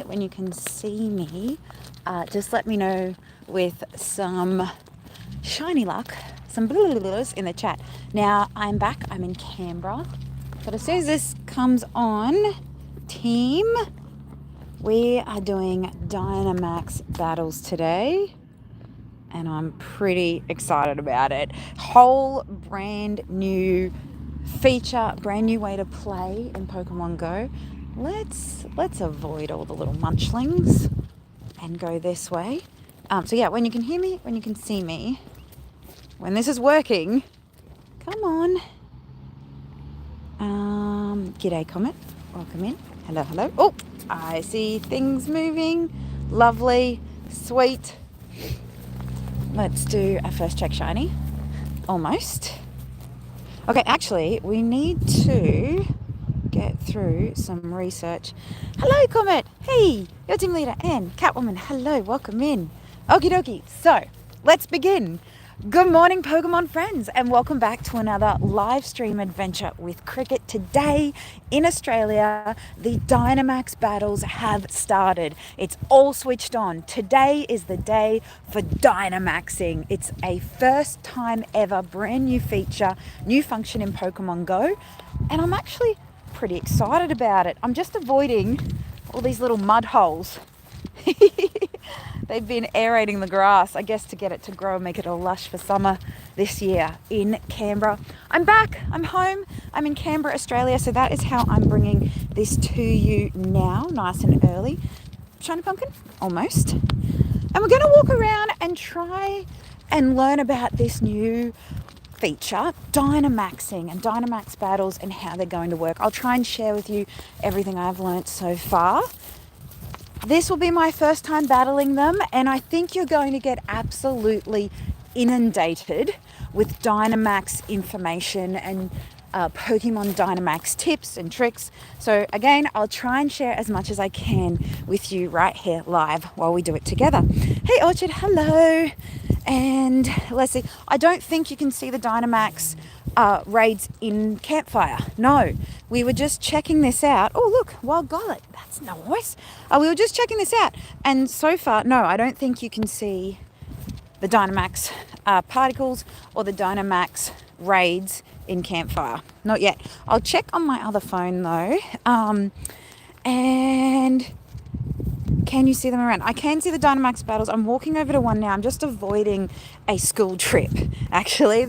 when you can see me. Just let me know with some shiny luck, some blues in the chat. Now, I'm back. I'm in Canberra. But as soon as this comes on, team, we are doing Dynamax Battles today. And I'm pretty excited about it. Whole brand new feature, brand new way to play in Pokemon Go. Let's avoid all the little munchlings and go this way. So yeah, when you can hear me, when you can see me, when this is working, come on. G'day, Comet. Welcome in. Hello, hello. Oh, I see things moving. Lovely, sweet. Let's do our first check shiny. Almost. Okay, actually, we need to get through some research. Hello, Comet. Hey, your team leader, Anne. Catwoman, hello, welcome in. Okie dokie. So, let's begin. Good morning, Pokemon friends, and welcome back to another live stream adventure with Kriket. Today in Australia, the Dynamax battles have started. It's all switched on. Today is the day for Dynamaxing. It's a first time ever brand new feature, new function in Pokemon Go, and I'm actually pretty excited about it. I'm just avoiding all these little mud holes. They've been aerating the grass, I guess, to get it to grow and make it all lush for summer this year in Canberra. I'm back, I'm home, I'm in Canberra, Australia, so that is how I'm bringing this to you now, nice and early. Shiny pumpkin, almost. And we're gonna walk around and try and learn about this new feature, Dynamaxing and Dynamax battles and how they're going to work. I'll try and share with you everything I've learnt so far. This will be my first time battling them, and I think you're going to get absolutely inundated with Dynamax information and Pokemon Dynamax tips and tricks. So again, I'll try and share as much as I can with you right here live while we do it together. Hey Orchard, hello. And let's see, I don't think you can see the Dynamax raids in Campfire. No, we were just checking this out. Oh look, Wild Gollet, that's nice. We were just checking this out, and so far, no, I don't think you can see the Dynamax particles or the Dynamax raids in Campfire. Not yet. I'll check on my other phone though. And can you see them around? I can see the Dynamax battles. I'm walking over to one now. I'm just avoiding a school trip. Actually,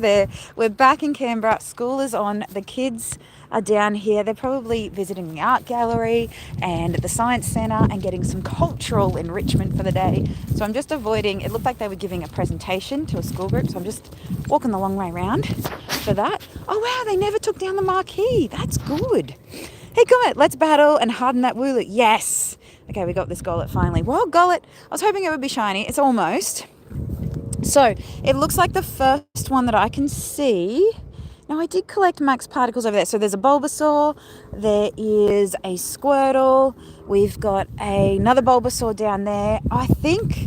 we're back in Canberra. School is on. The kids are down here. They're probably visiting the art gallery and the science centre and getting some cultural enrichment for the day. So I'm just avoiding. It looked like they were giving a presentation to a school group. So I'm just walking the long way around for that. Oh wow, they never took down the marquee. That's good. Hey Comet, let's battle and harden that Wooloo. Yes. Okay, we got this Gollet finally. Well, Gollet, I was hoping it would be shiny. It's almost. So, it looks like the first one that I can see. Now, I did collect max particles over there. So, there's a Bulbasaur. There is a Squirtle. We've got another Bulbasaur down there. I think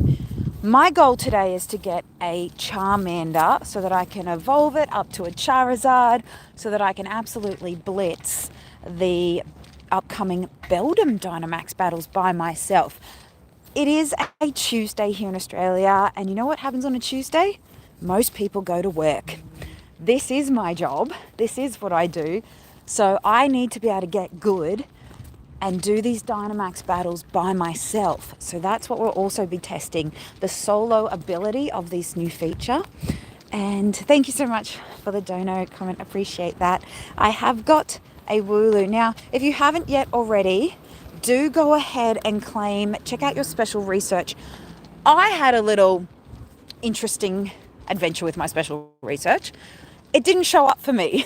my goal today is to get a Charmander so that I can evolve it up to a Charizard so that I can absolutely blitz the upcoming Beldum Dynamax battles by myself. It is a Tuesday here in Australia, and you know what happens on a Tuesday? Most people go to work. This is my job. This is what I do. So I need to be able to get good and do these Dynamax battles by myself. So that's what we'll also be testing, the solo ability of this new feature. And thank you so much for the dono comment. Appreciate that. I have got a Wooloo. Now, if you haven't yet already, do go ahead and claim, check out your special research. I had a little interesting adventure with my special research. It didn't show up for me.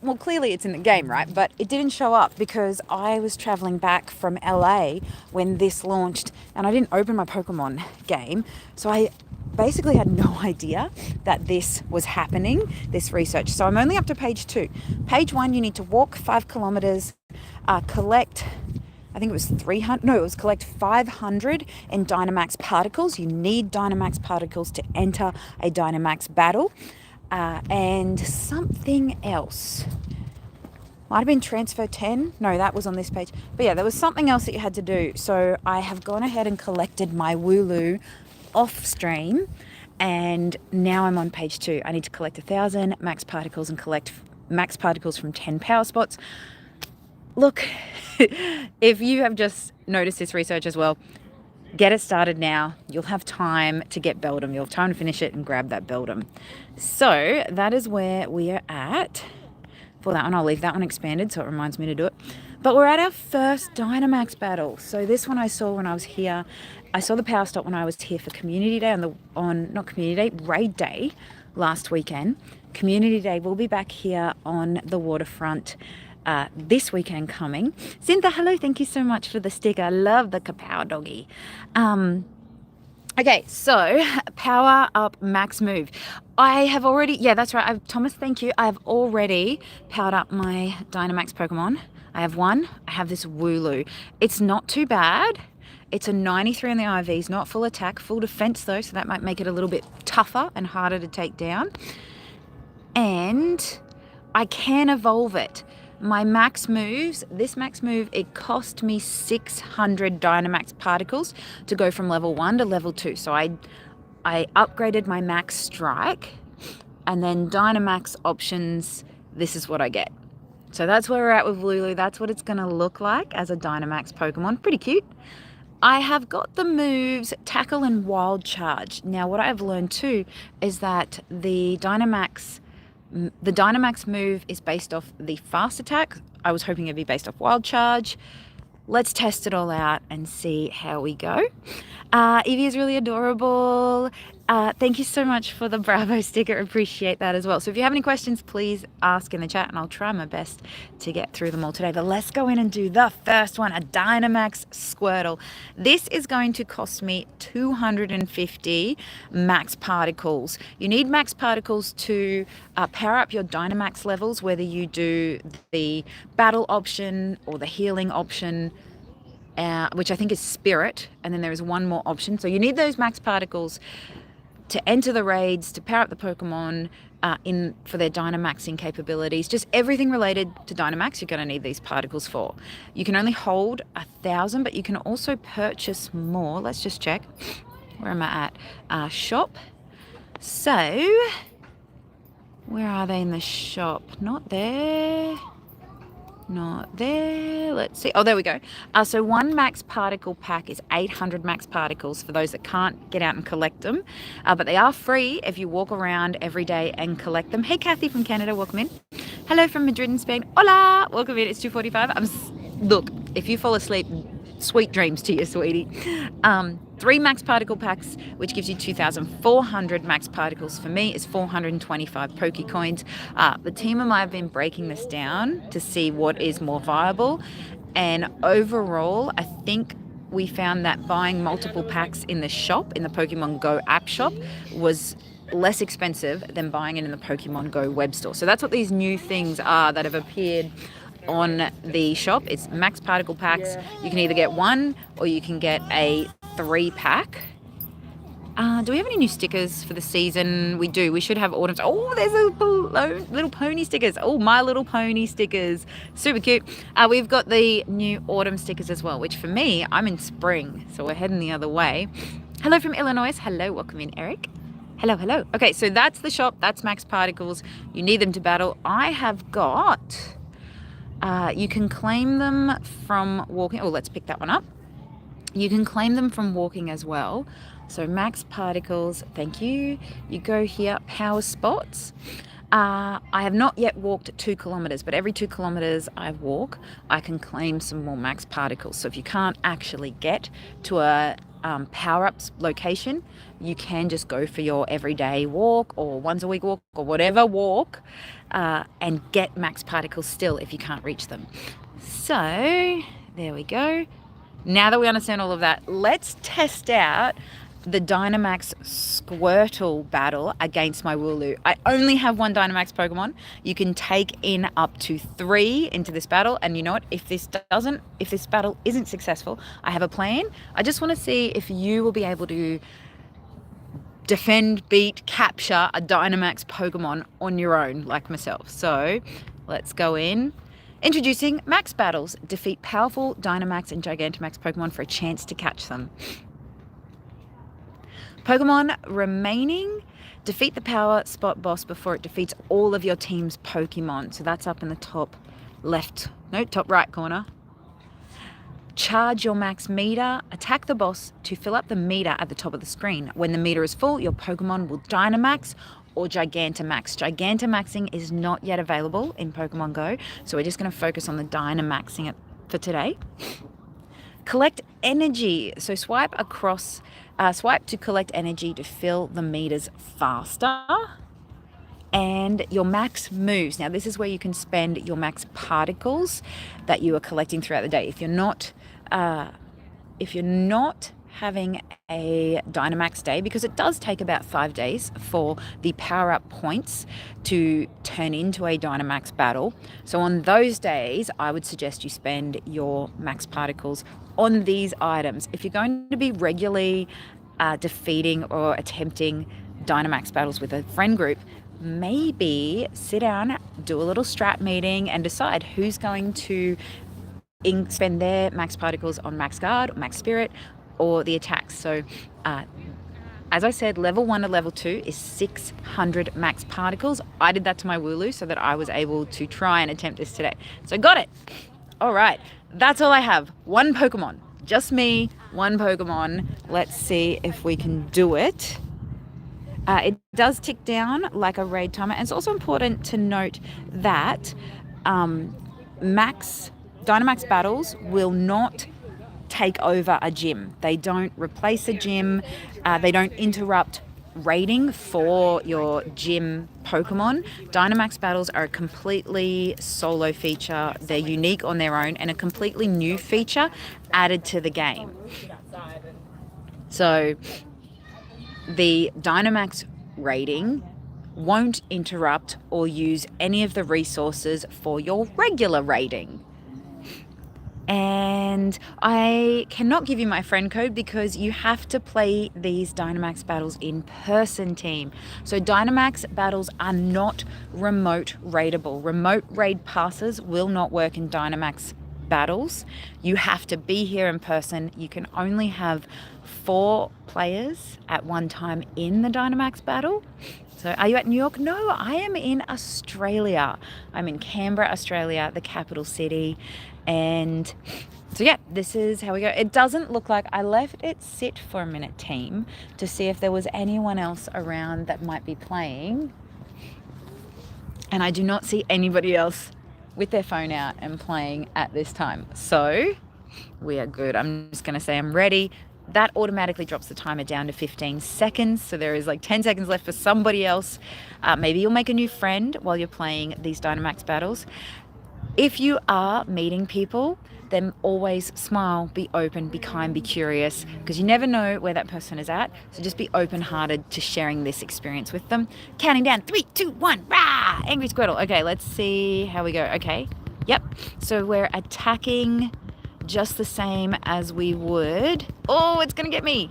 Well, clearly it's in the game, right? But it didn't show up because I was traveling back from LA when this launched and I didn't open my Pokemon game. So I basically had no idea that this was happening, this research. So I'm only up to page 2. Page 1, you need to walk 5 kilometers, collect, I think it was 300, no, it was collect 500 in Dynamax particles. You need Dynamax particles to enter a Dynamax battle. And something else. Might have been transfer 10. No, that was on this page. But yeah, there was something else that you had to do. So I have gone ahead and collected my Wooloo off stream. And now I'm on page 2. I need to collect 1,000 max particles and collect max particles from 10 power spots. Look, if you have just noticed this research as well, get it started now. You'll have time to get Beldum. You'll have time to finish it and grab that Beldum. So that is where we are at. For that one, I'll leave that one expanded so it reminds me to do it. But we're at our first Dynamax battle. So this one I saw when I was here. I saw the power stop when I was here for Community Day not Community Day, Raid Day last weekend. Community Day, we'll be back here on the waterfront this weekend coming. Cynthia, hello, thank you so much for the sticker. I love the kapow doggy. Okay, so power up max move. I have already, yeah, that's right. Thomas, thank you. I have already powered up my Dynamax Pokemon. I have one. I have this Wooloo. It's not too bad. It's a 93 on the IVs, not full attack, full defense though, so that might make it a little bit tougher and harder to take down. And I can evolve it. My max moves, this max move, it cost me 600 Dynamax particles to go from level 1 to level 2. So I upgraded my max strike, and then Dynamax options, this is what I get. So that's where we're at with Lulu. That's what it's going to look like as a Dynamax Pokemon. Pretty cute. I have got the moves Tackle and Wild Charge. Now what I've learned too is that the Dynamax move is based off the fast attack. I was hoping it'd be based off Wild Charge. Let's test it all out and see how we go. Evie is really adorable. Thank you so much for the Bravo sticker. Appreciate that as well. So if you have any questions, please ask in the chat and I'll try my best to get through them all today. But let's go in and do the first one, a Dynamax Squirtle. This is going to cost me 250 max particles. You need max particles to power up your Dynamax levels, whether you do the battle option or the healing option, which I think is Spirit, and then there is one more option. So you need those max particles to enter the raids, to power up the Pokemon for their Dynamaxing capabilities. Just everything related to Dynamax, you're going to need these particles for. You can only hold 1,000, but you can also purchase more. Let's just check. Where am I at? Shop. So, where are they in the shop? Not there. Not there. Let's see. Oh, there we go. So one max particle pack is 800 max particles for those that can't get out and collect them. But they are free if you walk around every day and collect them. Hey, Kathy from Canada, welcome in. Hello from Madrid and Spain. Hola, welcome in. It's 2:45. Look, if you fall asleep, sweet dreams to you, sweetie. 3 max particle packs, which gives you 2,400 max particles. For me, is 425 Pokecoins. The team and I have been breaking this down to see what is more viable. And overall, I think we found that buying multiple packs in the shop, in the Pokemon Go app shop, was less expensive than buying it in the Pokemon Go web store. So that's what these new things are that have appeared on the shop. It's max particle packs. You can either get one or you can get a 3-pack. Do we have any new stickers for the season? We do. We should have autumn. Oh, there's a little pony stickers. Oh, My Little Pony stickers. Super cute. We've got the new autumn stickers as well, which for me, I'm in spring, so we're heading the other way. Hello from Illinois. Hello, welcome in, Eric. Hello, hello. Okay, so that's the shop. That's max particles. You need them to battle. I have got... you can claim them from walking. Oh, let's pick that one up. You can claim them from walking as well. So max particles, thank you. You go here, power spots. I have not yet walked 2 kilometers, but every 2 kilometers I walk, I can claim some more max particles. So if you can't actually get to a power-ups location, you can just go for your everyday walk or once a week walk or whatever walk and get max particles still if you can't reach them. So there we go. Now that we understand all of that, let's test out the Dynamax Squirtle battle against my Wooloo. I only have 1 Dynamax Pokemon. You can take in up to 3 into this battle, and you know what? If this battle isn't successful, I have a plan. I just want to see if you will be able to defend, beat, capture a Dynamax Pokemon on your own, like myself. So let's go in. Introducing Max Battles. Defeat powerful Dynamax and Gigantamax Pokemon for a chance to catch them. Pokemon remaining. Defeat the power spot boss before it defeats all of your team's Pokemon. So that's up in the top right corner. Charge your max meter. Attack the boss to fill up the meter at the top of the screen. When the meter is full, your Pokemon will Dynamax or Gigantamax. Gigantamaxing is not yet available in Pokemon Go, so we're just going to focus on the Dynamaxing it for today. Collect energy. So swipe to collect energy to fill the meters faster. And your max moves. Now this is where you can spend your max particles that you are collecting throughout the day. If you're not having a Dynamax day, because it does take about 5 days for the power-up points to turn into a Dynamax battle. So on those days, I would suggest you spend your max particles on these items. If you're going to be regularly defeating or attempting Dynamax battles with a friend group, maybe sit down, do a little strat meeting and decide who's going to spend their max particles on Max Guard, or Max Spirit, or the attacks. So as I said, level 1 to level 2 is 600 max particles. I did that to my Wooloo so that I was able to try and attempt this today. So got it. All right, that's all I have. One Pokemon, just me, one Pokemon. Let's see if we can do it. It does tick down like a raid timer. And it's also important to note that Dynamax battles will not take over a gym. They don't replace a gym. They don't interrupt raiding for your gym Pokemon. Dynamax battles are a completely solo feature. They're unique on their own and a completely new feature added to the game. So the Dynamax raiding won't interrupt or use any of the resources for your regular raiding. And I cannot give you my friend code because you have to play these Dynamax battles in person, team. So Dynamax battles are not remote raidable. Remote raid passes will not work in Dynamax battles. You have to be here in person. You can only have 4 players at one time in the Dynamax battle. So are you at New York? No, I am in Australia. I'm in Canberra, Australia, the capital city. And so yeah, this is how we go. It doesn't look like I left it sit for a minute, team, to see if there was anyone else around that might be playing. And I do not see anybody else with their phone out and playing at this time. So we are good. I'm just going to say I'm ready. That automatically drops the timer down to 15 seconds. So there is like 10 seconds left for somebody else. Maybe you'll make a new friend while you're playing these Dynamax battles. If you are meeting people, then always smile, be open, be kind, be curious, because you never know where that person is at. So just be open-hearted to sharing this experience with them. Counting down, 3, 2, 1, rah! Angry Squirtle. Okay, let's see how we go. Okay, yep. So we're attacking just the same as we would. Oh, it's gonna get me.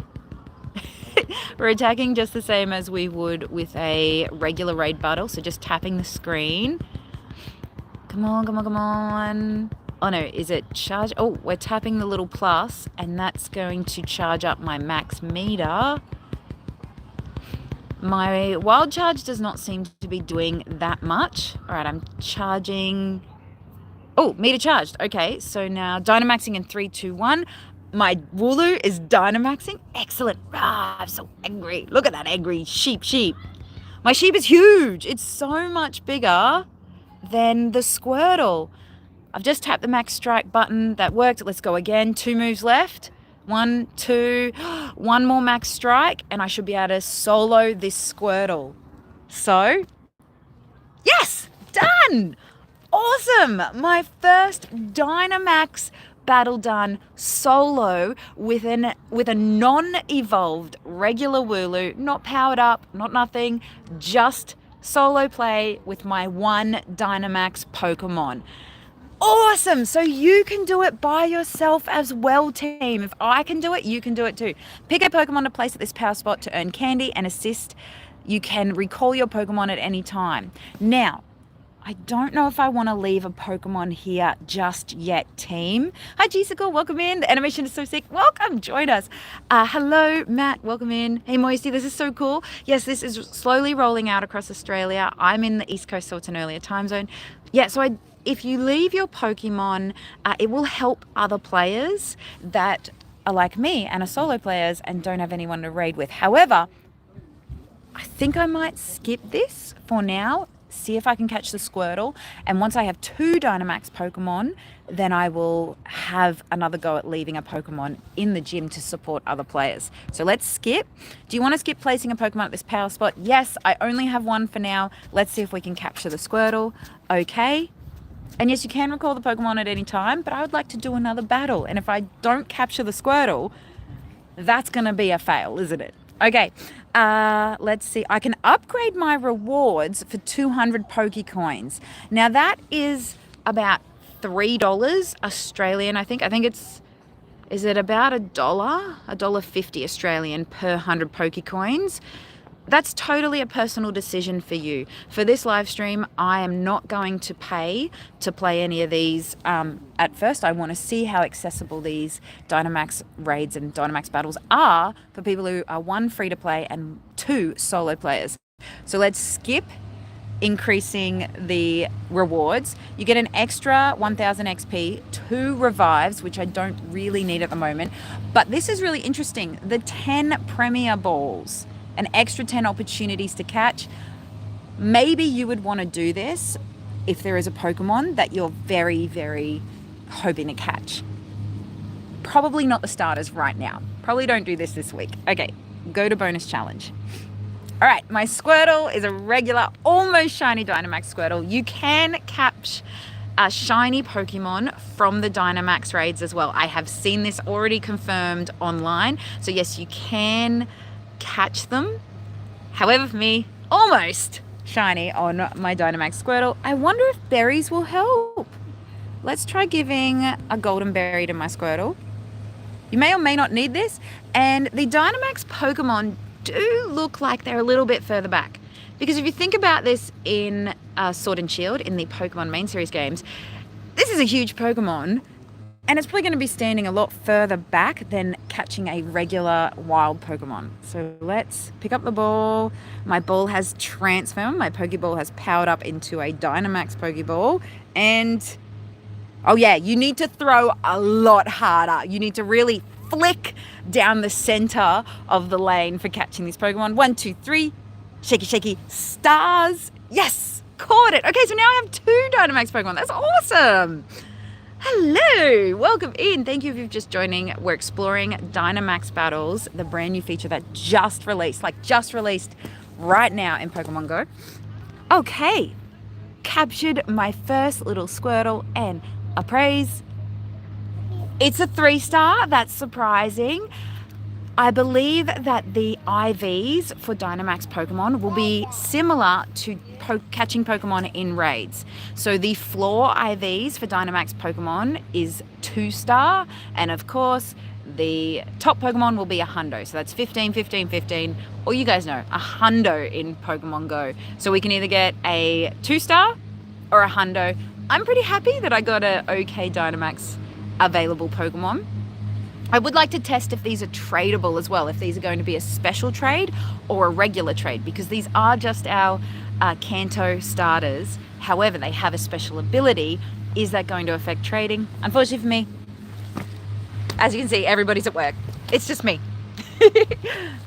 We're attacking just the same as we would with a regular raid battle. So just tapping the screen. Come on, come on, come on. Oh no, is it charge? Oh, we're tapping the little plus and that's going to charge up my max meter. My wild charge does not seem to be doing that much. All right, I'm charging. Oh, meter charged. Okay, so now Dynamaxing in 3, 2, 1. My Wooloo is Dynamaxing. Excellent. Ah, I'm so angry. Look at that angry sheep. My sheep is huge. It's so much bigger than the Squirtle. I've just tapped the max strike button. That worked. Let's go again. 2 moves left. 1, 2. 1 more max strike and I should be able to solo this Squirtle. So, yes, done. Awesome. My first Dynamax battle done solo with a non-evolved regular Wooloo, not powered up, not nothing, just solo play with my one Dynamax Pokemon. Awesome. So you can do it by yourself as well, team. If I can do it, you can do it too. Pick a Pokemon to place at this power spot to earn candy and assist. You can recall your Pokemon at any time. Now, I don't know if I want to leave a Pokemon here just yet, team. Hi, Jessica, welcome in. The animation is so sick. Welcome, join us. Hello, Matt, welcome in. Hey, Moisty, this is so cool. Yes, this is slowly rolling out across Australia. I'm in the East Coast, so it's an earlier time zone. Yeah, so if you leave your Pokemon, it will help other players that are like me and are solo players and don't have anyone to raid with. However, I think I might skip this for now, see if I can catch the Squirtle, and once I have 2 Dynamax Pokemon, then I will have another go at leaving a Pokemon in the gym to support other players. So let's skip. Do you want to skip placing a Pokemon at this power spot? Yes, I only have 1 for now. Let's see if we can capture the Squirtle. Okay. And yes, you can recall the Pokemon at any time, but I would like to do another battle. And if I don't capture the Squirtle, that's going to be a fail, isn't it? Okay, let's see. I can upgrade my rewards for 200 Pokecoins. Now that is about $3 Australian, I think. Is it about $1.50 Australian per 100 Pokecoins? That's totally a personal decision for you. For this live stream, I am not going to pay to play any of these. At first, I want to see how accessible these Dynamax raids and Dynamax battles are for people who are 1, free to play, and 2, solo players. So let's skip increasing the rewards. You get an extra 1000 XP, 2 revives, which I don't really need at the moment. But this is really interesting. The 10 Premier Balls. An extra 10 opportunities to catch. Maybe you would want to do this if there is a Pokemon that you're very, very hoping to catch. Probably not the starters right now. Probably don't do this week. Okay, go to bonus challenge. All right, my Squirtle is a regular, almost shiny Dynamax Squirtle. You can catch a shiny Pokemon from the Dynamax raids as well. I have seen this already confirmed online. So yes, you can catch them. However, for me, almost shiny on my Dynamax Squirtle. I wonder if berries will help. Let's try giving a golden berry to my Squirtle. You may or may not need this. And the Dynamax Pokemon do look like they're a little bit further back. Because if you think about this in Sword and Shield, in the Pokemon main series games, this is a huge Pokemon. And it's probably going to be standing a lot further back than catching a regular wild Pokemon. So let's pick up the ball. My ball has transformed. My Pokeball has powered up into a Dynamax Pokeball. And, oh yeah, you need to throw a lot harder. You need to really flick down the center of the lane for catching this Pokemon. 1, 2, 3. Shaky, shaky. Stars. Yes, caught it. Okay, so now I have 2 Dynamax Pokemon. That's awesome. Hello, welcome in. Thank you if you've just joining. We're exploring Dynamax Battles, the brand new feature that just released right now in Pokemon Go. Okay, captured my first little Squirtle and a praise. It's a 3-star, that's surprising. I believe that the IVs for Dynamax Pokemon will be similar to catching Pokemon in raids. So the floor IVs for Dynamax Pokemon is 2-star, and of course the top Pokemon will be a hundo. So that's 15, 15, 15, or you guys know, a hundo in Pokemon Go. So we can either get a 2-star or a hundo. I'm pretty happy that I got a okay Dynamax available Pokemon. I would like to test if these are tradable as well, if these are going to be a special trade or a regular trade, because these are just our Kanto starters. However, they have a special ability. Is that going to affect trading? Unfortunately for me, as you can see, everybody's at work. It's just me.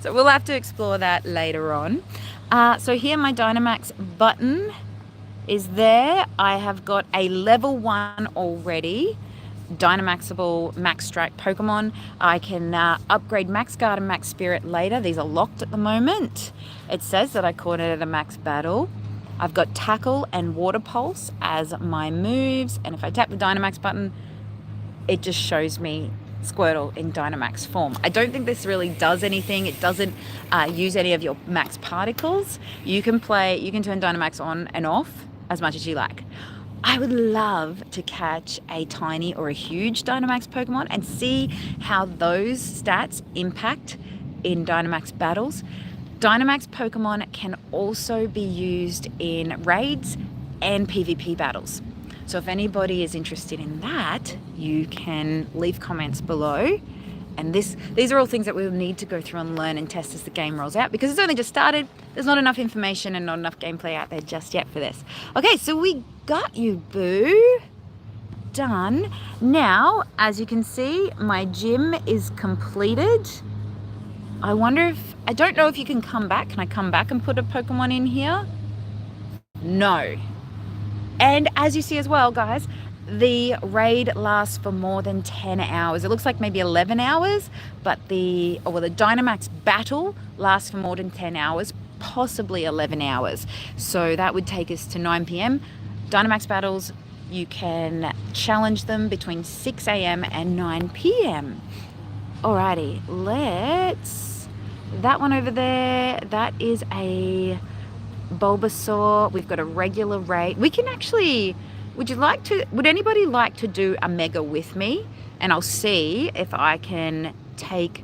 So we'll have to explore that later on. So here my Dynamax button is there. I have got a level 1 already. Dynamaxable Max Strike Pokemon. I can upgrade Max Guard and Max Spirit later. These are locked at the moment. It says that I caught it at a max battle. I've got Tackle and Water Pulse as my moves, and if I tap the Dynamax button, it just shows me Squirtle in Dynamax form. I don't think this really does anything. It doesn't use any of your max particles. You can turn Dynamax on and off as much as you like. I would love to catch a tiny or a huge Dynamax Pokemon and see how those stats impact in Dynamax battles. Dynamax Pokemon can also be used in raids and PvP battles. So if anybody is interested in that, you can leave comments below. And these are all things that we'll need to go through and learn and test as the game rolls out, because it's only just started. There's not enough information and not enough gameplay out there just yet for this. Okay, so we got you, boo. Done. Now, as you can see, my gym is completed. I don't know if you can come back. Can I come back and put a Pokemon in here? No. And as you see as well, guys, the raid lasts for more than 10 hours. It looks like maybe 11 hours, but the Dynamax battle lasts for more than 10 hours, possibly 11 hours. So that would take us to 9 p.m. Dynamax battles, you can challenge them between 6 a.m. and 9 p.m. Alrighty, that one over there, that is a Bulbasaur. We've got a regular raid. We can actually, would anybody like to do a mega with me? And I'll see if I can take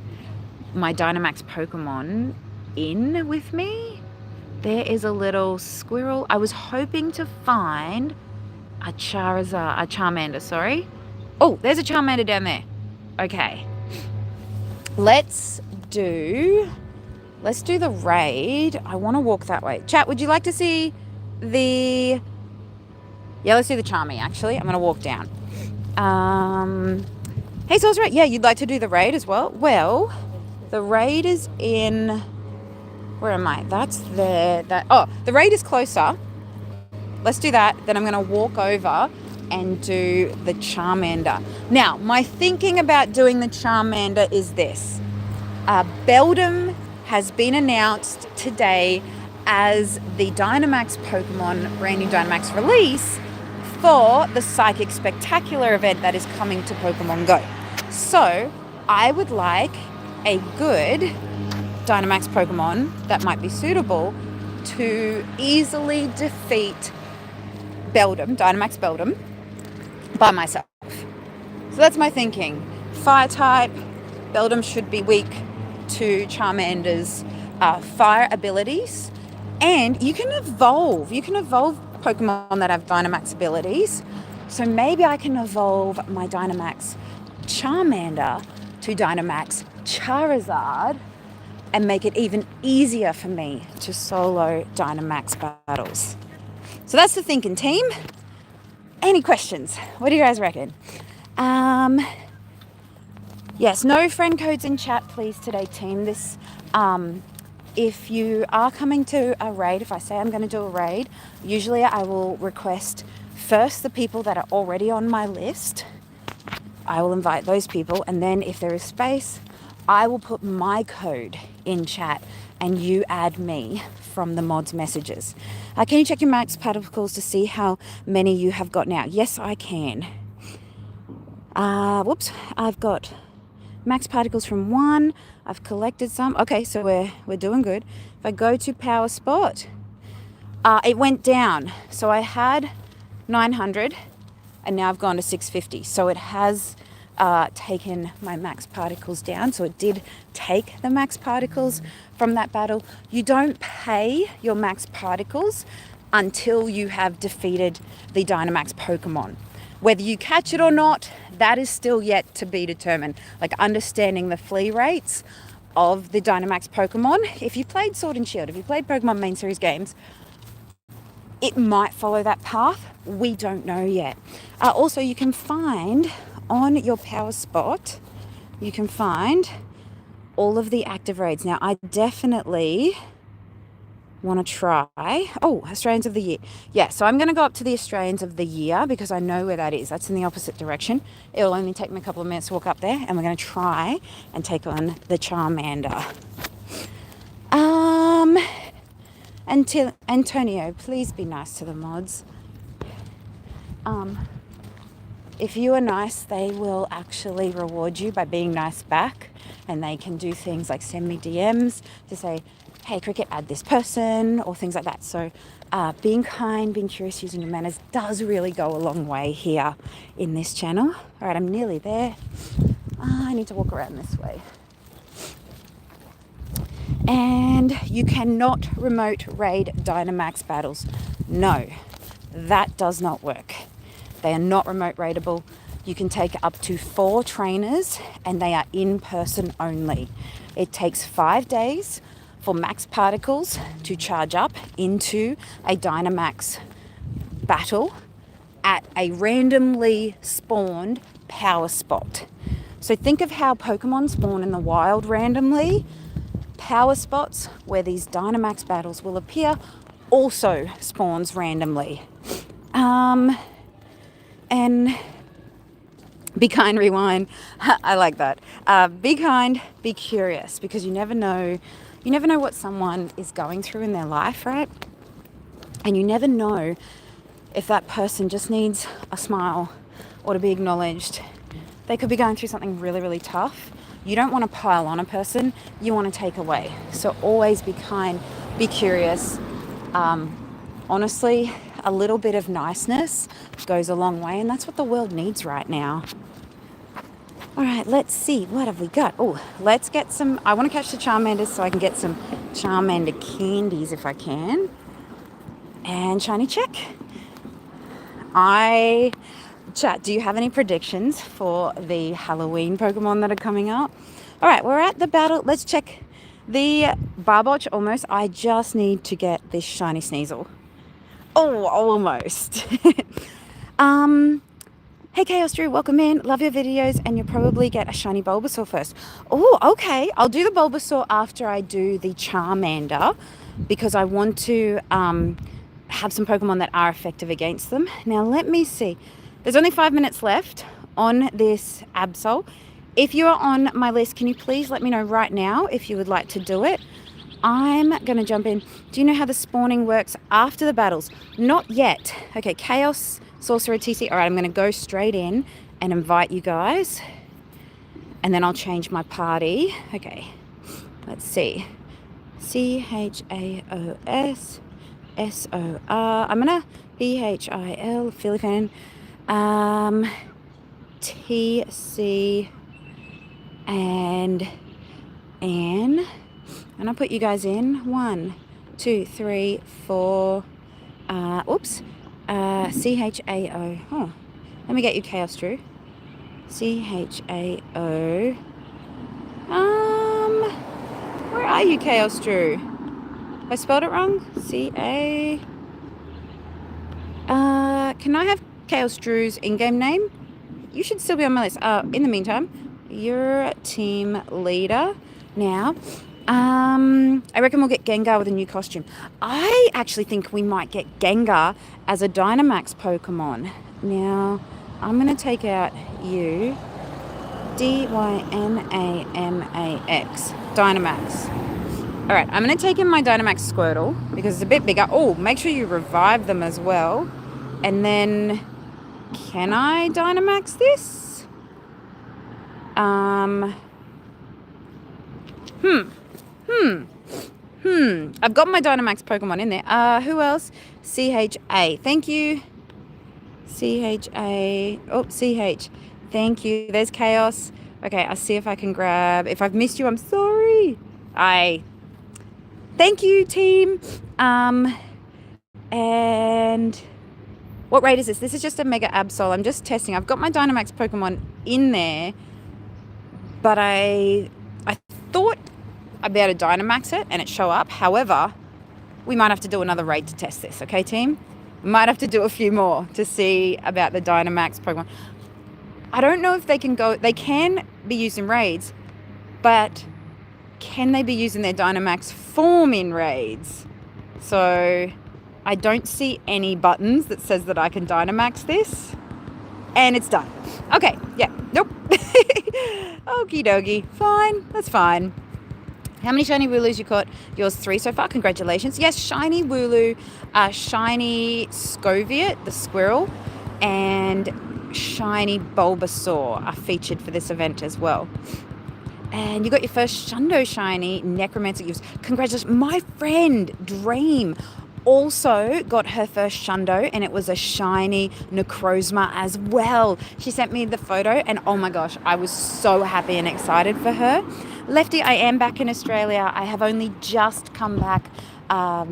my Dynamax Pokemon in with me. There is a little squirrel. I was hoping to find a Charmander, sorry. Oh, there's a Charmander down there. Okay. Let's do the raid. I want to walk that way. Chat, would you like to see the... Yeah, let's do the Charmy, actually. I'm going to walk down. Hey, Sorcerer. Yeah, you'd like to do the raid as well? Well, the raid is in... Where am I? That's there. Oh, the raid is closer. Let's do that. Then I'm going to walk over and do the Charmander. Now, my thinking about doing the Charmander is this. Beldum has been announced today as the Dynamax Pokemon brand new Dynamax release for the Psychic Spectacular event that is coming to Pokemon Go. So I would like a good Dynamax Pokemon that might be suitable to easily defeat Dynamax Beldum, by myself. So that's my thinking. Fire type, Beldum should be weak to Charmander's fire abilities. And you can evolve Pokemon that have Dynamax abilities. So maybe I can evolve my Dynamax Charmander to Dynamax Charizard and make it even easier for me to solo Dynamax battles. So that's the thinking, team. Any questions? What do you guys reckon? Yes, no friend codes in chat, please, today, team. This, if you are coming to a raid, if I say I'm going to do a raid, usually I will request first the people that are already on my list. I will invite those people, and then if there is space, I will put my code in chat and you add me from the mods messages. Can you check your max particles to see how many you have got now? Yes, I can. Whoops, I've got max particles from 1. I've collected some. Okay, so we're doing good. If I go to Power Spot, it went down. So I had 900 and now I've gone to 650. So it has taken my max particles down. So it did take the max particles from that battle. You don't pay your max particles until you have defeated the Dynamax Pokemon. Whether you catch it or not, that is still yet to be determined. Like understanding the flea rates of the Dynamax Pokemon. If you played Sword and Shield, if you played Pokemon main series games, it might follow that path. We don't know yet. Also, you can find on your Power Spot, you can find all of the active raids. Now, I definitely want to try, Australians of the Year. Yeah, so I'm going to go up to the Australians of the Year because I know where that is. That's in the opposite direction. It'll only take me a couple of minutes to walk up there, and we're going to try and take on the Charmander. Until Antonio, please be nice to the mods. If you are nice, they will actually reward you by being nice back, and they can do things like send me DMs to say, hey, Kriket, add this person, or things like that. So being kind, being curious, using your manners does really go a long way here in this channel. All right, I'm nearly there. I need to walk around this way. And you cannot remote raid Dynamax battles. No. That does not work. They are not remote raidable. You can take up to 4 trainers and they are in person only. It takes 5 days for max particles to charge up into a Dynamax battle at a randomly spawned power spot. So think of how Pokemon spawn in the wild randomly. Power spots where these Dynamax battles will appear also spawns randomly. And be kind, rewind. I like that. Be kind, be curious, because you never know what someone is going through in their life, right? And you never know if that person just needs a smile or to be acknowledged. They could be going through something really, really tough. You don't want to pile on a person, you want to take away. So always be kind, be curious. Honestly, a little bit of niceness goes a long way, and that's what the world needs right now. All right, let's see. What have we got? Oh, let's get some... I want to catch the Charmanders so I can get some Charmander candies if I can. And shiny check. Chat, do you have any predictions for the Halloween Pokemon that are coming up? All right, we're at the battle. Let's check the Barboach almost. I just need to get this shiny Sneasel. Oh, almost. Hey Chaos Drew, welcome in. Love your videos, and you'll probably get a shiny Bulbasaur first. Oh, okay. I'll do the Bulbasaur after I do the Charmander, because I want to have some Pokemon that are effective against them. Now, let me see. There's only 5 minutes left on this Absol. If you are on my list, can you please let me know right now if you would like to do it? I'm going to jump in. Do you know how the spawning works after the battles? Not yet. Okay, Chaos Sorcerer TC. All right, I'm going to go straight in and invite you guys. And then I'll change my party. Okay, let's see. CHAOS SOR. I'm going to PHIL, Philippine. TC and Anne. And I'll put you guys in. 1, 2, 3, 4. CHAO. Oh, let me get you Chaos Drew. CHAO. Where are you, Chaos Drew? I spelled it wrong. CA. Can I have Chaos Drew's in-game name? You should still be on my list. In the meantime, you're team leader now. I reckon we'll get Gengar with a new costume. I actually think we might get Gengar as a Dynamax Pokemon. Now, I'm going to take out you. Dynamax. Dynamax. All right, I'm going to take in my Dynamax Squirtle because it's a bit bigger. Oh, make sure you revive them as well. And then, can I Dynamax this? I've got my Dynamax Pokemon in there. Who else? CHA. Thank you. CHA. Oh, CH. Thank you. There's Chaos. Okay, I'll see if I can grab... If I've missed you, I'm sorry. Thank you, team. And... What raid is this? This is just a Mega Absol. I'm just testing. I've got my Dynamax Pokemon in there. But I thought I'd be able to Dynamax it and it show up. However, we might have to do another raid to test this. Okay, team? Might have to do a few more to see about the Dynamax Pokemon. I don't know if they can go... They can be used in raids, but can they be using their Dynamax form in raids? So I don't see any buttons that says that I can Dynamax this. And it's done. Okay, yeah, nope. Okie dokie, fine, that's fine. How many shiny Wooloos you caught? Yours 3 so far, congratulations. Yes, shiny Wooloo, shiny Scoviet, the squirrel, and shiny Bulbasaur are featured for this event as well. And you got your first Shundo shiny Necromancer. Congratulations. My friend Dream also got her first Shundo, and it was a shiny Necrozma as well. She sent me the photo, and oh my gosh, I was so happy and excited for her. Lefty, I am back in Australia. I have only just come back a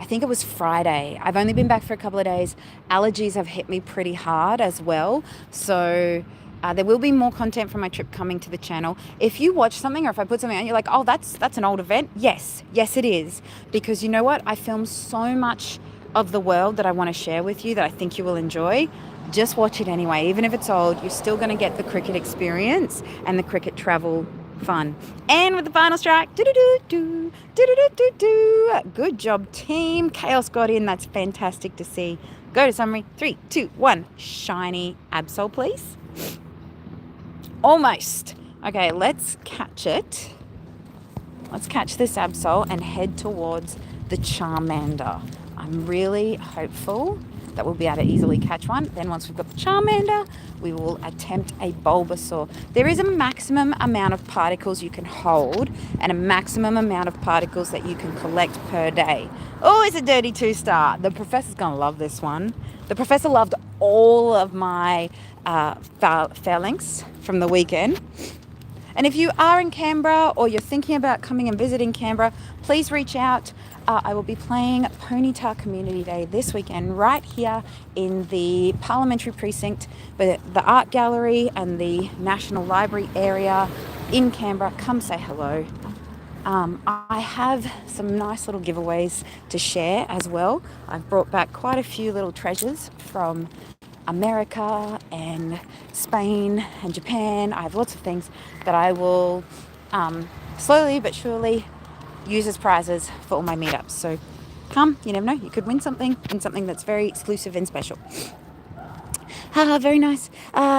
I think it was Friday. I've only been back for a couple of days. Allergies have hit me pretty hard as well. So there will be more content from my trip coming to the channel. If you watch something or if I put something on, you're like, oh, that's an old event. Yes, it is. Because you know what? I film so much of the world that I want to share with you that I think you will enjoy. Just watch it anyway. Even if it's old, you're still going to get the cricket experience and the cricket travel fun. And with the final strike, do-do-do-do, do-do-do-do-do. Good job, team. Chaos got in. That's fantastic to see. Go to summary. 3, 2, 1. Shiny Absol, please. Almost. Okay, let's catch it. Let's catch this Absol and head towards the Charmander. I'm really hopeful that we'll be able to easily catch one. Then once we've got the Charmander, we will attempt a Bulbasaur. There is a maximum amount of particles you can hold and a maximum amount of particles that you can collect per day. Oh, it's a dirty 2-star. The professor's gonna love this one. The professor loved all of my phalanx from the weekend. And if you are in Canberra or you're thinking about coming and visiting Canberra, please reach out. I will be playing Ponyta Community Day this weekend right here in the Parliamentary Precinct, the Art Gallery and the National Library area in Canberra. Come say hello. I have some nice little giveaways to share as well. I've brought back quite a few little treasures from America and Spain and Japan. I have lots of things that I will slowly but surely use as prizes for all my meetups. So come, you never know, you could win something that's very exclusive and special. Very nice.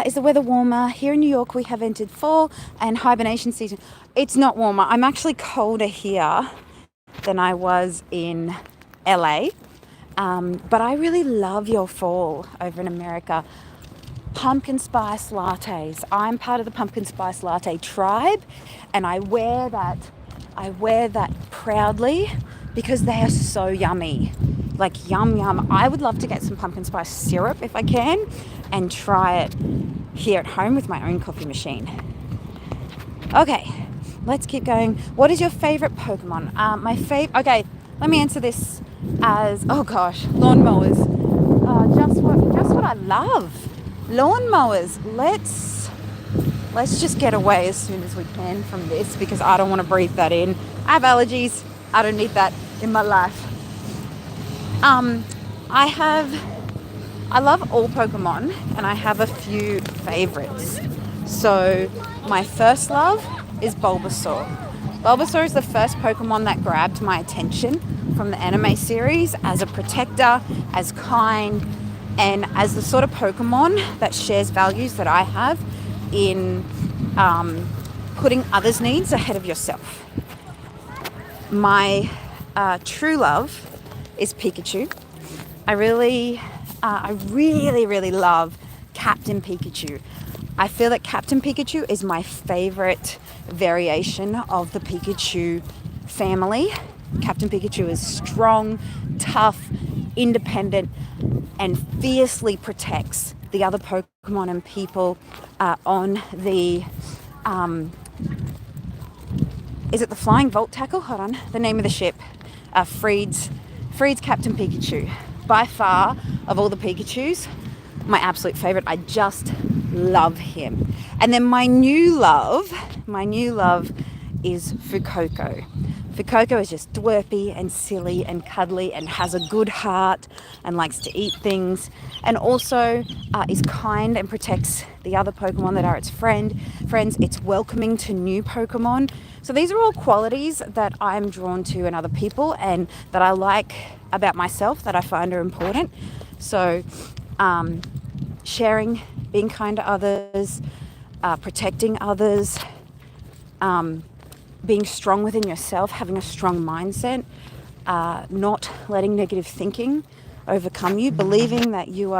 Is the weather warmer? Here in New York we have entered fall and hibernation season. It's not warmer. I'm actually colder here than I was in LA. But I really love your fall over in America. Pumpkin spice lattes. I'm part of the pumpkin spice latte tribe, and I wear that proudly because they are so yummy. Like yum yum. I would love to get some pumpkin spice syrup if I can and try it here at home with my own coffee machine. Okay, let's keep going. What is your favorite Pokemon? Okay, let me answer this as, oh gosh, lawnmowers. Just what I love. Lawnmowers. Let's just get away as soon as we can from this because I don't want to breathe that in. I have allergies. I don't need that in my life. I love all Pokemon and I have a few favorites. So my first love is Bulbasaur. Bulbasaur is the first Pokemon that grabbed my attention from the anime series as a protector, as kind, and as the sort of Pokemon that shares values that I have in putting others' needs ahead of yourself. My true love is Pikachu. I really love Captain Pikachu. I feel that Captain Pikachu is my favorite variation of the Pikachu family. Captain Pikachu is strong, tough, independent, and fiercely protects the other Pokemon and people on the... is it the Flying Volt Tackle? Hold on. The name of the ship. Freed's Captain Pikachu. By far, of all the Pikachus, my absolute favorite. I just love him. And then my new love is Fuecoco. Fuecoco is just dwerpy and silly and cuddly and has a good heart and likes to eat things, and also is kind and protects the other Pokemon that are its friends. It's welcoming to new Pokemon. So these are all qualities that I'm drawn to in other people and that I like about myself that I find are important. So sharing, being kind to others, protecting others, being strong within yourself, having a strong mindset, not letting negative thinking overcome you, believing that you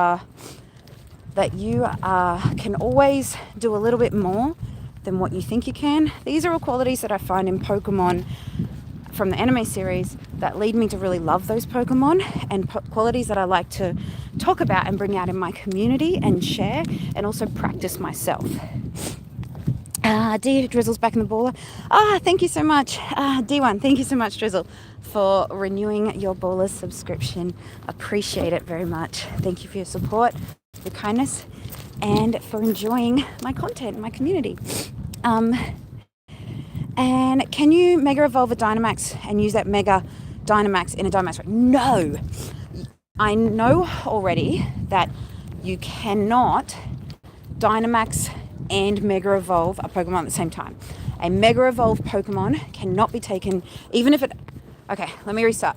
can always do a little bit more than what you think you can. These are all qualities that I find in Pokemon from the anime series that lead me to really love those Pokemon, and qualities that I like to talk about and bring out in my community and share and also practice myself. D Drizzle's back in the baller. Thank you so much. D1, thank you so much, Drizzle, for renewing your baller subscription. Appreciate it very much. Thank you for your support, your kindness, and for enjoying my content, my community. And can you Mega Evolve a Dynamax and use that Mega Dynamax in a Dynamax raid? No. I know already that you cannot Dynamax and Mega Evolve a Pokemon at the same time. A Mega Evolve Pokemon cannot be taken, even if it... Okay, let me restart.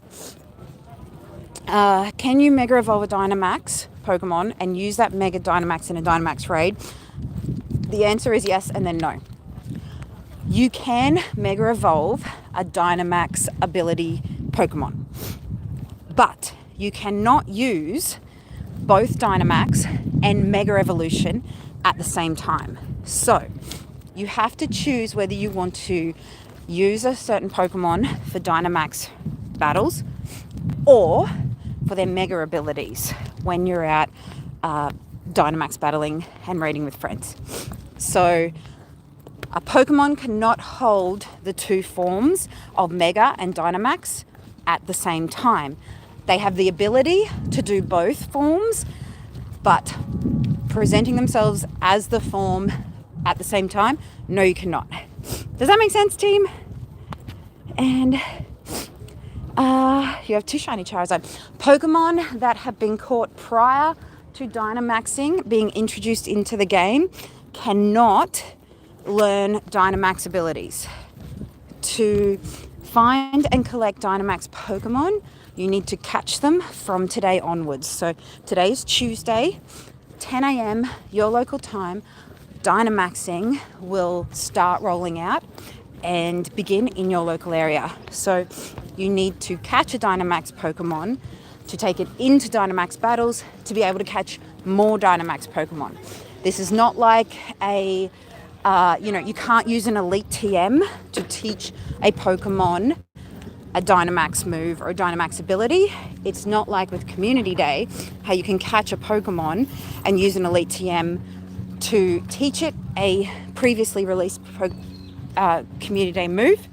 Can you Mega Evolve a Dynamax Pokemon and use that Mega Dynamax in a Dynamax raid? The answer is yes and then no. You can Mega Evolve a Dynamax ability Pokemon, but you cannot use both Dynamax and Mega Evolution at the same time. So you have to choose whether you want to use a certain Pokemon for Dynamax battles or for their Mega abilities when you're out Dynamax battling and raiding with friends. So a Pokemon cannot hold the two forms of Mega and Dynamax at the same time. They have the ability to do both forms, but presenting themselves as the form at the same time, no, you cannot. Does that make sense, team? And you have two shiny Charizard. Pokemon that have been caught prior to Dynamaxing being introduced into the game cannot learn Dynamax abilities. To find and collect Dynamax Pokemon, you need to catch them from today onwards. So today's Tuesday, 10 a.m. your local time. Dynamaxing will start rolling out and begin in your local area. So you need to catch a Dynamax Pokemon to take it into Dynamax battles to be able to catch more Dynamax Pokemon. This is not like a you can't use an Elite TM to teach a Pokemon a Dynamax move or a Dynamax ability. It's not like with Community Day, how you can catch a Pokemon and use an Elite TM to teach it a previously released Community Day move.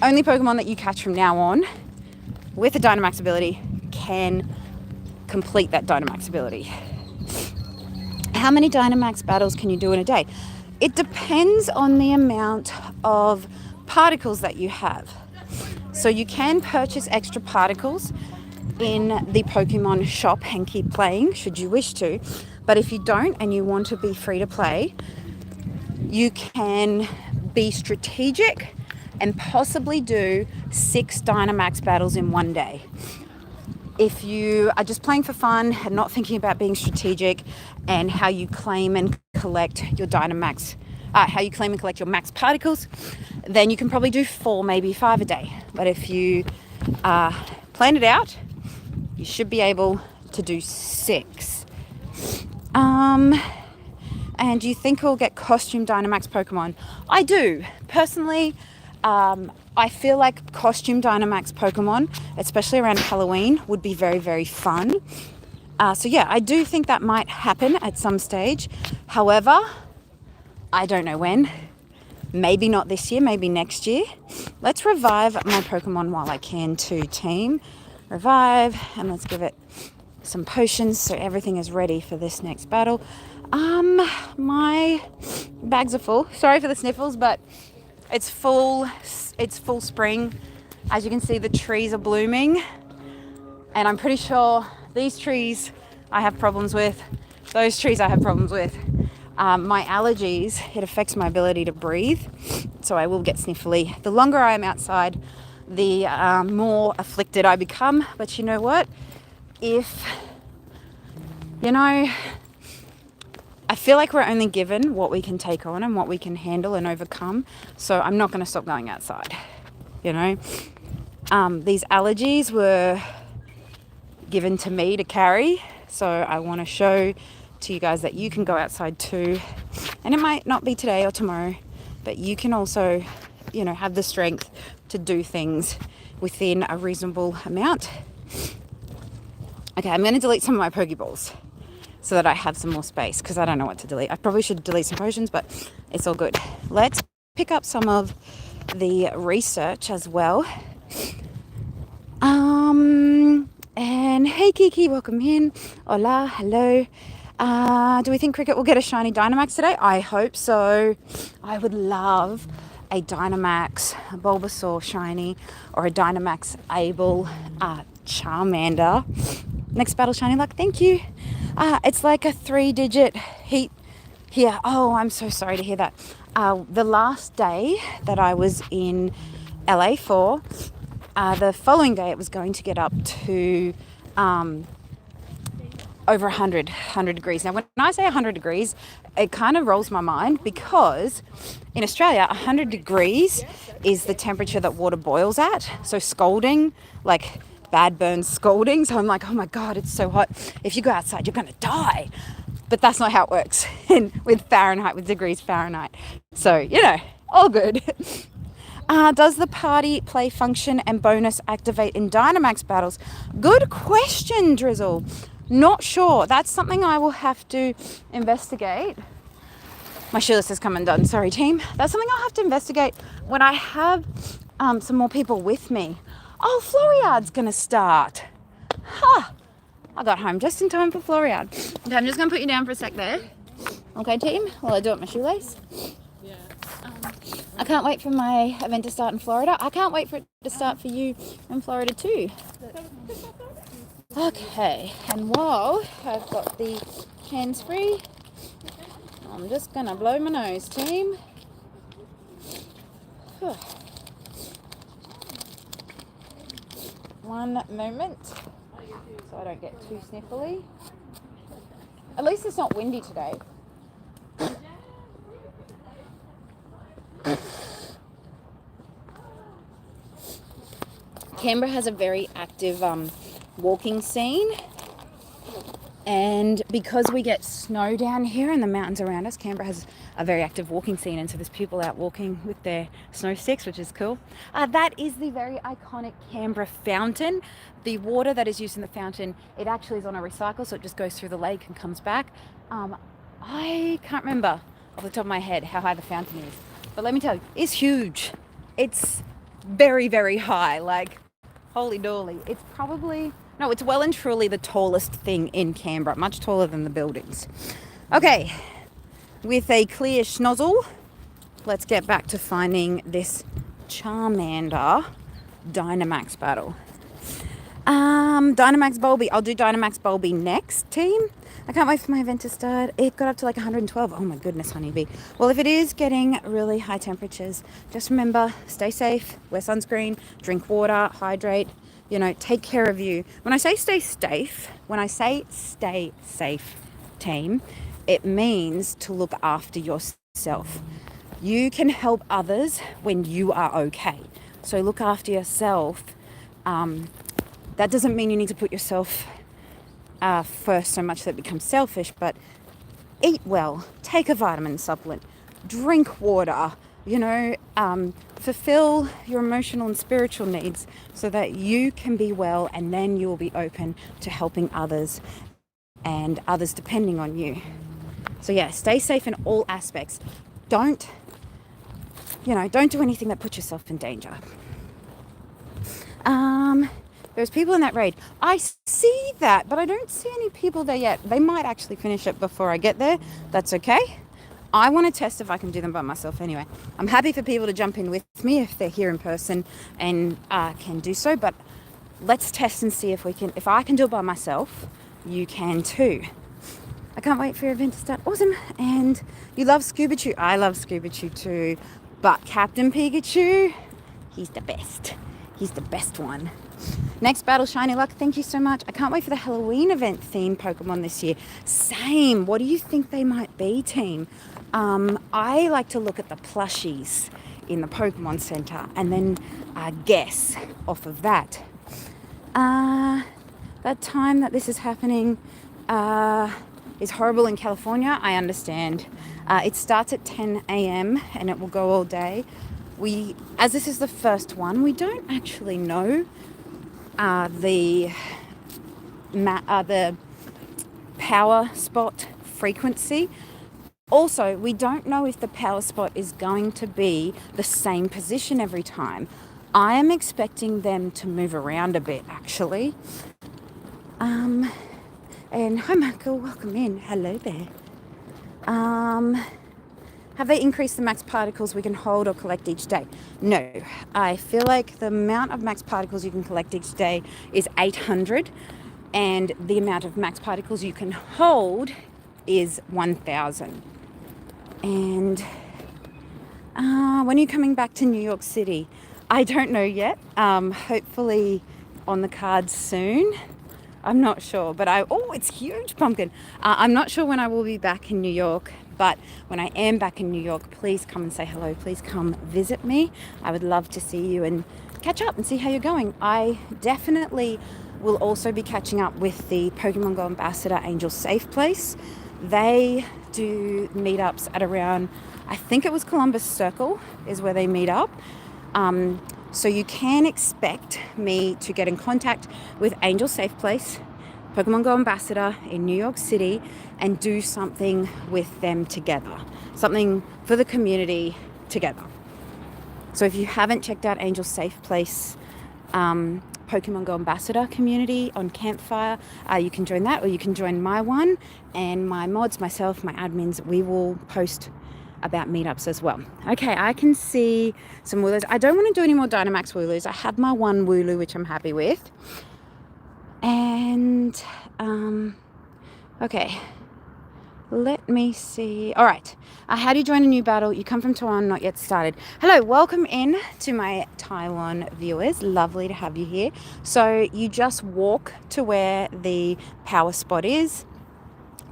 Only Pokemon that you catch from now on with a Dynamax ability can complete that Dynamax ability. How many Dynamax battles can you do in a day? It depends on the amount of particles that you have. So you can purchase extra particles in the Pokemon shop and keep playing should you wish to. But if you don't and you want to be free to play, you can be strategic and possibly do 6 Dynamax battles in one day. If you are just playing for fun and not thinking about being strategic and how you claim and collect your Dynamax, how you claim and collect your max particles, then you can probably do 4, maybe 5 a day. But if you plan it out, you should be able to do 6. And do you think we'll get costume Dynamax Pokemon? I do. Personally, I feel like costume Dynamax Pokemon, especially around Halloween, would be very, very fun. So yeah, I do think that might happen at some stage. However, I don't know when. Maybe not this year, maybe next year. Let's revive my Pokemon while I can too, team. Revive, and let's give it some potions so everything is ready for this next battle. My bags are full. Sorry for the sniffles, but it's full spring. As you can see, the trees are blooming, and I'm pretty sure these trees I have problems with. Those trees I have problems with. My allergies, it affects my ability to breathe, so I will get sniffly. The longer I am outside, the more afflicted I become. But you know what? I feel like we're only given what we can take on and what we can handle and overcome. So I'm not going to stop going outside. These allergies were given to me to carry. So I want to show to you guys that you can go outside too. And it might not be today or tomorrow, but you can also, have the strength to do things within a reasonable amount. Okay, I'm going to delete some of my Pokeballs. so that I have some more space, because I don't know what to delete. I probably should delete some potions, but it's all good. Let's pick up some of the research as well. And hey Kiki, welcome in. Hola, hello. Do we think Kriket will get a shiny Dynamax today? I hope so. I would love a Dynamax Bulbasaur shiny, or a Dynamax Able Charmander. Next battle shiny luck, thank you. It's like a 3-digit heat here. Oh, I'm so sorry to hear that. The last day that I was in LA for, the following day it was going to get up to over 100 degrees. Now, when I say 100 degrees, it kind of rolls my mind, because in Australia, 100 degrees is the temperature that water boils at. So scalding, like bad burns scalding. So I'm like, oh my God, it's so hot. If you go outside, you're going to die. But that's not how it works with Fahrenheit, with degrees Fahrenheit. So, you know, all good. Does the party play function and bonus activate in Dynamax battles? Good question, Drizzle. Not sure. That's something I will have to investigate. My shoeless has come undone. Sorry, team. That's something I'll have to investigate when I have some more people with me. Oh, Floriad's going to start. Ha! I got home just in time for Floriad. Okay, I'm just going to put you down for a sec there. Okay, team? While I do it my shoelace. Yeah. I can't wait for my event to start in Florida. I can't wait for it to start for you in Florida too. Okay, and while I've got the hands free, I'm just going to blow my nose, team. One moment, so I don't get too sniffly. At least it's not windy today. Canberra has a very active walking scene, and because we get snow down here in the mountains around us, Canberra has a very active walking scene, and so there's people out walking with their snow sticks, which is cool. That is the very iconic Canberra fountain. The water that is used in the fountain, it actually is on a recycle, so it just goes through the lake and comes back. I can't remember off the top of my head how high the fountain is, but let me tell you, it's huge. It's very, very high, like holy dolly. It's probably, no, it's well and truly the tallest thing in Canberra, much taller than the buildings. Okay, with a clear schnozzle, let's get back to finding this Charmander Dynamax battle. Dynamax Bulby. I'll do Dynamax Bulby next, team. I can't wait for my event to start. It got up to like 112. Oh my goodness, honeybee. Well, if it is getting really high temperatures, just remember, stay safe, wear sunscreen, drink water, hydrate, you know, take care of you. When I say stay safe, team, it means to look after yourself. You can help others when you are okay. So look after yourself. That doesn't mean you need to put yourself first so much that it becomes selfish, but eat well, take a vitamin supplement, drink water, you know, fulfill your emotional and spiritual needs so that you can be well, and then you will be open to helping others and others depending on you. So yeah, stay safe in all aspects. Don't do anything that puts yourself in danger. There's people in that raid. I see that, but I don't see any people there yet. They might actually finish it before I get there. That's okay. I want to test if I can do them by myself anyway. I'm happy for people to jump in with me if they're here in person and can do so, but let's test and see if I can do it by myself, you can too. I can't wait for your event to start. Awesome. And you love Scuba Chew. I love Scuba Chew too, but Captain Pikachu, he's the best. He's the best one. Next battle, shiny luck. Thank you so much. I can't wait for the Halloween event themed Pokemon this year. Same. What do you think they might be, team? I like to look at the plushies in the Pokemon Center and then guess off of that. That time that this is happening is horrible in California. I understand. It starts at 10 a.m. and it will go all day. As this is the first one, we don't actually know the power spot frequency. Also, we don't know if the power spot is going to be the same position every time. I am expecting them to move around a bit, actually. And hi, Michael, welcome in. Hello there. Have they increased the max particles we can hold or collect each day? No. I feel like the amount of max particles you can collect each day is 800, and the amount of max particles you can hold is 1,000. And when are you coming back to New York City? I don't know yet. Hopefully on the cards soon. I'm not sure, but it's huge, pumpkin. I'm not sure when I will be back in New York, but when I am back in New York, please come and say hello. Please come visit me. I would love to see you and catch up and see how you're going. I definitely will also be catching up with the Pokemon GO Ambassador Angel Safe Place. They do meetups at around, I think it was Columbus Circle is where they meet up. So you can expect me to get in contact with Angel Safe Place, Pokemon GO Ambassador in New York City, and do something with them together. Something for the community together. So if you haven't checked out Angel Safe Place, Pokemon GO Ambassador community on Campfire, you can join that, or you can join my one, and my mods, myself, my admins, we will post about meetups as well. Okay, I can see some Wooloos. I don't want to do any more Dynamax Wooloos. I have my one Wooloo, which I'm happy with. And, okay. Let me see. All right. How do you join a new battle? You come from Taiwan, not yet started. Hello, welcome in to my Taiwan viewers. Lovely to have you here. So you just walk to where the power spot is.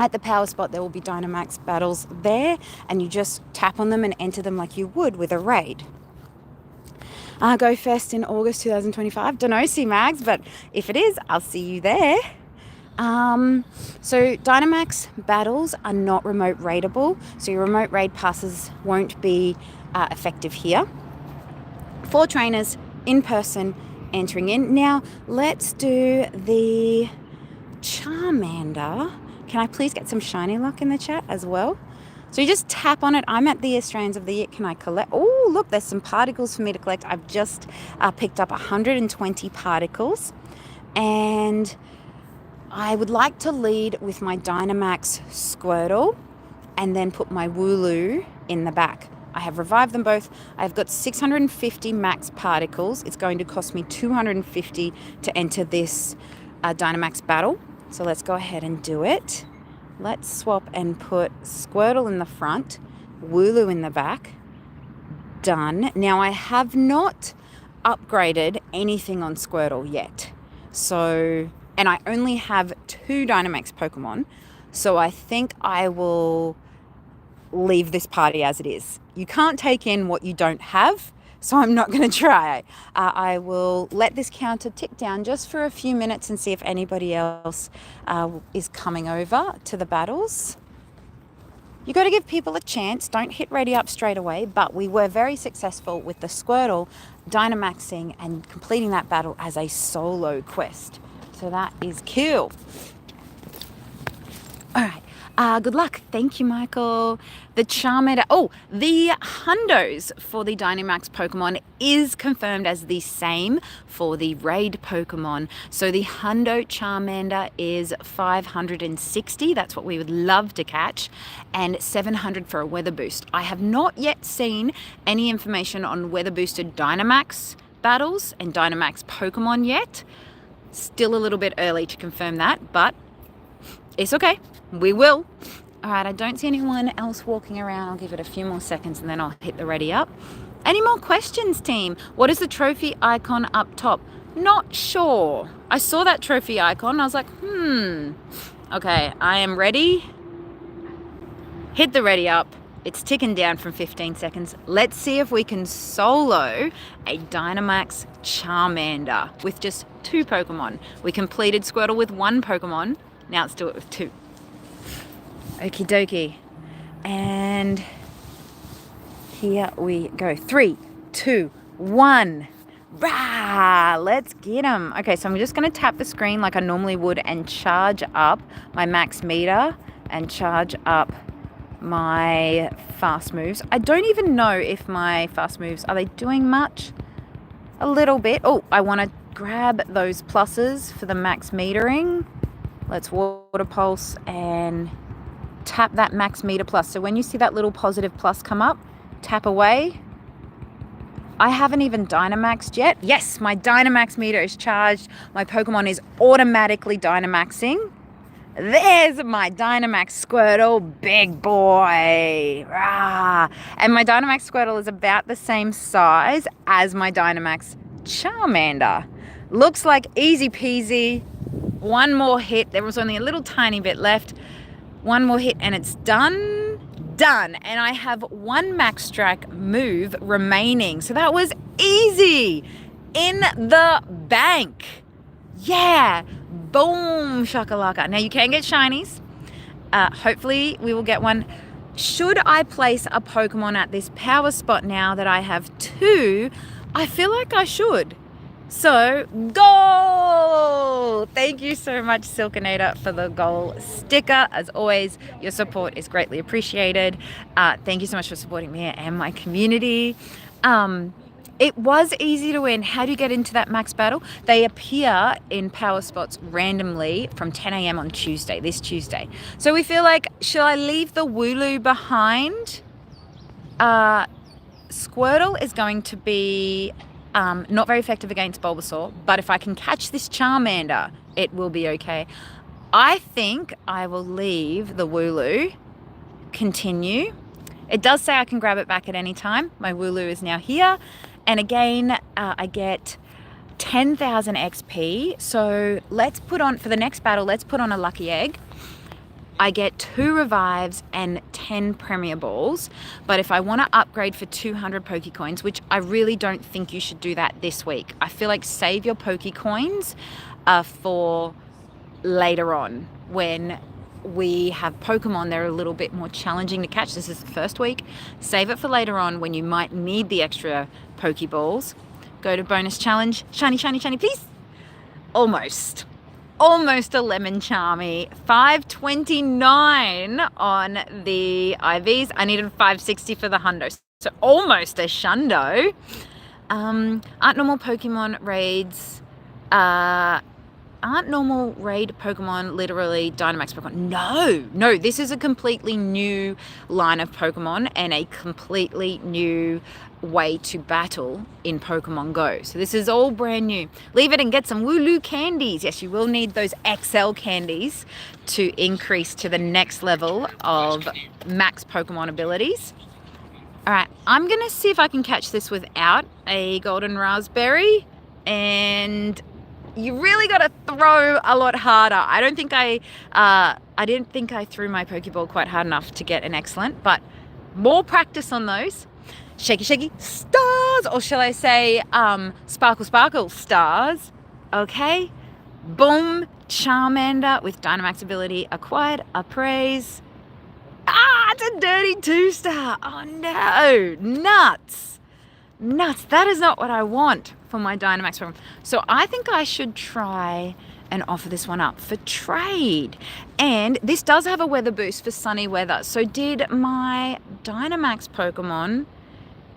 At the power spot, there will be Dynamax battles there, and you just tap on them and enter them like you would with a raid. Go Fest in August 2025. Don't know, C-Mags, but if it is, I'll see you there. So Dynamax battles are not remote raidable, so your remote raid passes won't be effective here. 4 trainers in person entering in. Now, let's do the Charmander. Can I please get some shiny luck in the chat as well? So you just tap on it. I'm at the Strands of the Year. Can I collect? Oh, look, there's some particles for me to collect. I've just picked up 120 particles. And I would like to lead with my Dynamax Squirtle and then put my Wooloo in the back. I have revived them both. I've got 650 max particles. It's going to cost me 250 to enter this Dynamax battle. So let's go ahead and do it. Let's swap and put Squirtle in the front, Wooloo in the back. Done. Now I have not upgraded anything on Squirtle yet. So, and I only have 2 Dynamax Pokemon. So I think I will leave this party as it is. You can't take in what you don't have. So I'm not going to try. I will let this counter tick down just for a few minutes and see if anybody else is coming over to the battles. You got to give people a chance. Don't hit ready up straight away. But we were very successful with the Squirtle Dynamaxing and completing that battle as a solo quest. So that is cool. All right. Good luck. Thank you, Michael. The Charmander. Oh, the hundos for the Dynamax Pokemon is confirmed as the same for the raid Pokemon. So the hundo Charmander is 560. That's what we would love to catch. And 700 for a weather boost. I have not yet seen any information on weather boosted Dynamax battles and Dynamax Pokemon yet. Still a little bit early to confirm that, but it's okay. We will. All right, I don't see anyone else walking around. I'll give it a few more seconds and then I'll hit the ready up. Any more questions, team? What is the trophy icon up top? Not sure. I saw that trophy icon. I was like, Okay, I am ready. Hit the ready up. It's ticking down from 15 seconds. Let's see if we can solo a Dynamax Charmander with just 2 Pokemon. We completed Squirtle with 1 Pokemon. Now let's do it with 2. Okie dokie. And here we go. 3, 2, 1. Rah! Let's get them. Okay, so I'm just going to tap the screen like I normally would and charge up my max meter and charge up my fast moves. I don't even know if my fast moves, are they doing much? A little bit. Oh, I want to grab those pluses for the max metering. Let's water pulse and tap that max meter plus. So when you see that little positive plus come up, tap away. I haven't even Dynamaxed yet. Yes, my Dynamax meter is charged. My Pokemon is automatically Dynamaxing. There's my Dynamax Squirtle, big boy. Rah. And my Dynamax Squirtle is about the same size as my Dynamax Charmander. Looks like easy peasy. One more hit. There was only a little tiny bit left. One more hit and it's done. Done. And I have one Max Strike move remaining. So that was easy. In the bank. Yeah. Boom, shakalaka. Now you can get shinies. Hopefully we will get one. Should I place a Pokemon at this power spot now that I have 2? I feel like I should. So, goal! Thank you so much, Silkinator, for the goal sticker. As always, your support is greatly appreciated. Thank you so much for supporting me and my community. It was easy to win. How do you get into that max battle? They appear in power spots randomly from 10 a.m. on Tuesday, this Tuesday. So we feel like, shall I leave the Wooloo behind? Squirtle is going to be not very effective against Bulbasaur, but if I can catch this Charmander, it will be okay. I think I will leave the Wooloo, continue. It does say I can grab it back at any time. My Wooloo is now here. And again, I get 10,000 XP. So let's put on, for the next battle, let's put on a lucky egg. I get 2 revives and 10 Premier Balls. But if I want to upgrade for 200 Pokecoins, which I really don't think you should do that this week. I feel like save your Pokecoins for later on when we have Pokemon. They're a little bit more challenging to catch. This is the first week. Save it for later on when you might need the extra Pokeballs. Go to bonus challenge. Shiny, shiny, shiny, please. Almost a Lemon Charmy. 529 on the IVs. I needed 560 for the hundo. So almost a Shundo. Aren't normal Pokemon raids, aren't normal raid Pokemon literally Dynamax Pokemon? No, this is a completely new line of Pokemon and a completely new way to battle in Pokemon Go. So this is all brand new. Leave it and get some Wooloo candies. Yes, you will need those XL candies to increase to the next level of max Pokemon abilities. All right, I'm going to see if I can catch this without a golden raspberry, and you really got to throw a lot harder. I didn't think I threw my Pokeball quite hard enough to get an excellent, but more practice on those. Shaky, shaky, stars, or shall I say, sparkle, sparkle, stars. Okay, boom, Charmander with Dynamax ability acquired, appraise. It's a dirty 2-star. Oh no, nuts. That is not what I want for my Dynamax Pokemon. So I think I should try and offer this one up for trade. And this does have a weather boost for sunny weather. So did my Dynamax Pokemon,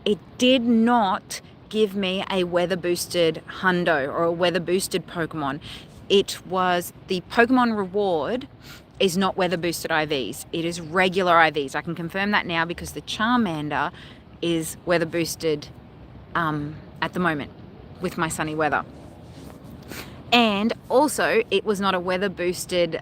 it did not give me a weather boosted hundo or a weather boosted Pokemon. It was the Pokemon reward is not weather boosted IVs. It is regular IVs. I can confirm that now because the Charmander is weather boosted at the moment with my sunny weather. And also it was not a weather boosted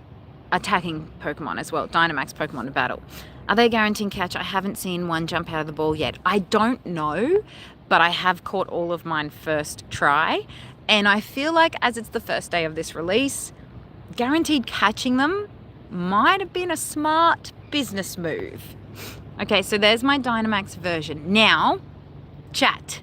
attacking Pokemon as well, Dynamax Pokemon to battle. Are they guaranteeing catch? I haven't seen one jump out of the ball yet. I don't know, but I have caught all of mine first try. And I feel like as it's the first day of this release, guaranteed catching them might have been a smart business move. Okay, so there's my Dynamax version. Now, chat.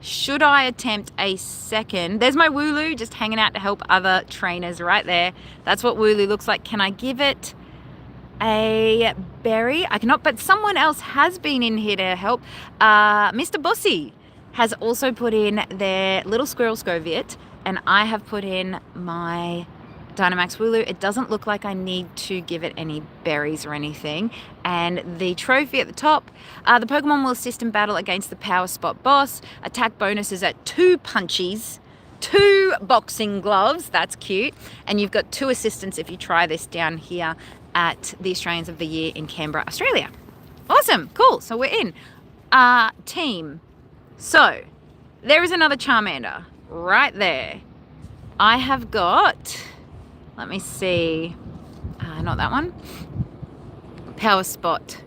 Should I attempt a second? There's my Wooloo just hanging out to help other trainers right there. That's what Wooloo looks like. Can I give it a berry? I cannot, but someone else has been in here to help. Mr. Bussy has also put in their little squirrel Scoviet, and I have put in my Dynamax Wooloo. It doesn't look like I need to give it any berries or anything. And the trophy at the top, the Pokemon will assist in battle against the Power Spot boss. Attack bonuses at 2 punchies, 2 boxing gloves, that's cute. And you've got 2 assistants if you try this down here at the Australians of the Year in Canberra, Australia. Awesome, cool, so we're in. Team. So, there is another Charmander right there. I have got, let me see, not that one. Power Spot.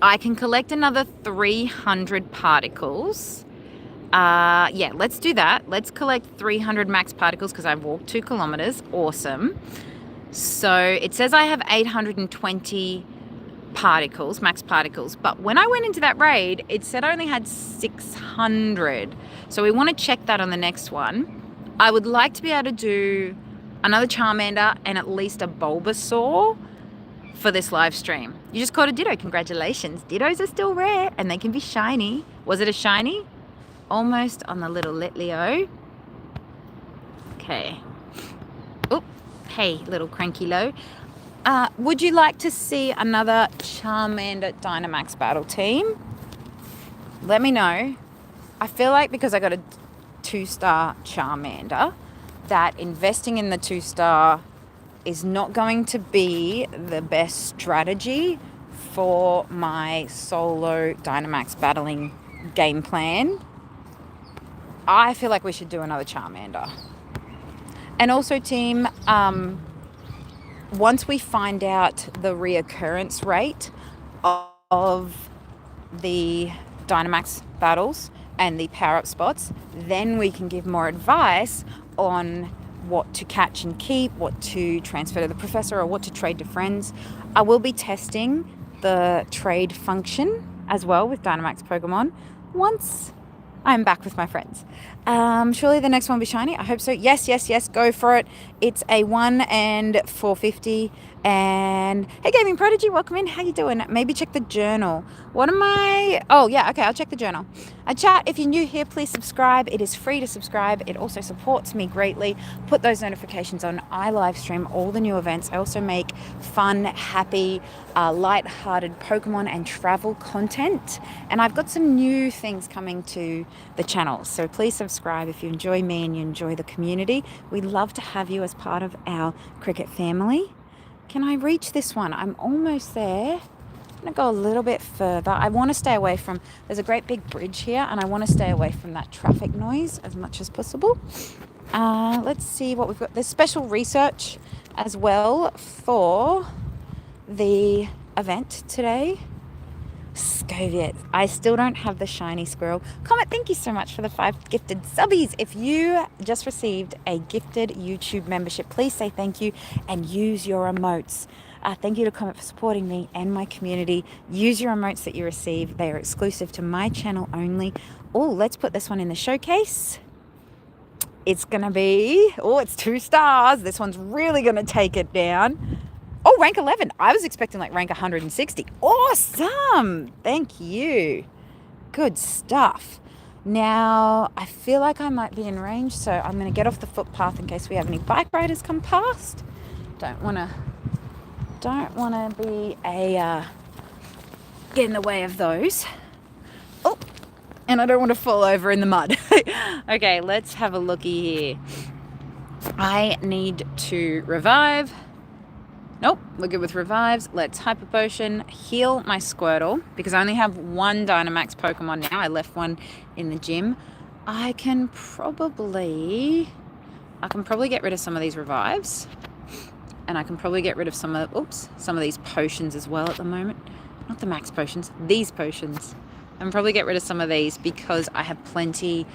I can collect another 300 particles. Yeah, let's do that. Let's collect 300 max particles because I've walked 2 kilometers. Awesome. So it says I have 820 particles, max particles. But when I went into that raid, it said I only had 600. So we want to check that on the next one. I would like to be able to do another Charmander and at least a Bulbasaur for this live stream. You just caught a Ditto. Congratulations. Dittos are still rare and they can be shiny. Was it a shiny? Almost on the little Litleo. Okay. Oh, hey, little Cranky Low. Would you like to see another Charmander Dynamax battle team? Let me know. I feel like because I got a 2-star Charmander, that investing in the 2-star is not going to be the best strategy for my solo Dynamax battling game plan. I feel like we should do another Charmander. And also, team, once we find out the reoccurrence rate of the Dynamax battles and the power-up spots, then we can give more advice on what to catch and keep, what to transfer to the professor, or what to trade to friends. I will be testing the trade function as well with Dynamax Pokemon once I'm back with my friends. Surely the next one will be shiny. I hope so. Yes, yes, yes. Go for it. It's a 1 and 450. And hey, Gaming Prodigy, welcome in. How you doing? Maybe check the journal. What am I? Oh, yeah. Okay, I'll check the journal. Chat, if you're new here, please subscribe. It is free to subscribe. It also supports me greatly. Put those notifications on. I live stream all the new events. I also make fun, happy, light-hearted Pokemon and travel content. And I've got some new things coming to the channel. So please subscribe if you enjoy me and you enjoy the community. We'd love to have you as part of our Kriket family. Can I reach this one? I'm almost there. I'm going to go a little bit further. I want to stay away from, there's a great big bridge here and I want to stay away from that traffic noise as much as possible. Let's see what we've got. There's special research as well for the event today. Scoviet. I still don't have the shiny squirrel. Comet, thank you so much for the 5 gifted subbies. If you just received a gifted YouTube membership, please say thank you and use your emotes. Thank you to Comet for supporting me and my community. Use your emotes that you receive. They are exclusive to my channel only. Oh, let's put this one in the showcase. It's going to be, oh, it's 2 stars. This one's really going to take it down. Oh, rank 11. I was expecting like rank 160. Awesome. Thank you. Good stuff. Now, I feel like I might be in range, so I'm going to get off the footpath in case we have any bike riders come past. Don't want to be get in the way of those. Oh, and I don't want to fall over in the mud. Okay, let's have a looky here. I need to revive. Nope, we're good with revives. Let's Hyper Potion, heal my Squirtle, because I only have 1 Dynamax Pokemon now. I left one in the gym. I can probably get rid of some of these revives. And I can probably get rid of some of these potions as well at the moment. Not the max potions, these potions. And probably get rid of some of these because I have plenty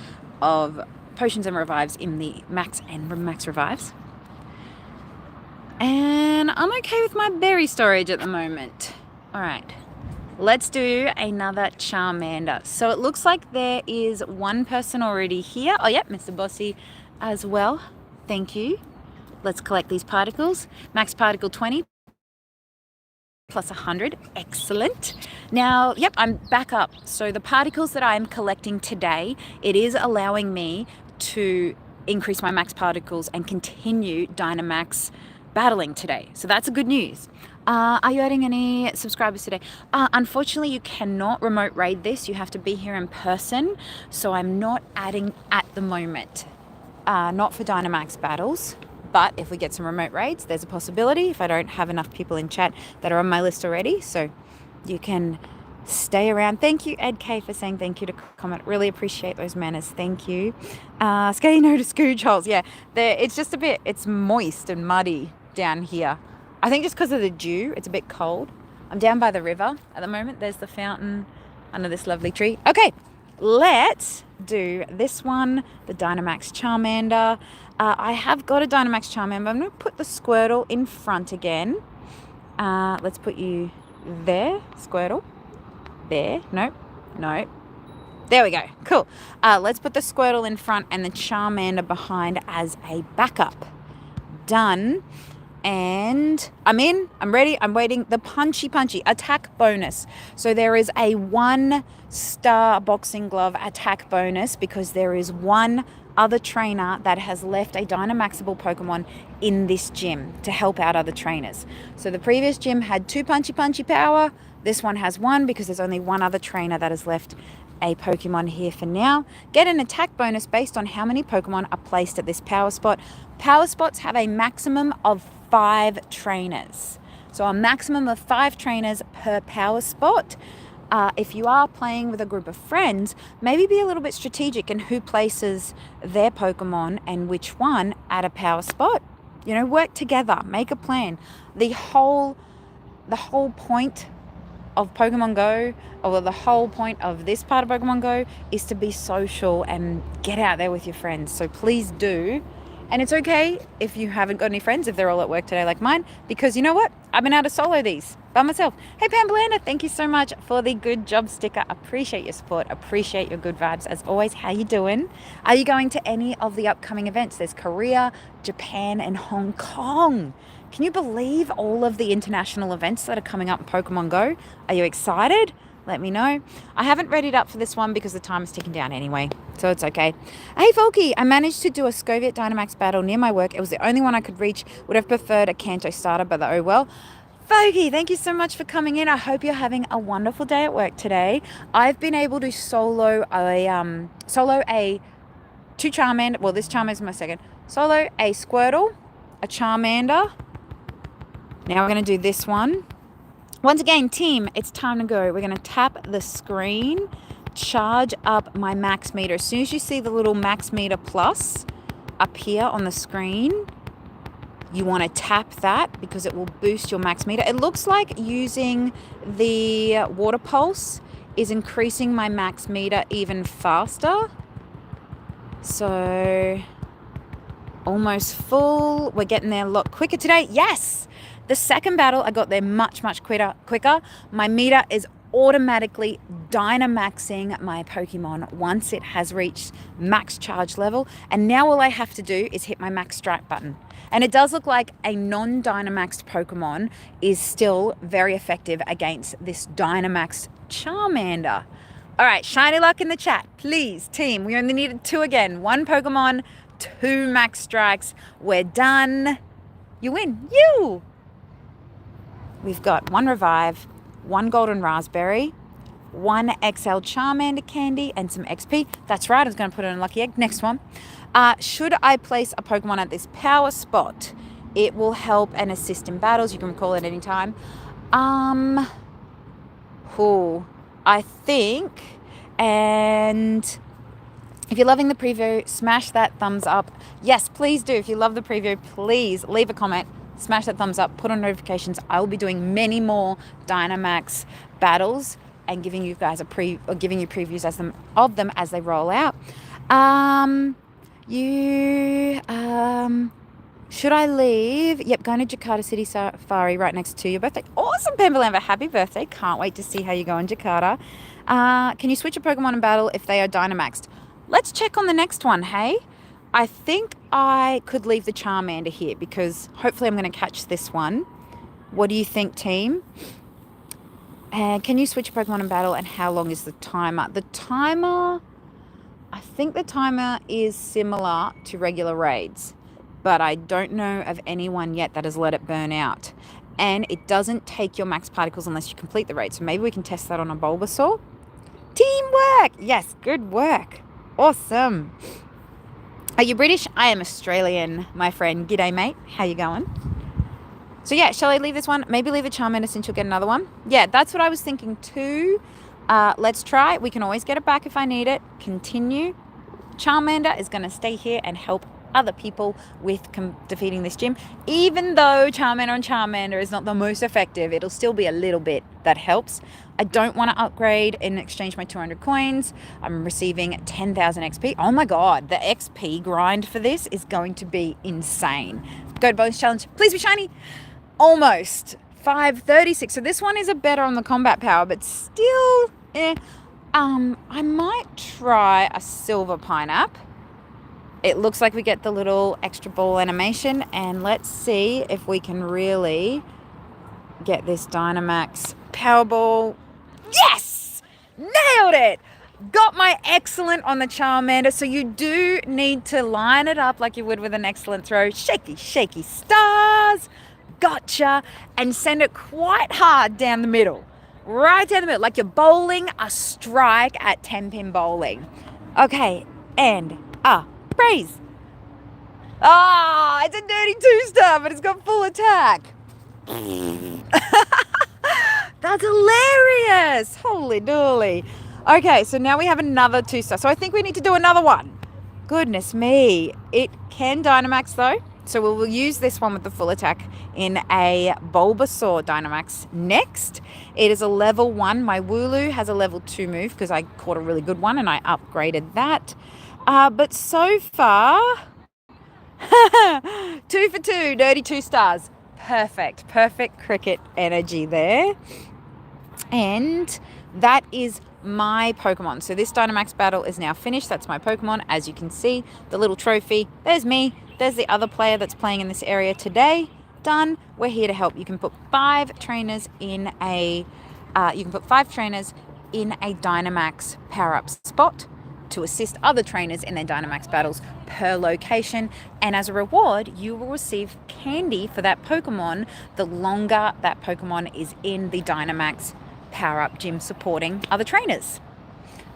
of potions and revives in the max and max revives. And I'm okay with my berry storage at the moment. All right, let's do another Charmander. So it looks like there is 1 person already here. Oh, yep, Mr. Bossy as well. Thank you. Let's collect these particles. Max particle 20. plus 100. Excellent. Now, yep, I'm back up. So the particles that I'm collecting today, it is allowing me to increase my max particles and continue Dynamax battling today. So that's a good news. Are you adding any subscribers today? Unfortunately, you cannot remote raid this. You have to be here in person. So I'm not adding at the moment. Not for Dynamax battles. But if we get some remote raids, there's a possibility if I don't have enough people in chat that are on my list already. So you can stay around. Thank you, Ed K, for saying thank you to comment. Really appreciate those manners. Thank you. Skating no to scooge holes. Yeah, it's just a bit, it's moist and muddy down here. I think just because of the dew, it's a bit cold. I'm down by the river at the moment. There's the fountain under this lovely tree. Okay, let's do this one, the Dynamax Charmander. I have got a Dynamax Charmander, but I'm going to put the Squirtle in front again. Let's put you there, Squirtle. There. Nope. No. There we go. Cool. Let's put the Squirtle in front and the Charmander behind as a backup. Done. And I'm in. I'm ready. I'm waiting. The punchy attack bonus. So there is a 1-star boxing glove attack bonus because there is one other trainer that has left a Dynamaxable Pokemon in this gym to help out other trainers. So the previous gym had 2 punchy power. This one has 1 because there's only one other trainer that has left a Pokemon here for now. Get an attack bonus based on how many Pokemon are placed at this power spot. Power spots have a maximum of 5 trainers. So a maximum of 5 trainers per power spot. If you are playing with a group of friends, maybe be a little bit strategic in who places their Pokemon and which one at a power spot. You know, work together, make a plan. The whole point of Pokemon Go, or the whole point of this part of Pokemon Go, is to be social and get out there with your friends. So please do. And it's okay if you haven't got any friends, if they're all at work today like mine, because you know what? I've been able to solo these by myself. Hey, Pamblanda, thank you so much for the good job sticker. Appreciate your support. Appreciate your good vibes. As always, how you doing? Are you going to any of the upcoming events? There's Korea, Japan, and Hong Kong. Can you believe all of the international events that are coming up in Pokemon Go? Are you excited? Let me know. I haven't readied up for this one because the time is ticking down anyway, so it's okay. Hey, Folky, I managed to do a Scoviet Dynamax battle near my work. It was the only one I could reach. Would have preferred a Kanto starter, but oh well. Folky, thank you so much for coming in. I hope you're having a wonderful day at work today. I've been able to solo a 2 Charmander. Well, this Charmander is my second. Solo a Squirtle, a Charmander. Now we're going to do this one. Once again, team, it's time to go. We're going to tap the screen, charge up my max meter. As soon as you see the little max meter plus up here on the screen, you want to tap that because it will boost your max meter. It looks like using the water pulse is increasing my max meter even faster. So almost full. We're getting there a lot quicker today. Yes! The second battle, I got there much quicker. My meter is automatically Dynamaxing my Pokemon once it has reached max charge level. And now all I have to do is hit my max strike button. And it does look like a non-Dynamaxed Pokemon is still very effective against this Dynamaxed Charmander. All right, shiny luck in the chat, please, team. We only needed 2 again. 1 Pokemon, 2 max strikes. We're done. You win. You! We've got 1 Revive, 1 Golden Raspberry, 1 XL Charmander Candy, and some XP. That's right, I was going to put it in a lucky egg. Next one. Should I place a Pokemon at this power spot? It will help and assist in battles. You can recall it any time. I think, and if you're loving the preview, smash that thumbs up. Yes, please do. If you love the preview, please leave a comment. Smash that thumbs up, put on notifications. I will be doing many more Dynamax battles and giving you guys giving you previews of them as they roll out. Should I leave? Yep, going to Jakarta City Safari right next to your birthday. Awesome, Pambalamba. Happy birthday. Can't wait to see how you go in Jakarta. Can you switch a Pokemon in battle if they are Dynamaxed? Let's check on the next one, hey? I think I could leave the Charmander here because hopefully I'm going to catch this one. What do you think, team? And can you switch a Pokemon in battle, and how long is the timer? The timer, I think the timer is similar to regular raids, but I don't know of anyone yet that has let it burn out. And it doesn't take your max particles unless you complete the raid. So maybe we can test that on a Bulbasaur. Teamwork! Yes, good work. Awesome. Are you British? I am Australian, my friend. G'day, mate. How you going? So yeah, shall I leave this one? Maybe leave a Charmander since you'll get another one. Yeah, that's what I was thinking too. Let's try. We can always get it back if I need it. Continue. Charmander is going to stay here and help other people with defeating this gym. Even though Charmander on Charmander is not the most effective, it'll still be a little bit that helps. I don't want to upgrade and exchange my 200 coins. I'm receiving 10,000 XP. Oh my god, the XP grind for this is going to be insane. Go to bonus challenge. Please be shiny. Almost. 536. So this one is a better on the combat power, but still, I might try a silver pineapple. It looks like we get the little extra ball animation, and let's see if we can really get this Dynamax Powerball. Yes! Nailed it! Got my excellent on the Charmander, so you do need to line it up like you would with an excellent throw. Shaky, shaky stars. Gotcha. And send it quite hard down the middle. Right down the middle, like you're bowling a strike at 10-pin bowling. Okay, and praise. It's a dirty 2-star, but it's got full attack. That's hilarious. Holy dooly. Okay, so now we have another 2-star. So I think we need to do another one. Goodness me. It can Dynamax though. So we'll use this one with the full attack in a Bulbasaur Dynamax next. It is a level 1. My Wooloo has a level 2 move because I caught a really good one and I upgraded that. But so far, 2 for 2, dirty 2-stars. Perfect Kriket energy there. And that is my Pokemon. So this Dynamax battle is now finished. That's my Pokemon. As you can see, the little trophy. There's me. There's the other player that's playing in this area today. Done. We're here to help. You can put 5 trainers in a Dynamax power-up spot to assist other trainers in their Dynamax battles per location. And as a reward, you will receive candy for that Pokemon the longer that Pokemon is in the Dynamax power-up gym supporting other trainers.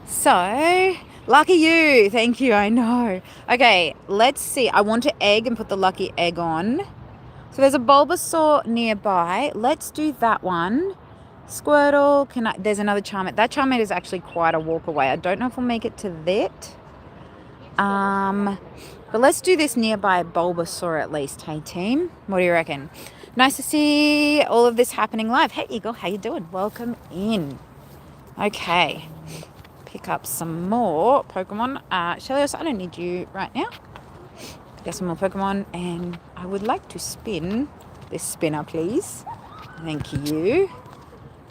So, lucky you. Thank you, I know. Okay, let's see. I want to egg and put the lucky egg on. So there's a Bulbasaur nearby. Let's do that one. Squirtle, there's another Charmander. That Charmander is actually quite a walk away. I don't know if we'll make it to that. But let's do this nearby Bulbasaur at least, hey team. What do you reckon? Nice to see all of this happening live. Hey Eagle, how you doing? Welcome in. Okay. Pick up some more Pokemon. Shelios, I don't need you right now. Get some more Pokemon, and I would like to spin this spinner, please. Thank you.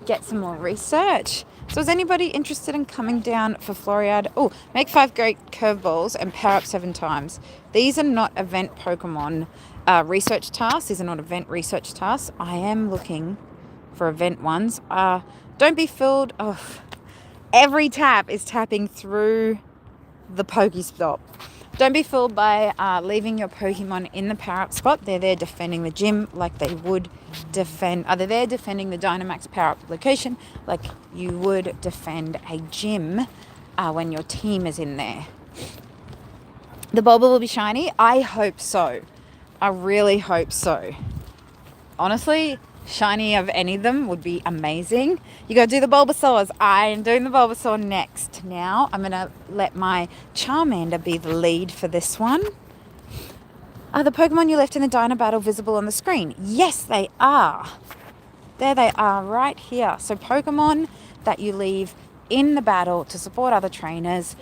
Get some more research. So is anybody interested in coming down for Floriade? Oh, make 5 great curveballs and power up 7 times. These are not event Pokemon research tasks. These are not event research tasks. I am looking for event ones. Don't be fooled. Oh, every tap is tapping through the Pokestop. Don't be fooled by leaving your Pokemon in the power-up spot. They're there defending the gym like they would defend... they're there defending the Dynamax power-up location like you would defend a gym when your team is in there. The Bulba will be shiny? I hope so. I really hope so. Honestly, shiny of any of them would be amazing. You got to do the Bulbasaurs. I am doing the Bulbasaur next. Now I'm going to let my Charmander be the lead for this one. Are the Pokemon you left in the Dyna battle visible on the screen? Yes, they are. There they are right here. So Pokemon that you leave in the battle to support other trainers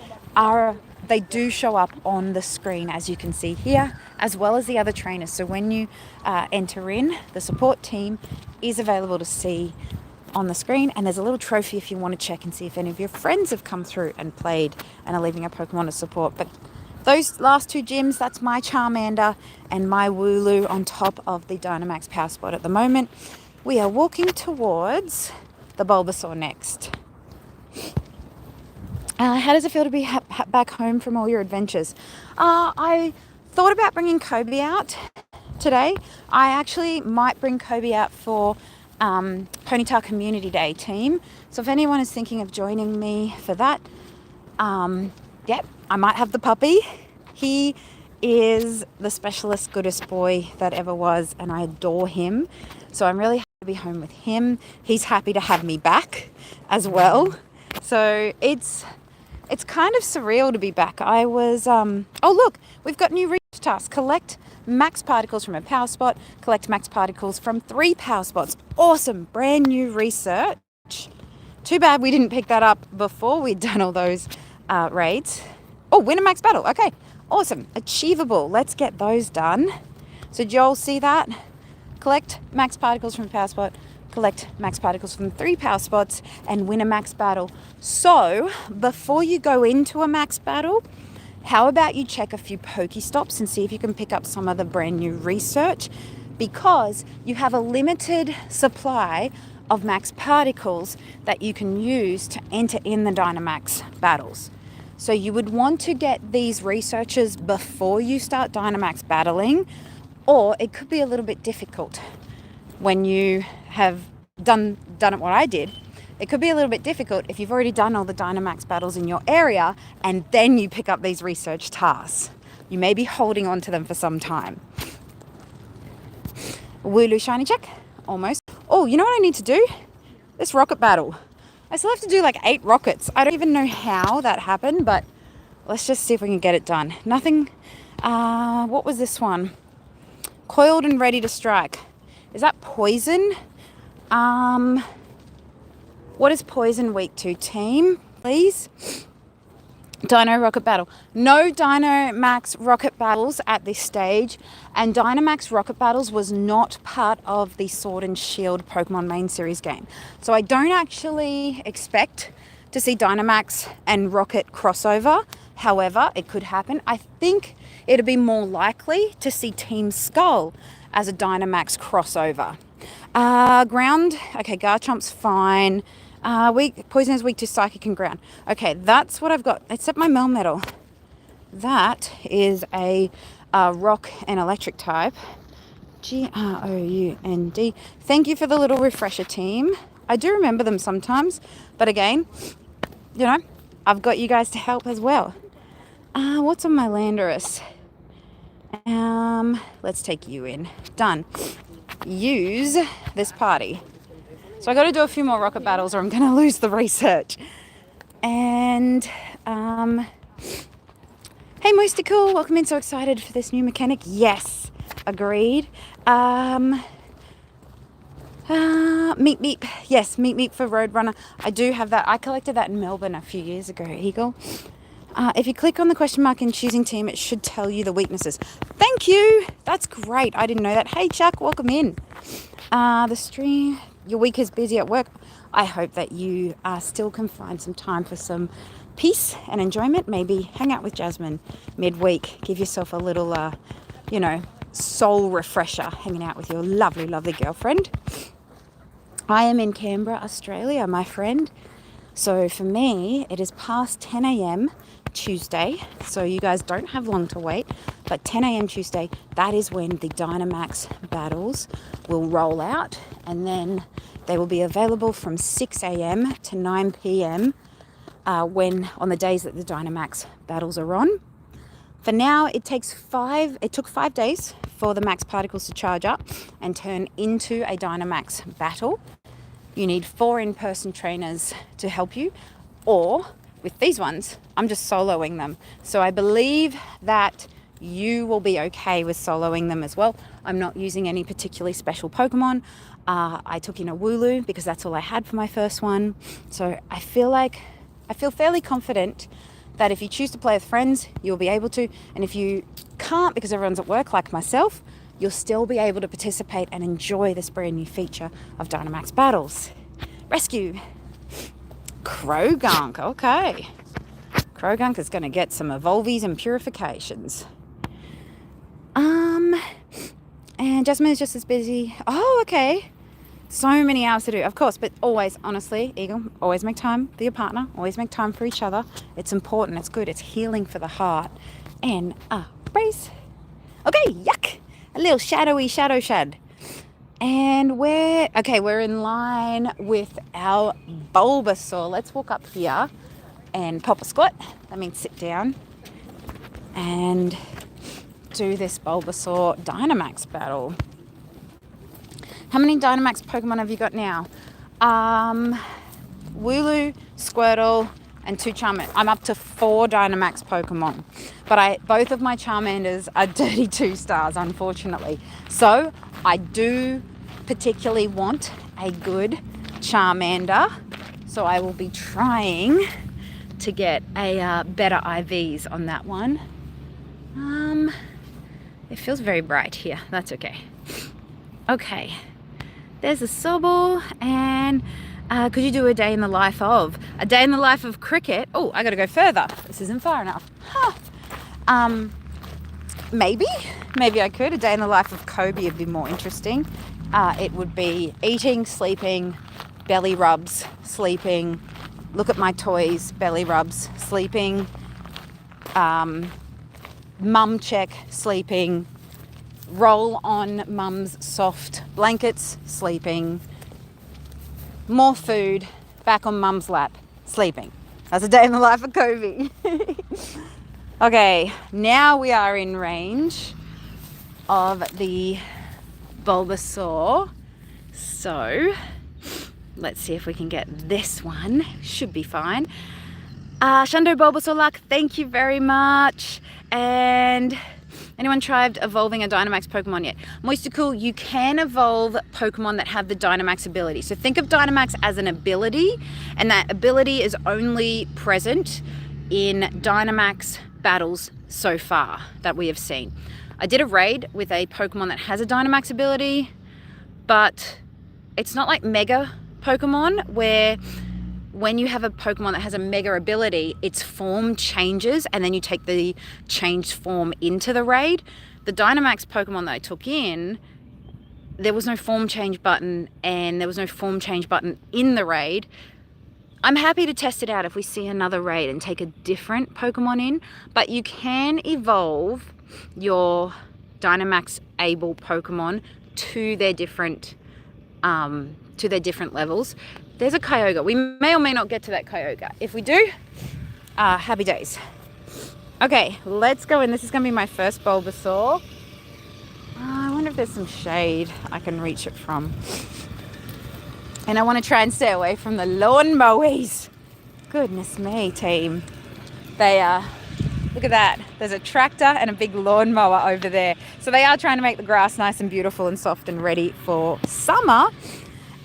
they do show up on the screen, as you can see here, as well as the other trainers. So when you enter in, the support team is available to see on the screen, and there's a little trophy if you want to check and see if any of your friends have come through and played and are leaving a Pokemon to support. But those last 2 gyms, that's my Charmander and my Wooloo on top of the Dynamax power spot at the moment. we are walking towards the Bulbasaur next. How does it feel to be back home from all your adventures? I thought about bringing Kobe out today. I actually might bring Kobe out for Ponytail Community Day team. So if anyone is thinking of joining me for that, yep, I might have the puppy. He is the specialist goodest boy that ever was, and I adore him. So I'm really happy to be home with him. He's happy to have me back as well. So it's kind of surreal to be back. I was, oh look, we've got new research tasks. Collect max particles from a power spot. Collect max particles from 3 power spots. Awesome, brand new research. Too bad we didn't pick that up before we'd done all those raids. Oh, win a max battle. Okay, awesome, achievable. Let's get those done. So did you all see that? Collect max particles from a power spot. Collect max particles from 3 power spots and win a max battle. So before you go into a max battle, how about you check a few Pokestops and see if you can pick up some of the brand new research, because you have a limited supply of max particles that you can use to enter in the Dynamax battles. So you would want to get these researches before you start Dynamax battling, or it could be a little bit difficult when you have done it what I did. It could be a little bit difficult if you've already done all the Dynamax battles in your area and then you pick up these research tasks. You may be holding on to them for some time. Wooloo shiny check, almost. Oh, you know what I need to do? This rocket battle. I still have to do like 8 rockets. I don't even know how that happened, but let's just see if we can get it done. Nothing, what was this one? Coiled and ready to strike. Is that poison? What is poison weak to, team? Please. Dino Rocket Battle. No Dynamax Rocket Battles at this stage, and Dynamax Rocket Battles was not part of the Sword and Shield Pokemon main series game. So I don't actually expect to see Dynamax and Rocket crossover. However, it could happen. I think it'd be more likely to see Team Skull as a Dynamax crossover. Ground. Okay, Garchomp's fine. Poison is weak to Psychic and Ground. Okay, that's what I've got. Except my Melmetal. That is a rock and electric type. Ground. Thank you for the little refresher, team. I do remember them sometimes, but again, you know, I've got you guys to help as well. What's on my Landorus? Let's take you in. Done. Use this party. So I got to do a few more rocket battles or I'm going to lose the research. And, hey Moistical, welcome in. So excited for this new mechanic. Yes, agreed. Meep Meep. Yes, Meep Meep for Roadrunner. I do have that. I collected that in Melbourne a few years ago, Eagle. If you click on the question mark in choosing team, it should tell you the weaknesses. Thank you. That's great. I didn't know that. Hey, Chuck, welcome in. The stream, your week is busy at work. I hope that you still can find some time for some peace and enjoyment. Maybe hang out with Jasmine midweek. Give yourself a little, soul refresher hanging out with your lovely, lovely girlfriend. I am in Canberra, Australia, my friend. So for me, it is past 10 a.m. Tuesday, so you guys don't have long to wait, but 10 a.m. Tuesday, that is when the Dynamax battles will roll out, and then they will be available from 6 a.m. to 9 p.m. When on the days that the Dynamax battles are on. For now, it took 5 days for the max particles to charge up and turn into a Dynamax battle. You need 4 in-person trainers to help you, or with these ones, I'm just soloing them. So I believe that you will be okay with soloing them as well. I'm not using any particularly special Pokemon. I took in a Wooloo because that's all I had for my first one. So I feel fairly confident that if you choose to play with friends, you'll be able to. And if you can't because everyone's at work like myself, you'll still be able to participate and enjoy this brand new feature of Dynamax Battles. Rescue. Krogunk, okay. Krogunk is going to get some evolvies and purifications. And Jasmine is just as busy. Oh, okay. So many hours to do, of course, but always, honestly, Eagle, always make time for your partner, always make time for each other. It's important, it's good, it's healing for the heart. And brace. Okay, yuck. A little shadowy shadow shad. And we're in line with our Bulbasaur. Let's walk up here and pop a squat. That means sit down and do this Bulbasaur Dynamax battle. How many Dynamax Pokemon have you got now? Wooloo, Squirtle, and 2 Charmanders. I'm up to 4 Dynamax Pokemon. But both of my Charmanders are dirty 2 stars, unfortunately. So I do particularly want a good Charmander. So I will be trying to get a better IVs on that one. It feels very bright here. That's okay. Okay. There's a Sobble, and could you do a day in the life of? A day in the life of Kriket. Oh, I gotta go further. This isn't far enough. Maybe I could. A day in the life of Kobe would be more interesting. It would be eating, sleeping, belly rubs, sleeping, look at my toys, belly rubs, sleeping, mum check, sleeping, roll on mum's soft blankets, sleeping, more food, back on mum's lap, sleeping. That's a day in the life of Kobe. Okay, now we are in range of the Bulbasaur. So let's see if we can get this one. Should be fine. Shundo Bulbasaur Luck, thank you very much. And anyone tried evolving a Dynamax Pokemon yet? Moisticool, you can evolve Pokemon that have the Dynamax ability. So think of Dynamax as an ability, and that ability is only present in Dynamax battles so far that we have seen. I did a raid with a Pokemon that has a Dynamax ability, but it's not like Mega Pokemon where when you have a Pokemon that has a Mega ability, its form changes and then you take the changed form into the raid. The Dynamax Pokemon that I took in, there was no form change button and there was no form change button in the raid. I'm happy to test it out if we see another raid and take a different Pokemon in, but you can evolve your Dynamax able Pokemon to their different levels. There's a Kyogre. We may or may not get to that Kyogre. If we do, happy days. Okay, let's go in. This is going to be my first Bulbasaur. I wonder if there's some shade I can reach it from. And I want to try and stay away from the lawnmowers. Goodness me, team. They are... Look at that. There's a tractor and a big lawnmower over there. So they are trying to make the grass nice and beautiful and soft and ready for summer.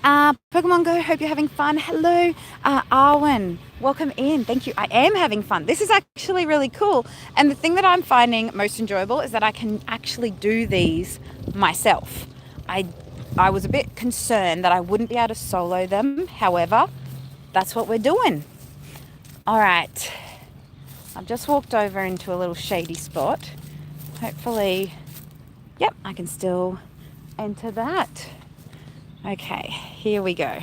Pokemon Go, hope you're having fun. Hello, Arwen. Welcome in. Thank you. I am having fun. This is actually really cool. And the thing that I'm finding most enjoyable is that I can actually do these myself. I was a bit concerned that I wouldn't be able to solo them. However, that's what we're doing. All right. I've just walked over into a little shady spot. Hopefully, yep, I can still enter that. Okay, here we go.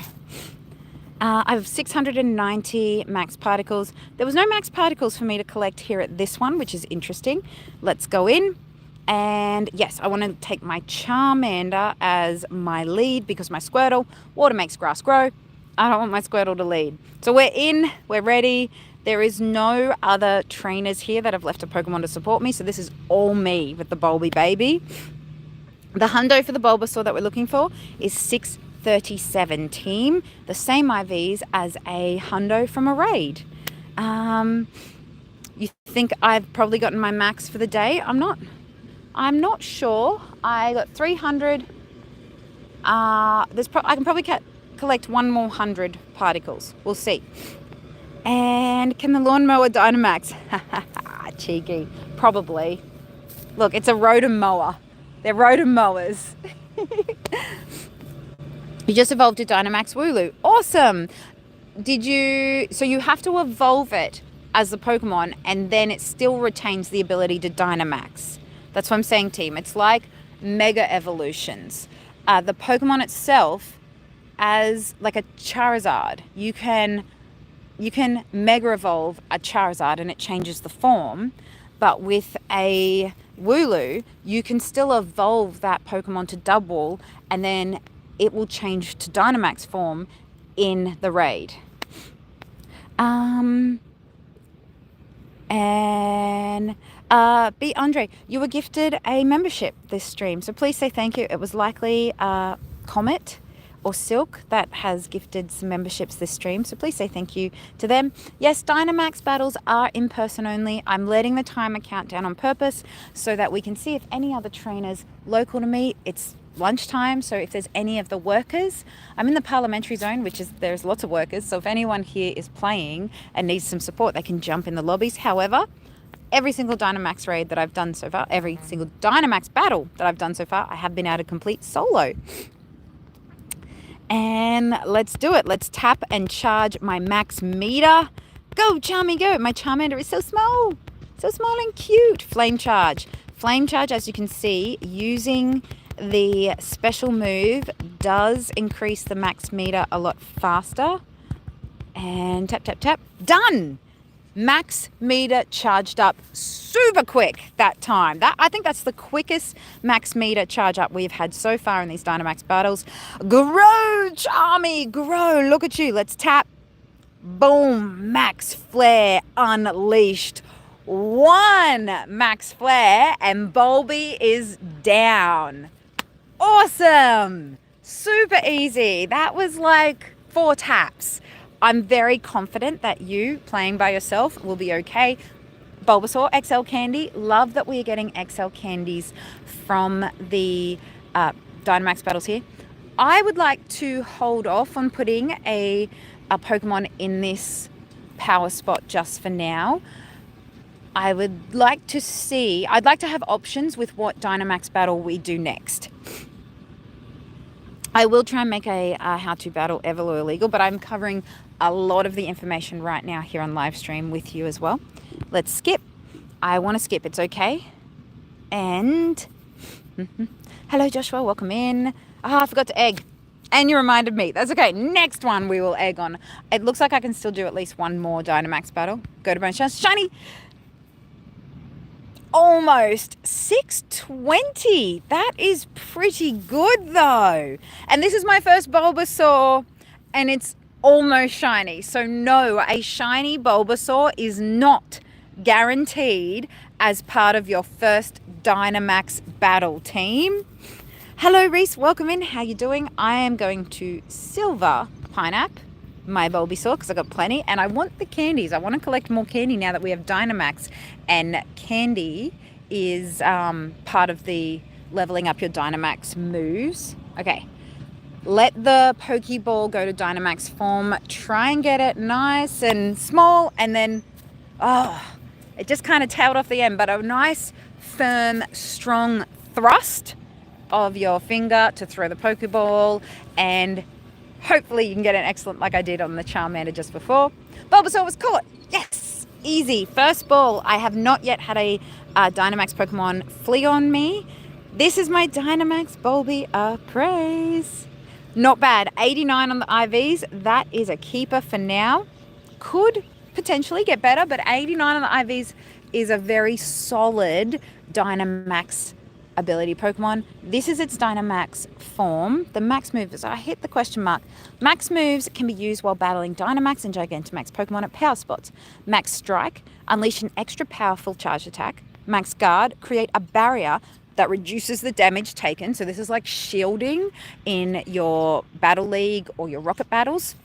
I have 690 max particles. There was no max particles for me to collect here at this one, which is interesting. Let's go in. And yes, I want to take my Charmander as my lead because my Squirtle, water makes grass grow. I don't want my Squirtle to lead. So we're in, we're ready. There is no other trainers here that have left a Pokemon to support me. So this is all me with the Bulby baby. The hundo for the Bulbasaur that we're looking for is 637 team. The same IVs as a hundo from a raid. You think I've probably gotten my max for the day? I'm not sure. I got 300. I can probably collect one more 100 particles. We'll see. And can the lawnmower Dynamax? Cheeky. Probably. Look, it's a rotom mower. They're rotom mowers. You just evolved a Dynamax Wooloo. Awesome. So you have to evolve it as the Pokemon and then it still retains the ability to Dynamax. That's what I'm saying, team. It's like mega evolutions. The Pokemon itself as like a Charizard. You can Mega Evolve a Charizard and it changes the form, but with a Wooloo, you can still evolve that Pokemon to Double, and then it will change to Dynamax form in the raid. And B. Andre, you were gifted a membership this stream, so please say thank you. It was likely Comet or Silk that has gifted some memberships this stream, so please say thank you to them. Yes, Dynamax battles are in person only. I'm letting the timer count down on purpose so that we can see if any other trainers local to me. It's lunchtime, so if there's any of the workers, I'm in the parliamentary zone, which is, there's lots of workers, so if anyone here is playing and needs some support, they can jump in the lobbies. However, every single Dynamax raid that I've done so far, every single Dynamax battle that I've done so far, I have been able to complete solo. And let's do it. Let's tap and charge my max meter. Go, Charmy, go. My Charmander is so small and cute. Flame charge. Flame charge, as you can see, using the special move does increase the max meter a lot faster. And tap, tap, tap. Done. Max meter charged up super quick that time. I think that's the quickest max meter charge up we've had so far in these Dynamax battles. Grow, Charmy, grow. Look at you. Let's tap. Boom. Max flare unleashed. 1 max flare and Bulby is down. Awesome. Super easy. That was like 4 taps. I'm very confident that you playing by yourself will be okay. Bulbasaur, XL candy. Love that we are getting XL candies from the Dynamax battles here. I would like to hold off on putting a Pokemon in this power spot just for now. I'd like to have options with what Dynamax battle we do next. I will try and make a how-to battle Everlure illegal, but I'm covering a lot of the information right now here on live stream with you as well. Let's skip. I want to skip. It's okay. And hello, Joshua. Welcome in. I forgot to egg. And you reminded me. That's okay. Next one we will egg on. It looks like I can still do at least one more Dynamax battle. Go to bonus chance. Shiny! Almost 620. That is pretty good though. And this is my first Bulbasaur and it's almost shiny. So no, a shiny Bulbasaur is not guaranteed as part of your first Dynamax battle team. Hello Reese, welcome in. How you doing? I am going to silver Pineapple my Bulbasaur because I've got plenty and I want the candies. I want to collect more candy now that we have Dynamax, and candy is part of the leveling up your Dynamax moves. Okay, let the Pokeball go to Dynamax form. Try and get it nice and small, and then it just kind of tailed off the end, but a nice firm strong thrust of your finger to throw the Pokeball, and hopefully you can get an excellent like I did on the Charmander just before. Bulbasaur was caught. Yes, easy. First ball. I have not yet had a Dynamax Pokemon flee on me. This is my Dynamax Bulby praise. Not bad. 89 on the IVs. That is a keeper for now. Could potentially get better, but 89 on the IVs is a very solid Dynamax ability Pokemon. This is its Dynamax form. The max moves, I hit the question mark. Max moves can be used while battling Dynamax and Gigantamax Pokemon at power spots. Max Strike, unleash an extra powerful charge attack. Max Guard, create a barrier that reduces the damage taken. So this is like shielding in your Battle League or your Rocket battles.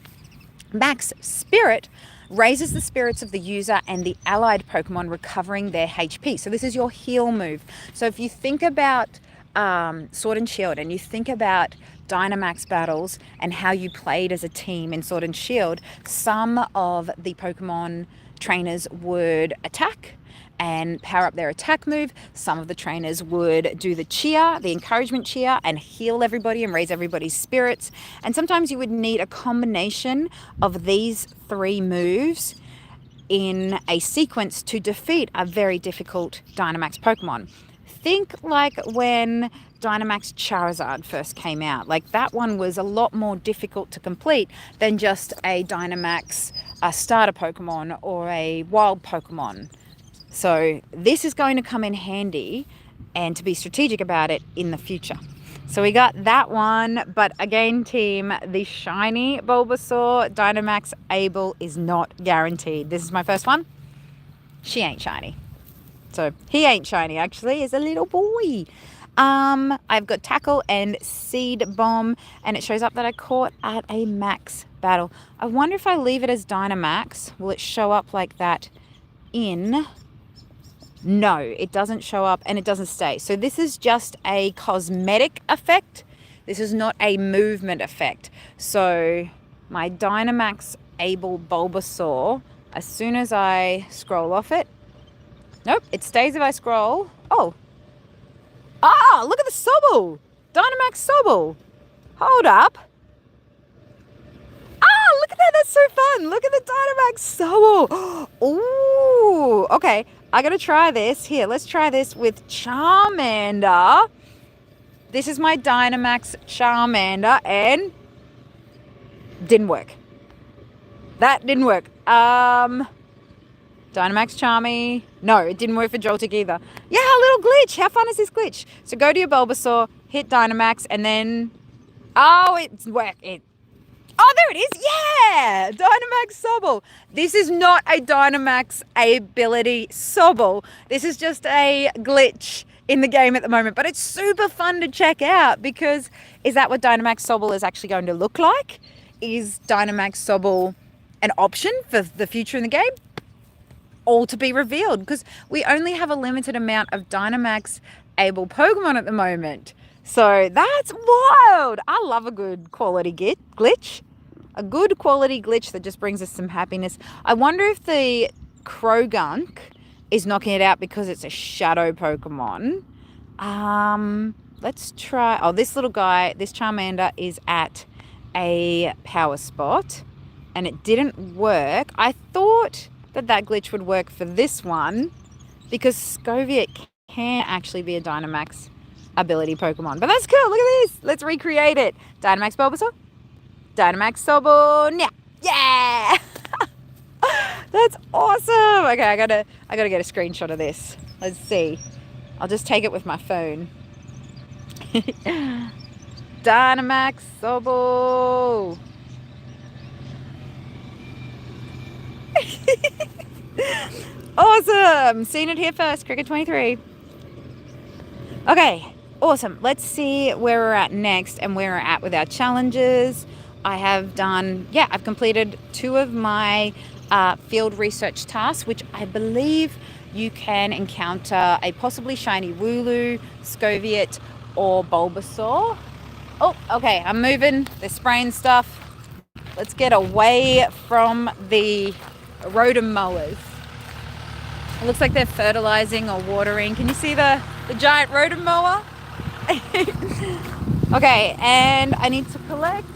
Max Spirit, raises the spirits of the user and the allied Pokemon, recovering their HP. So this is your heal move. So if you think about Sword and Shield and you think about Dynamax battles and how you played as a team in Sword and Shield, some of the Pokemon trainers would attack and power up their attack move. Some of the trainers would do the cheer, the encouragement cheer, and heal everybody and raise everybody's spirits. And sometimes you would need a combination of these 3 moves in a sequence to defeat a very difficult Dynamax Pokemon. think like when Dynamax Charizard first came out. Like that one was a lot more difficult to complete than just a Dynamax starter Pokemon or a wild Pokemon. So this is going to come in handy and to be strategic about it in the future. So we got that one, but again, team, the shiny Bulbasaur Dynamax Able is not guaranteed. This is my first one. She ain't shiny. So he ain't shiny, actually, is a little boy. I've got Tackle and Seed Bomb, and it shows up that I caught at a max battle. I wonder if I leave it as Dynamax, will it show up like that in... No, it doesn't show up and it doesn't stay. So this is just a cosmetic effect. This is not a movement effect. So my Dynamax Able Bulbasaur, as soon as I scroll off it, nope, it stays if I scroll. Oh. Ah, look at the Sobble. Dynamax Sobble. Hold up. Ah, look at that. That's so fun. Look at the Dynamax Sobble. Ooh, okay. I gotta try this. Here, let's try this with Charmander. This is my Dynamax Charmander, and didn't work. That didn't work. Dynamax Charmy. No, it didn't work for Joltik either. Yeah, a little glitch. How fun is this glitch? So go to your Bulbasaur, hit Dynamax, and then... Oh, it's worked. Oh, there it is. Yeah! Dynamax Sobble. This is not a Dynamax ability Sobble. This is just a glitch in the game at the moment. But it's super fun to check out because is that what Dynamax Sobble is actually going to look like? Is Dynamax Sobble an option for the future in the game? All to be revealed because we only have a limited amount of Dynamax able Pokemon at the moment. So that's wild. I love a good quality glitch. A good quality glitch that just brings us some happiness. I wonder if the Krogunk is knocking it out because it's a shadow Pokemon. Let's try... Oh, this little guy, this Charmander is at a power spot and it didn't work. I thought that glitch would work for this one because Scoviet can actually be a Dynamax ability Pokemon. But that's cool. Look at this. Let's recreate it. Dynamax Bulbasaur. Dynamax Sobble. Yeah. That's awesome. Okay, I gotta get a screenshot of this. Let's see. I'll just take it with my phone. Dynamax Sobble. Awesome. Seen it here first. Kriket 23. Okay. Awesome. Let's see where we're at next and where we're at with our challenges. I have done, I've completed 2 of my field research tasks, which I believe you can encounter a possibly shiny Wooloo, Scoviet, or Bulbasaur. Oh, okay, I'm moving. They're spraying stuff. Let's get away from the Rotom mowers. It looks like they're fertilizing or watering. Can you see the giant Rotom mower? Okay, and I need to collect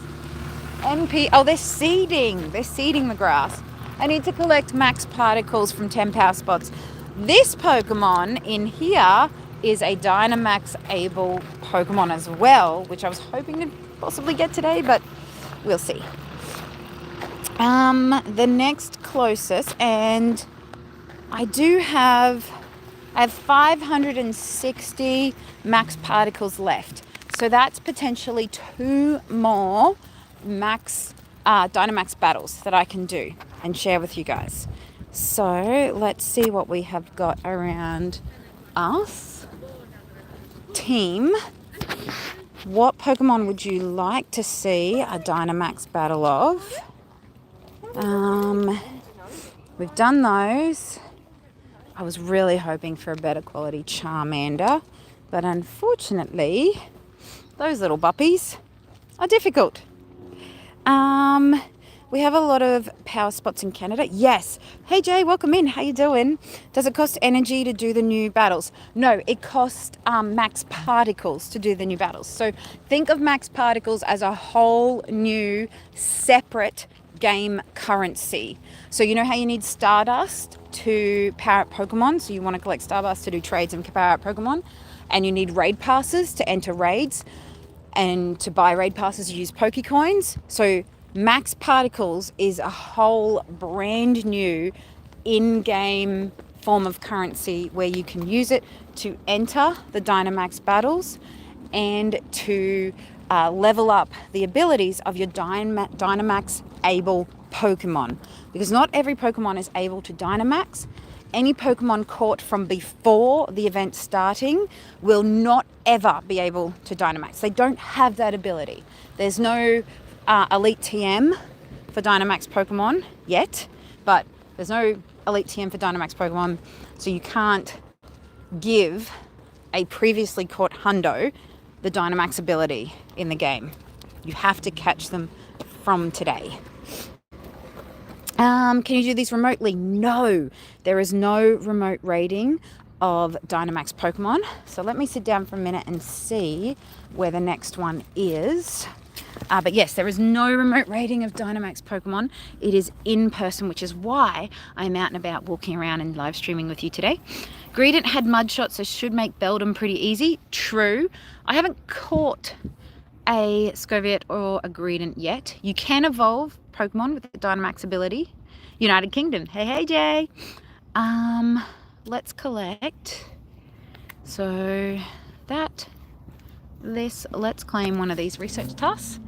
NP. Oh, they're seeding. They're seeding the grass. I need to collect max particles from 10 power spots. This Pokemon in here is a Dynamax able Pokemon as well, which I was hoping to possibly get today, but we'll see. The next closest, and I have 560 max particles left. So that's potentially 2 more max Dynamax battles that I can do and share with you guys. So let's see what we have got around us. Team, what Pokemon would you like to see a Dynamax battle of? We've done those. I was really hoping for a better quality Charmander, but unfortunately, those little buppies are difficult. We have a lot of power spots in Canada. Yes. Hey Jay, welcome in. How you doing? Does it cost energy to do the new battles? No, it costs max particles to do the new battles. So think of max particles as a whole new separate game currency. So you know how you need Stardust to power up Pokemon? So you want to collect Stardust to do trades and power up Pokemon. And you need raid passes to enter raids. And to buy raid passes, you use Pokecoins. So Max Particles is a whole brand new in-game form of currency where you can use it to enter the Dynamax battles and to level up the abilities of your Dynamax able Pokemon. Because not every Pokemon is able to Dynamax. Any Pokemon caught from before the event starting will not ever be able to Dynamax. They don't have that ability. There's no Elite TM for Dynamax Pokemon yet, but there's no Elite TM for Dynamax Pokemon, so you can't give a previously caught Hundo the Dynamax ability in the game. You have to catch them from today. Can you do these remotely? No, there is no remote raiding of Dynamax Pokemon. So let me sit down for a minute and see where the next one is. But yes, there is no remote raiding of Dynamax Pokemon. It is in person, which is why I'm out and about walking around and live streaming with you today. Greedent had Mudshot, so should make Beldum pretty easy. True. I haven't caught a Scoviet or a Greedent yet. You can evolve Pokemon with the Dynamax ability. United Kingdom. Hey Jay. Let's collect. So let's claim one of these research tasks.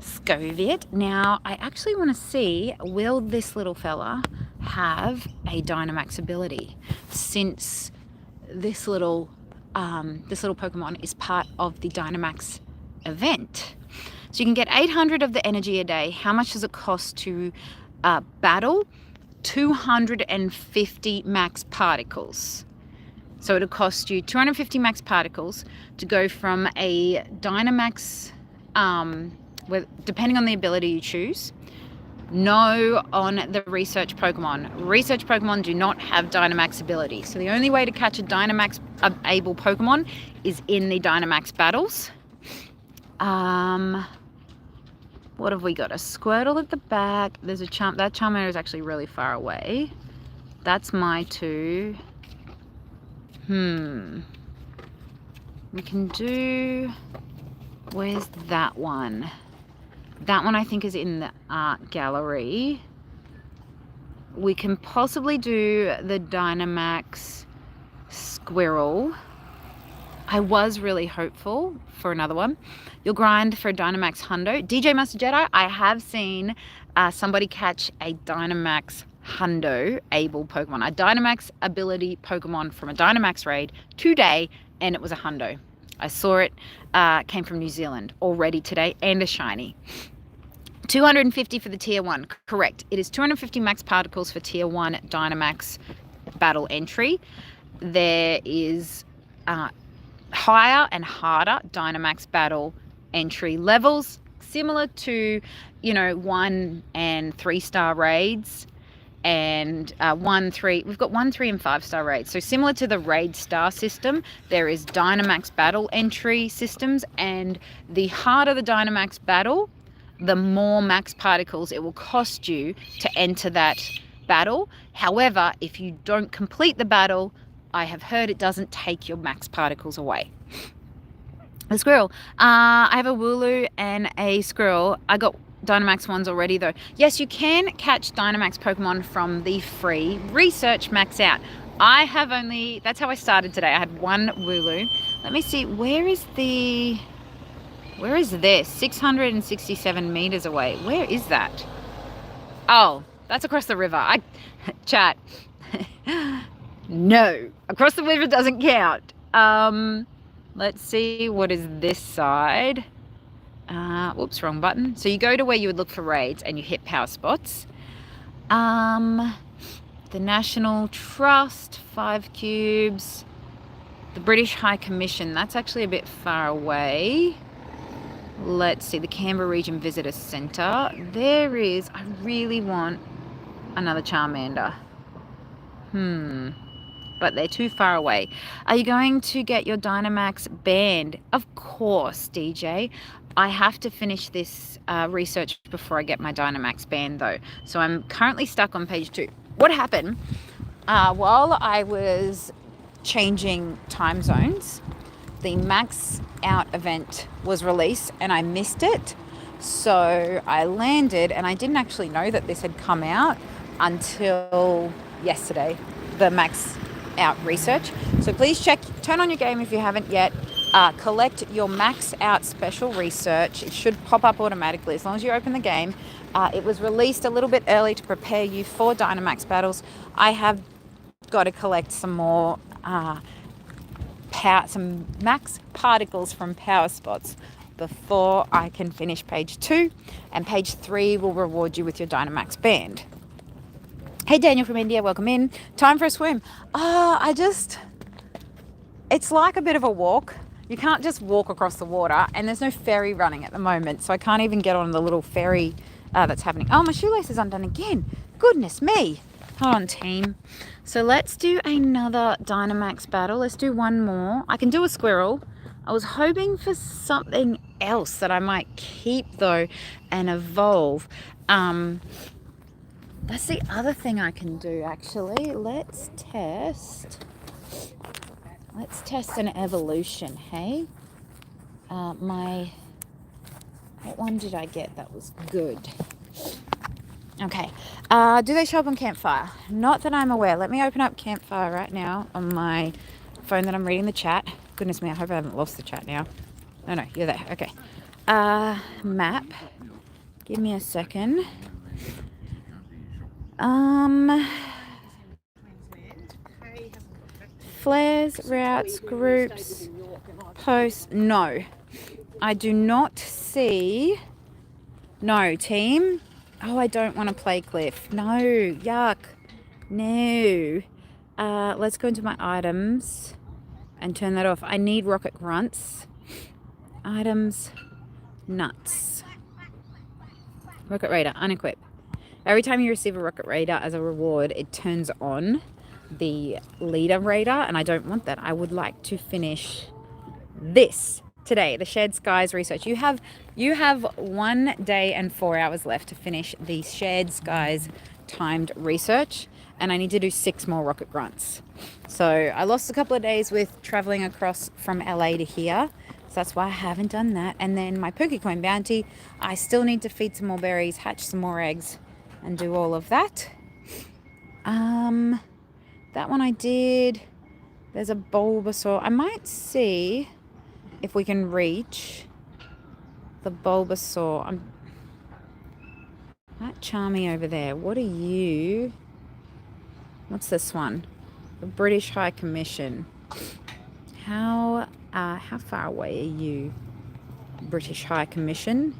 Scoviet. Now I actually want to see, will this little fella have a Dynamax ability, since this little Pokemon is part of the Dynamax event. So you can get 800 of the energy a day. How much does it cost to battle? 250 max particles. So it'll cost you 250 max particles to go from a Dynamax, depending on the ability you choose. No on the research Pokemon. Research Pokemon do not have Dynamax ability. So the only way to catch a Dynamax able Pokemon is in the Dynamax battles. What have we got? A Squirtle at the back. There's a that Charmander is actually really far away. That's my two. We can do... Where's that one? That one I think is in the art gallery. We can possibly do the Dynamax Squirrel. I was really hopeful for another one. You'll grind for a Dynamax Hundo. DJ Master Jedi, I have seen somebody catch a Dynamax Hundo able Pokemon. A Dynamax ability Pokemon from a Dynamax raid today, and it was a Hundo. I saw it, came from New Zealand already today, and a shiny. 250 for the tier 1. Correct. It is 250 max particles for tier 1 Dynamax battle entry. There is higher and harder Dynamax battle entry levels, similar to, 1 and 3 star raids, and 1, 3. We've got 1, 3 and 5 star raids. So similar to the raid star system, there is Dynamax battle entry systems, and the harder the Dynamax battle, the more max particles it will cost you to enter that battle. However, if you don't complete the battle, I have heard it doesn't take your max particles away. The Squirrel. I have a Wooloo and a Squirrel. I got Dynamax ones already though. Yes, you can catch Dynamax Pokemon from the free research max out. I have only, that's how I started today. I had one Wooloo. Let me see, where is this? 667 meters away. Where is that? Oh, that's across the river. Chat. No, across the river doesn't count. Let's see, what is this side? Whoops, wrong button. So you go to where you would look for raids and you hit power spots. The National Trust, 5 cubes. The British High Commission, that's actually a bit far away. Let's see, the Canberra Region Visitor Centre. There is, I really want another Charmander. But they're too far away. Are you going to get your Dynamax banned? Of course, DJ. I have to finish this research before I get my Dynamax band though. So I'm currently stuck on page 2. What happened while I was changing time zones, the Max Out event was released and I missed it. So I landed and I didn't actually know that this had come out until yesterday, the Max Out research. So please turn on your game if you haven't yet. Collect your Max Out special research. It should pop up automatically as long as you open the game. It was released a little bit early to prepare you for Dynamax Battles. I have got to collect some more some max particles from power spots before I can finish page 2, and page 3 will reward you with your Dynamax band. Hey Daniel from India, welcome in. Time for a swim. It's like a bit of a walk. You can't just walk across the water, and there's no ferry running at the moment, so I can't even get on the little ferry that's happening. Oh, my shoelace is undone again. Goodness me. Hold on, team. So let's do another Dynamax battle. Let's do one more. I can do a squirrel. I was hoping for something else that I might keep though and evolve. That's the other thing I can do actually. Let's test an evolution, hey? What one did I get that was good? Okay. Do they show up on Campfire? Not that I'm aware. Let me open up Campfire right now on my phone that I'm reading the chat. Goodness me, I hope I haven't lost the chat now. No, you're there. Okay. Map. Give me a second. Flares, routes, groups, posts. No. I do not see. No, team. Oh, I don't want to play Cliff. No, yuck. No. Let's go into my items and turn that off. I need rocket grunts. Items. Nuts. Rocket Raider. Unequip. Every time you receive a Rocket Raider as a reward, it turns on the Leader Raider, and I don't want that. I would like to finish this today, the Shared Skies research. You have 1 day and 4 hours left to finish the Shared Skies timed research, and I need to do 6 more Rocket Grunts. So I lost a couple of days with traveling across from LA to here, so that's why I haven't done that. And then my Pokecoin bounty, I still need to feed some more berries, hatch some more eggs, and do all of that. That one I did. There's a Bulbasaur. I might see if we can reach the Bulbasaur. That Charmy over there. What are you? What's this one? The British High Commission. How far away are you, British High Commission?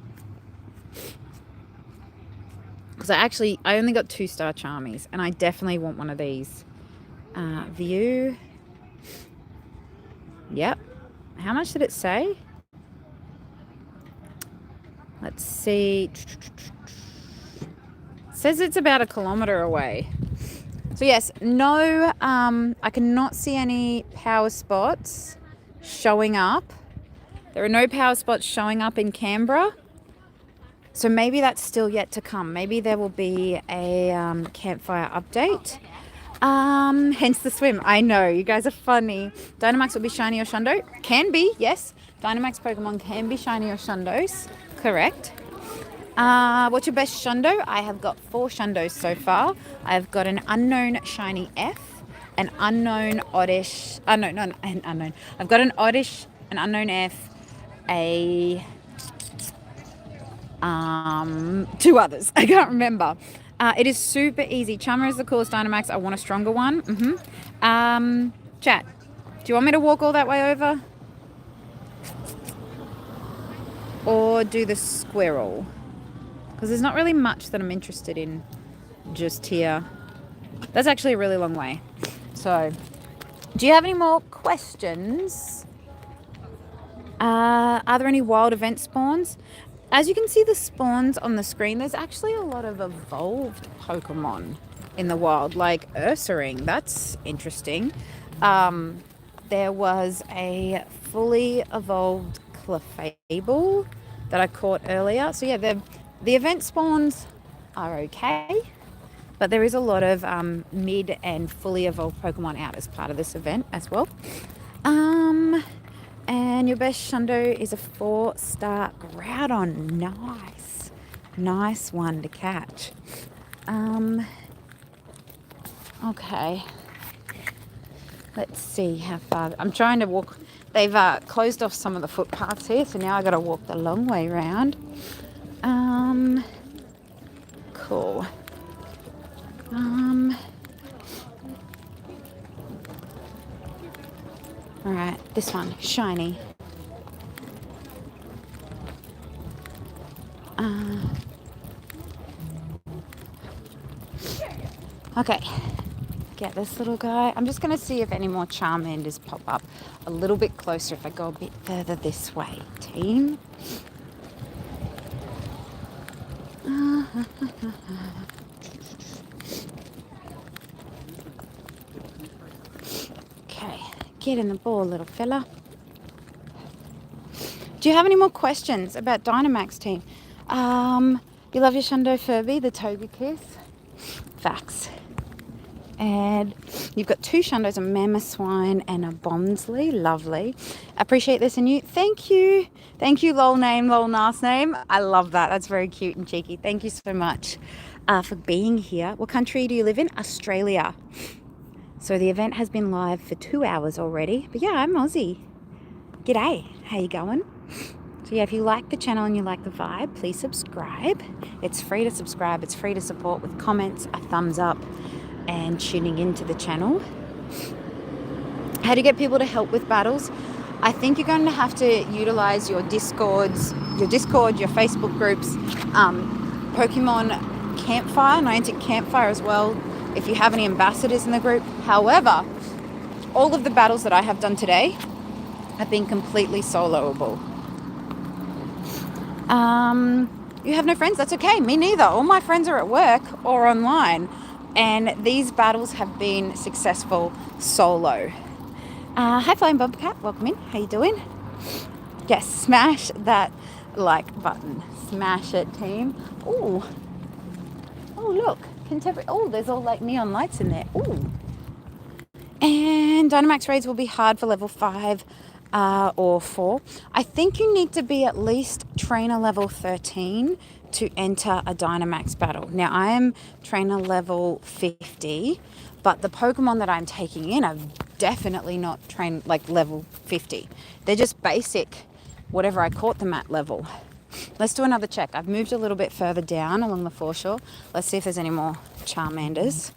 Because I only got 2-star Charmies, and I definitely want one of these. View. Yep. How much did it say? Let's see. It says it's about 1 kilometer away. So yes, no, I cannot see any power spots showing up. There are no power spots showing up in Canberra. So maybe that's still yet to come. Maybe there will be a Campfire update. Hence the swim. I know, you guys are funny. Dynamax will be shiny or shundo? Can be, yes. Dynamax Pokemon can be shiny or shundos. Correct. What's your best shundo? I have got 4 shundos so far. I've got an unknown shiny F, an unknown oddish. An unknown. I've got an oddish, an unknown F, 2 others. I can't remember. It is super easy. Charmer is the coolest Dynamax. I want a stronger one. Chat, do you want me to walk all that way over? Or do the squirrel? Because there's not really much that I'm interested in just here. That's actually a really long way. So, do you have any more questions? Are there any wild event spawns? As you can see the spawns on the screen, there's actually a lot of evolved Pokemon in the wild, like Ursaring. That's interesting. There was a fully evolved Clefable. that I caught earlier. So yeah, the event spawns are okay, but there is a lot of mid and fully evolved Pokemon out as part of this event as well. And your best Shundo is a 4-star Groudon. Nice one to catch. Okay. Let's see how far. I'm trying to walk. They've closed off some of the footpaths here, so now I got to walk the long way round. Cool. All right, this one, shiny. Okay, get this little guy. I'm just going to see if any more Charmanders pop up a little bit closer if I go a bit further this way, team. Okay, get in the ball, little fella. Do you have any more questions about Dynamax, team? You love your Shundo Furby, the Togekiss? Facts. And you've got 2 Shundos, a Mamoswine and a Bonsley. Lovely. Appreciate this in you. Thank you. Thank you, lol name, lol last name. I love that. That's very cute and cheeky. Thank you so much for being here. What country do you live in? Australia. So the event has been live for 2 hours already. But yeah, I'm Aussie. G'day. How you going? So yeah, if you like the channel and you like the vibe, please subscribe. It's free to subscribe. It's free to support with comments, a thumbs up, and tuning into the channel. How do you get people to help with battles? I think you're going to have to utilize your Discord, your Facebook groups, Pokemon Campfire, Niantic Campfire as well, if you have any ambassadors in the group. However, all of the battles that I have done today have been completely soloable. You have no friends? That's okay. Me neither. All my friends are at work or online. And these battles have been successful solo. Hi, Flying Bobcat. Welcome in. How you doing? Yes, smash that like button. Smash it, team. Ooh. Oh, look. Contemporary. Oh, there's all like neon lights in there. Ooh. And Dynamax raids will be hard for level 5 or 4. I think you need to be at least trainer level 13 to enter a Dynamax battle. Now, I am trainer level 50, but the Pokemon that I'm taking in are definitely not level 50. They're just basic, whatever I caught them at level. Let's do another check. I've moved a little bit further down along the foreshore. Let's see if there's any more Charmanders.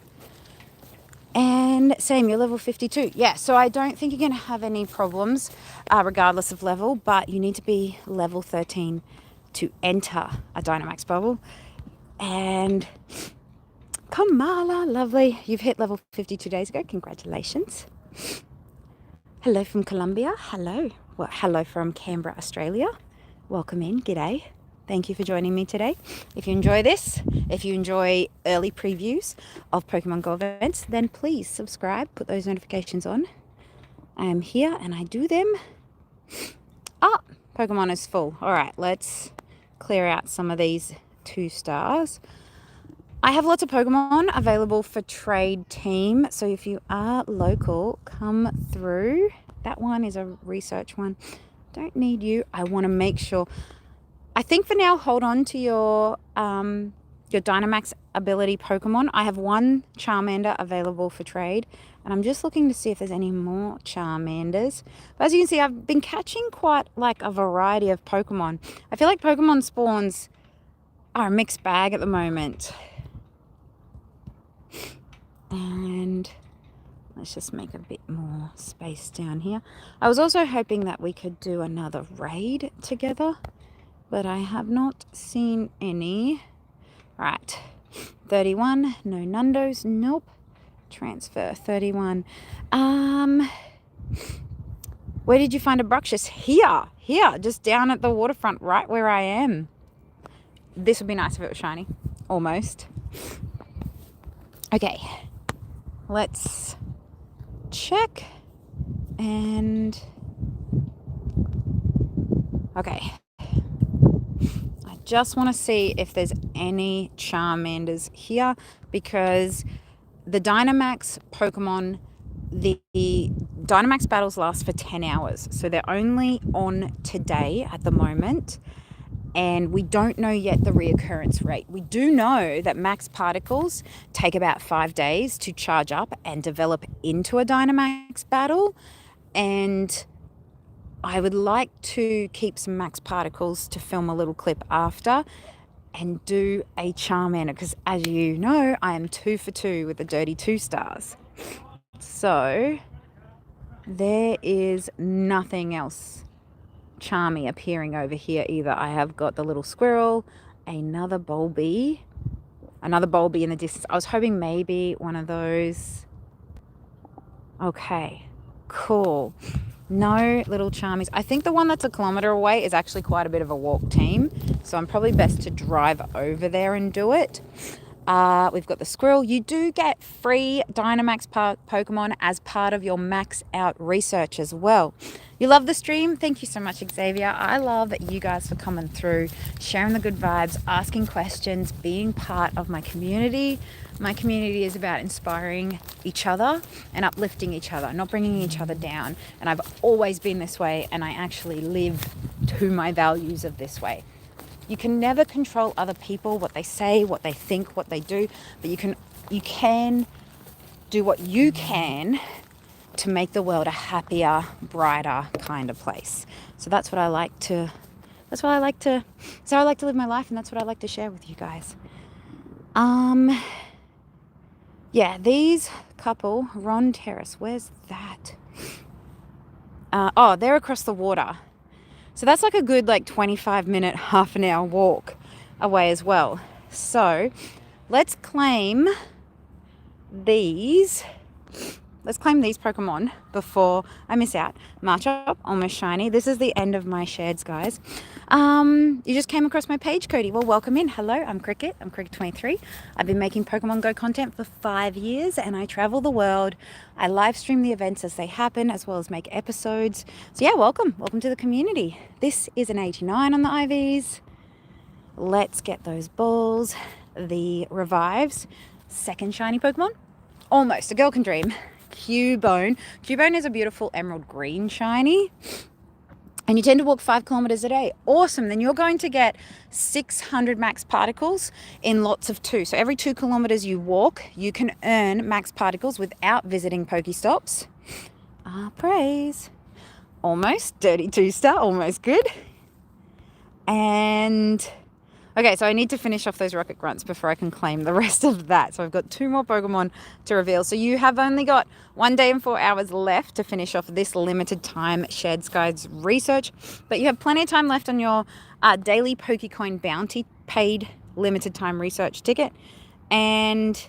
And same, you're level 52. Yeah, so I don't think you're going to have any problems regardless of level, but you need to be level 13 to enter a Dynamax bubble. And Kamala, lovely. You've hit level 52 days ago. Congratulations. Hello from Colombia. Hello. Well, hello from Canberra, Australia. Welcome in. G'day. Thank you for joining me today. If you enjoy this, if you enjoy early previews of Pokemon Go events, then please subscribe, put those notifications on. I am here and I do them. Ah, Pokemon is full. All right, let's clear out some of these 2 stars. I have lots of Pokemon available for trade, team. So if you are local, come through. That one is a research one. Don't need you. I want to make sure. I think for now, hold on to your Dynamax ability Pokemon. I have 1 Charmander available for trade, and I'm just looking to see if there's any more Charmanders. But as you can see, I've been catching quite like a variety of Pokemon. I feel like Pokemon spawns are a mixed bag at the moment. And let's just make a bit more space down here. I was also hoping that we could do another raid together, but I have not seen any. Right, 31, no Nundos, nope. Transfer, 31. Where did you find a Bruxish? Here, just down at the waterfront, right where I am. This would be nice if it was shiny, almost. Okay, let's check and, okay. just want to see if there's any Charmanders here, because the Dynamax Pokemon, the Dynamax battles last for 10 hours. So they're only on today at the moment. And we don't know yet the reoccurrence rate. We do know that max particles take about 5 days to charge up and develop into a Dynamax battle. And I would like to keep some max particles to film a little clip after and do a Charmander, because as you know, I am 2 for 2 with the dirty 2 stars. So there is nothing else charmy appearing over here either. I have got the little squirrel, another Bulby in the distance. I was hoping maybe one of those. Okay, cool. No little charmies. I think the one that's a kilometer away is actually quite a bit of a walk team, so I'm probably best to drive over there and do it. We've got the squirrel. You do get free Dynamax Pokemon as part of your max out research as well. You love the stream? Thank you so much, Xavier. I love you guys for coming through, sharing the good vibes, asking questions, being part of my community. My community is about inspiring each other and uplifting each other, not bringing each other down. And I've always been this way, and I actually live to my values of this way. You can never control other people, what they say, what they think, what they do, but you can do what you can to make the world a happier, brighter kind of place. So that's what I like to live my life, and that's what I like to share with you guys. Yeah, these couple, Ron Terrace, where's that? They're across the water. So that's like a good 25-minute, half an hour walk away as well. So let's claim these Pokemon before I miss out. Marchop, almost shiny. This is the end of my shares, guys. You just came across my page, Cody. Well, welcome in. Hello, I'm Kriket. I'm Kriket23. I've been making Pokemon Go content for 5 years, and I travel the world. I live stream the events as they happen, as well as make episodes. So yeah, welcome to the community. This is an 89 on the IVs. Let's get those balls. The revives. Second shiny Pokemon. Almost. A girl can dream. Cubone. Cubone is a beautiful emerald green shiny. And you tend to walk 5 kilometers a day. Awesome. Then you're going to get 600 max particles in lots of 2. So every 2 kilometers you walk, you can earn max particles without visiting Pokestops. Praise. Almost. Dirty 2 star. Almost good. And okay, so I need to finish off those rocket grunts before I can claim the rest of that. So I've got 2 more Pokemon to reveal. So you have only got 1 day and 4 hours left to finish off this limited time Shared Skies research. But you have plenty of time left on your daily Pokecoin bounty paid limited time research ticket. And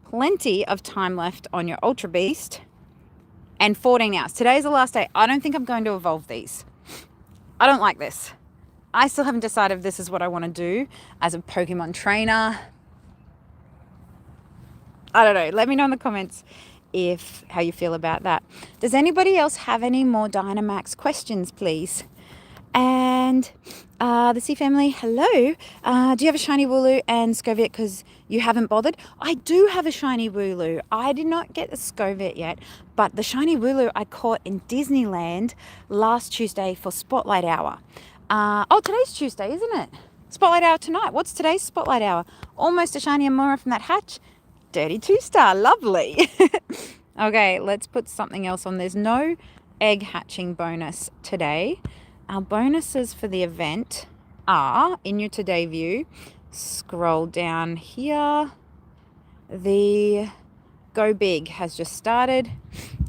plenty of time left on your Ultra Beast. And 14 hours. Today's the last day. I don't think I'm going to evolve these. I don't like this. I still haven't decided if this is what I want to do as a Pokemon trainer. I don't know. Let me know in the comments how you feel about that. Does anybody else have any more Dynamax questions, please? And the C family, hello. Do you have a shiny Wooloo and Scoviet because you haven't bothered? I do have a shiny Wooloo. I did not get a Scoviet yet, but the shiny Wooloo I caught in Disneyland last Tuesday for Spotlight Hour. Today's Tuesday, isn't it? Spotlight Hour tonight. What's today's Spotlight Hour? Almost a shiny Amora from that hatch. Dirty 2 star. Lovely. Okay, let's put something else on. There's no egg hatching bonus today. Our bonuses for the event are, in your today view, scroll down here. The Go Big has just started.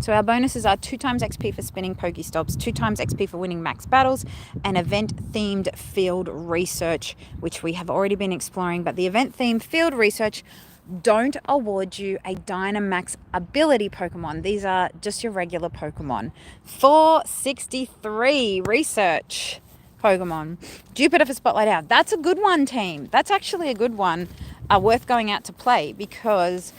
So our bonuses are 2 times XP for spinning Pokestops, 2 times XP for winning max battles, and event-themed field research, which we have already been exploring. But the event-themed field research don't award you a Dynamax ability Pokemon. These are just your regular Pokemon. 463 research Pokemon. Jupiter for Spotlight Hour. That's a good one, team. That's actually a good one, worth going out to play, because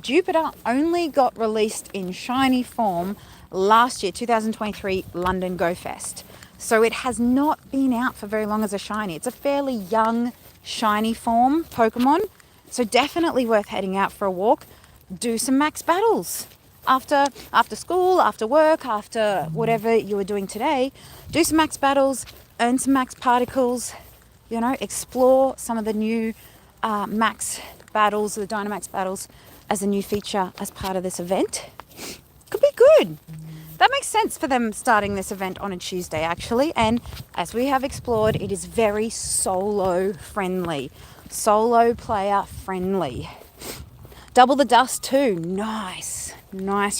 Jupiter only got released in shiny form last year, 2023 London Go Fest. So it has not been out for very long as a shiny. It's a fairly young shiny form Pokemon. So definitely worth heading out for a walk. Do some max battles. After school, after work, after whatever you were doing today, do some max battles, earn some max particles, explore some of the new max battles, the Dynamax battles as a new feature as part of this event. Could be good. That makes sense for them starting this event on a Tuesday, actually. And as we have explored, it is very solo friendly, solo player friendly. Double the dust too. Nice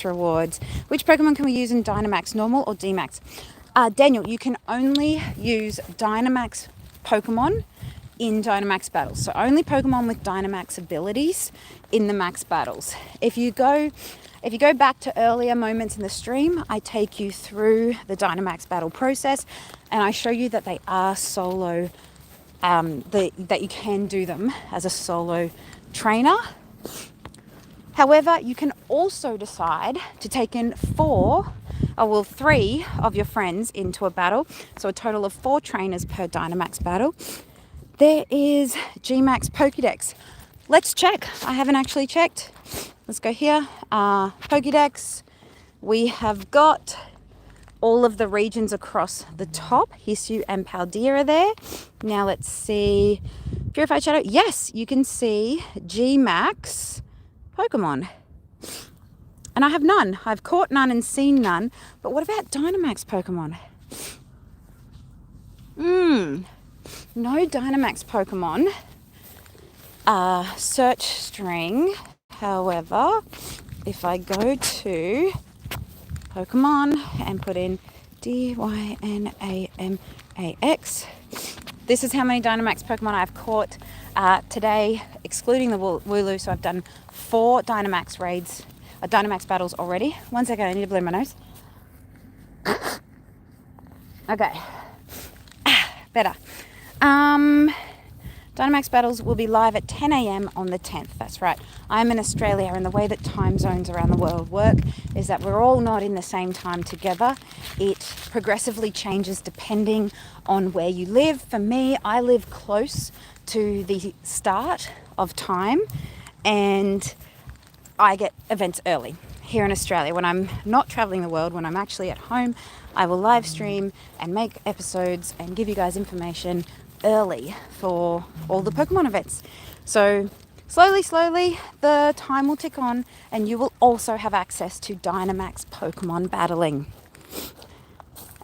rewards. Which Pokemon can we use in Dynamax, normal or D-Max? Daniel, you can only use Dynamax Pokemon in Dynamax battles. So only Pokemon with Dynamax abilities in the max battles. If you go back to earlier moments in the stream, I take you through the Dynamax battle process and I show you that they are solo, that you can do them as a solo trainer. However, you can also decide to take in 3 of your friends into a battle. So a total of 4 trainers per Dynamax battle. There is G-Max Pokédex. Let's check. I haven't actually checked. Let's go here. Pokédex. We have got all of the regions across the top. Hissu and Paldea are there. Now let's see. Purified Shadow. Yes, you can see G-Max Pokemon. And I have none. I've caught none and seen none. But what about Dynamax Pokemon? No Dynamax Pokemon. Search string. However, if I go to Pokemon and put in Dynamax, this is how many Dynamax Pokemon I've caught today, excluding the Wooloo. So I've done 4 Dynamax raids, Dynamax battles already. One second, I need to blow my nose. Okay, better. Dynamax battles will be live at 10 a.m. on the 10th. That's right. I'm in Australia, and the way that time zones around the world work is that we're all not in the same time together. It progressively changes depending on where you live. For me, I live close to the start of time, and I get events early here in Australia. When I'm not traveling the world, when I'm actually at home, I will live stream and make episodes and give you guys information early for all the Pokemon events. So slowly, the time will tick on and you will also have access to Dynamax Pokemon battling.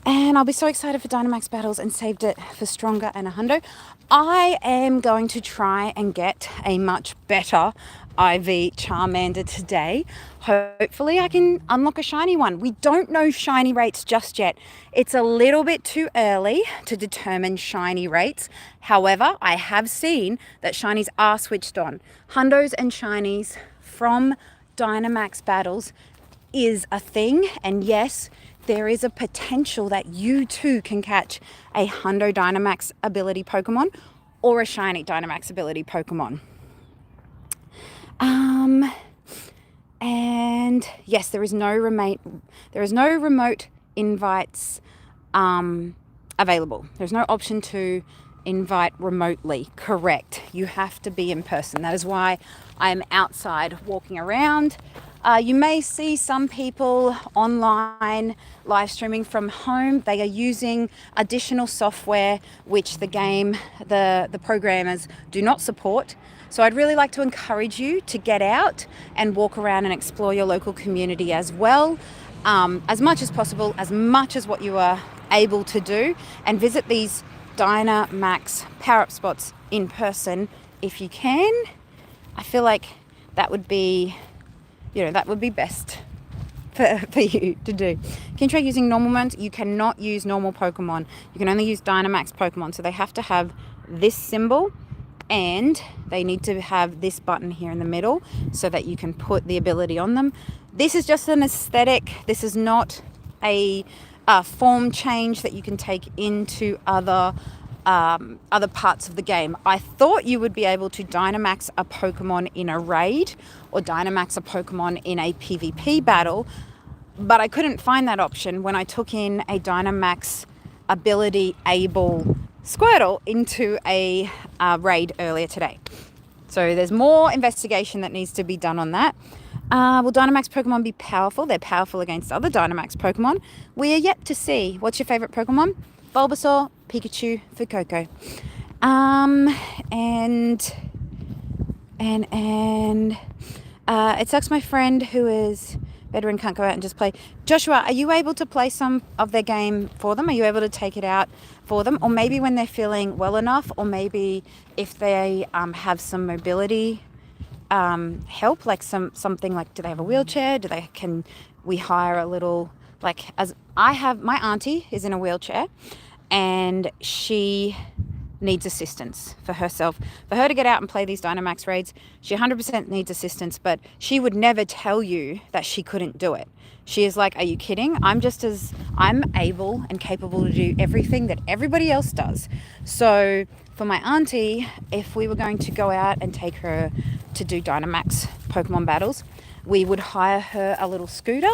And I'll be so excited for Dynamax battles and saved it for Stronger and a hundo. I am going to try and get a much better IV Charmander today. Hopefully I can unlock a shiny one. We don't know shiny rates just yet. It's a little bit too early to determine shiny rates. However, I have seen that shinies are switched on. Hundos and shinies from Dynamax battles is a thing, and yes, there is a potential that you too can catch a Hundo Dynamax ability Pokemon or a shiny Dynamax ability Pokemon. And yes, there is no remote invites available. There's no option to invite remotely. Correct. You have to be in person. That is why I am outside walking around. You may see some people online live streaming from home. They are using additional software which the programmers do not support. So I'd really like to encourage you to get out and walk around and explore your local community as well, as much as possible, as much as what you are able to do, and visit these Dynamax power-up spots in person if you can. I feel like that would be best for you to do. Can you try using normal ones? You cannot use normal Pokemon. You can only use Dynamax Pokemon. So they have to have this symbol and they need to have this button here in the middle so that you can put the ability on them. This is just an aesthetic. This is not a form change that you can take into other parts of the game. I thought you would be able to Dynamax a Pokemon in a raid or Dynamax a Pokemon in a PvP battle, But I couldn't find that option when I took in a Dynamax ability able Squirtle into a raid earlier today. So there's more investigation that needs to be done on that. Will Dynamax Pokemon be powerful? They're powerful against other Dynamax Pokemon. We are yet to see. What's your favorite Pokemon? Bulbasaur, Pikachu, Fuecoco. It sucks my friend who is veteran can't go out and just play. Joshua, are you able to play some of their game for them? Are you able to take it out for them? Or maybe when they're feeling well enough, or maybe if they have some mobility help, like something like, do they have a wheelchair? Can we hire a little, like, as I have, my auntie is in a wheelchair and she needs assistance for herself. For her to get out and play these Dynamax raids, she 100% needs assistance, but she would never tell you that she couldn't do it. She is like, are you kidding? I'm able and capable to do everything that everybody else does. So for my auntie, if we were going to go out and take her to do Dynamax Pokemon battles, we would hire her a little scooter,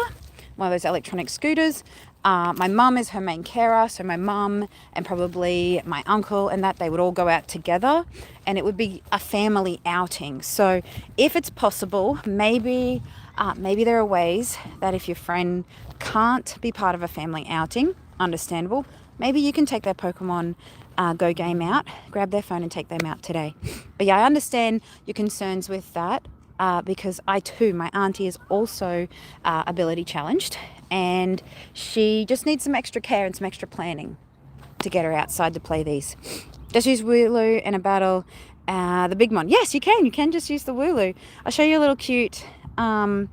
one of those electronic scooters. My mum is her main carer, so my mum and probably my uncle and that, they would all go out together and it would be a family outing. So if it's possible, maybe there are ways that if your friend can't be part of a family outing, understandable, maybe you can take their Pokemon Go game out, grab their phone and take them out today. But yeah, I understand your concerns with that because I too, my auntie is also ability challenged. And she just needs some extra care and some extra planning to get her outside to play these. Just use Wooloo in a battle. The big one. Yes, you can. You can just use the Wooloo. I'll show you a little cute... oh,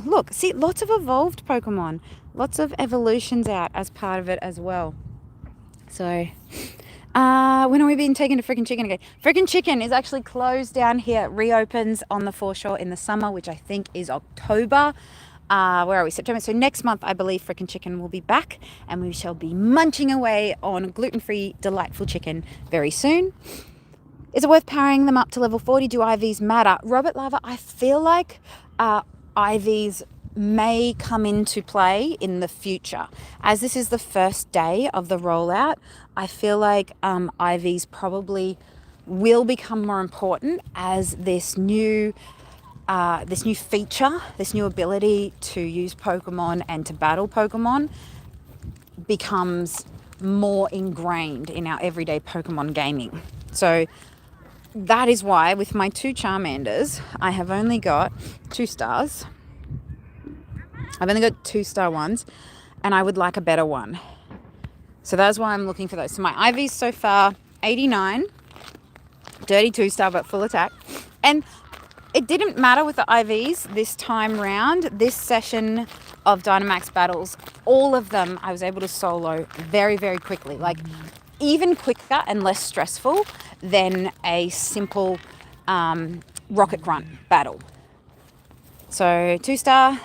look. See, lots of evolved Pokemon. Lots of evolutions out as part of it as well. So... when are we being taken to Frickin' Chicken again? Frickin' Chicken is actually closed down here. It reopens on the foreshore in the summer, which I think is October. Where are we? September. So next month, I believe Frickin' Chicken will be back and we shall be munching away on gluten-free, delightful chicken very soon. Is it worth powering them up to level 40? Do IVs matter? Robert Lava, I feel like IVs may come into play in the future. As this is the first day of the rollout, I feel like IVs probably will become more important as this new feature, this new ability to use Pokemon and to battle Pokemon becomes more ingrained in our everyday Pokemon gaming. So that is why with my 2 Charmanders, I have only got 2 stars. I've only got 2-star ones and I would like a better one. So that's why I'm looking for those. So my IVs so far, 89, dirty 2-star, but full attack. And it didn't matter with the IVs this time round. This session of Dynamax Battles, all of them I was able to solo very, very quickly. Like even quicker and less stressful than a simple Rocket Grunt battle. So 2-star,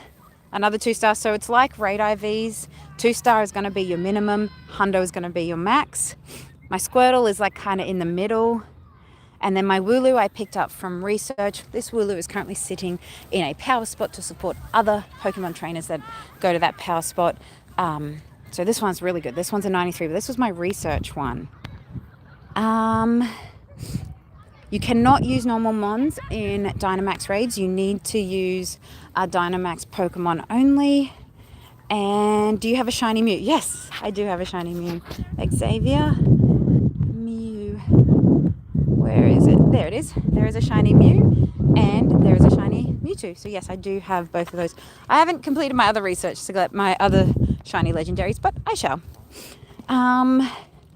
another 2-star. So it's like raid IVs. 2-star is going to be your minimum. Hundo is going to be your max. My Squirtle is like kind of in the middle. And then my Wooloo I picked up from research. This Wooloo is currently sitting in a power spot to support other Pokemon trainers that go to that power spot. So this one's really good. This one's a 93, but this was my research one. You cannot use normal Mons in Dynamax raids. You need to use Dynamax Pokemon only. And do you have a shiny Mew? Yes, I do have a shiny Mew. Xavier, Mew. Where is it? There it is. There is a shiny Mew and there is a shiny Mewtwo. So yes, I do have both of those. I haven't completed my other research to get my other shiny legendaries, but I shall.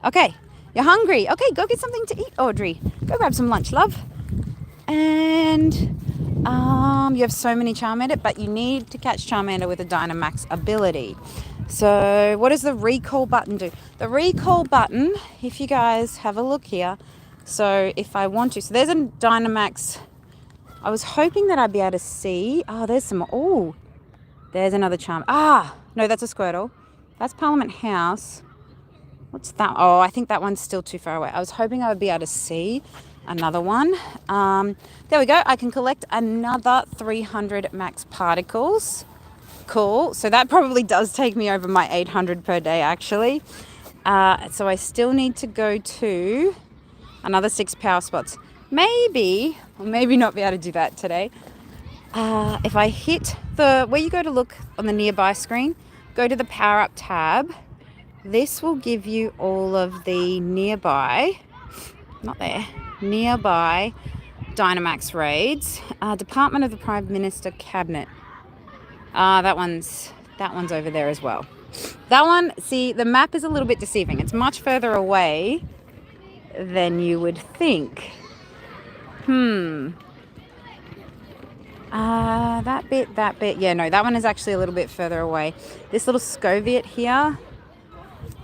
Okay, you're hungry. Okay, go get something to eat, Audrey. Go grab some lunch, love. And you have so many Charmander, but you need to catch Charmander with a Dynamax ability. So what does the recall button do? The recall button, if you guys have a look here, so if I want to, so there's a Dynamax. I was hoping that I'd be able to see. Oh, there's some. Oh, there's another Charm. Ah, no, that's a Squirtle. That's Parliament House. What's that? Oh, I think that one's still too far away. I was hoping I would be able to see another one. There we go. I can collect another 300 max particles. Cool. So that probably does take me over my 800 per day, actually. So I still need to go to another 6 power spots. Maybe, or maybe not be able to do that today. If I hit where you go to look on the nearby screen, go to the power up tab. This will give you all of the nearby Dynamax raids. Department of the Prime Minister Cabinet. That one's over there as well. That one, see, the map is a little bit deceiving. It's much further away than you would think. That bit. Yeah, no, that one is actually a little bit further away. This little Scoviet here,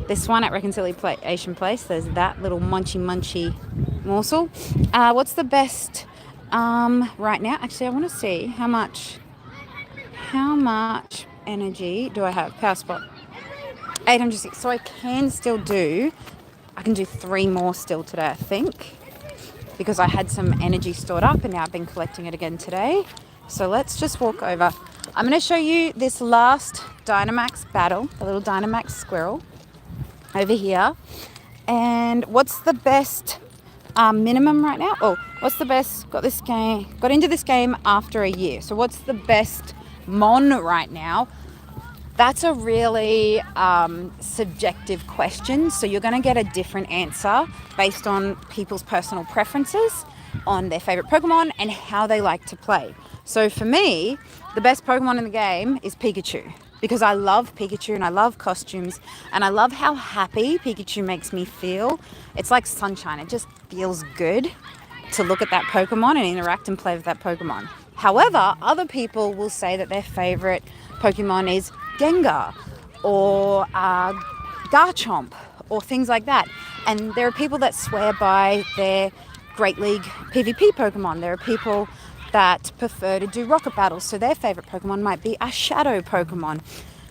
this one at Reconciliation Place, there's that little munchy morsel. What's the best right now? Actually, I want to see how much energy do I have? Power spot 806. So I can do 3 more still today, I think, because I had some energy stored up and now I've been collecting it again today. So let's just walk over. I'm going to show you this last Dynamax battle, a little Dynamax squirrel over here. And what's the best minimum right now? Oh, what's the best? Got into this game after a year. So what's the best Mon right now? That's a really subjective question. So you're going to get a different answer based on people's personal preferences on their favorite Pokemon and how they like to play. So for me, the best Pokemon in the game is Pikachu, because I love Pikachu and I love costumes and I love how happy Pikachu makes me feel. It's like sunshine. It just feels good to look at that Pokemon and interact and play with that Pokemon. However, other people will say that their favorite Pokemon is Gengar or Garchomp or things like that. And there are people that swear by their Great League PvP Pokemon. There are people that prefer to do rocket battles, so their favorite Pokemon might be a shadow Pokemon.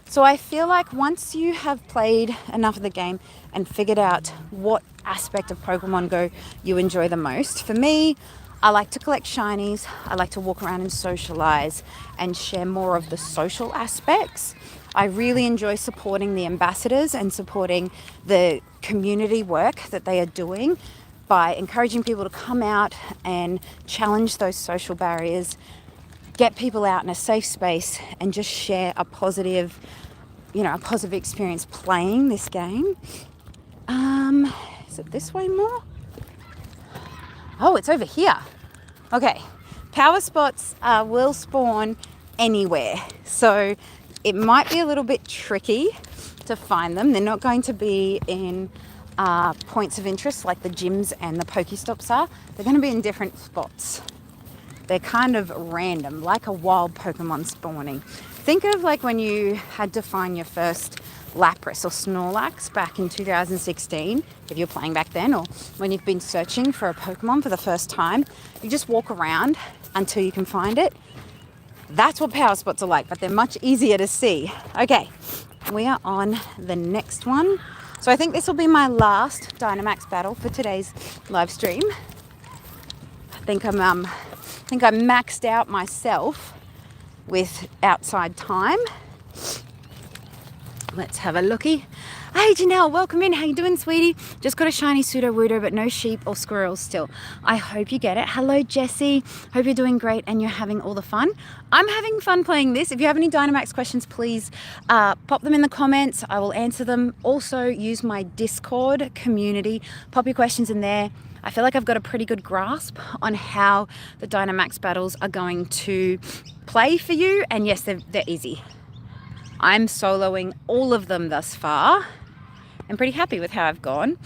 So I feel like once you have played enough of the game and figured out what aspect of Pokemon Go you enjoy the most, for me, I like to collect shinies. I like to walk around and socialize and share more of the social aspects. I really enjoy supporting the ambassadors and supporting the community work that they are doing by encouraging people to come out and challenge those social barriers, get people out in a safe space and just share a positive experience playing this game. Is it this way more? Oh, it's over here. Okay, power spots will spawn anywhere. So it might be a little bit tricky to find them. They're not going to be in points of interest like the gyms and the Pokestops are. They're going to be in different spots. They're kind of random, like a wild Pokemon spawning. Think of like when you had to find your first Lapras or Snorlax back in 2016, if you're playing back then, or when you've been searching for a Pokemon for the first time. You just walk around until you can find it. That's what power spots are like, but they're much easier to see. Okay, we are on the next one. So I think this will be my last Dynamax battle for today's live stream. I think I maxed out myself with outside time. Let's have a looky. Hey Janelle, welcome in. How you doing, sweetie? Just got a shiny Sudowoodo, but no sheep or squirrels still. I hope you get it. Hello, Jessie. Hope you're doing great and you're having all the fun. I'm having fun playing this. If you have any Dynamax questions, please pop them in the comments. I will answer them. Also, use my Discord community. Pop your questions in there. I feel like I've got a pretty good grasp on how the Dynamax battles are going to play for you. And yes, they're easy. I'm soloing all of them thus far. I'm pretty happy with how I've gone.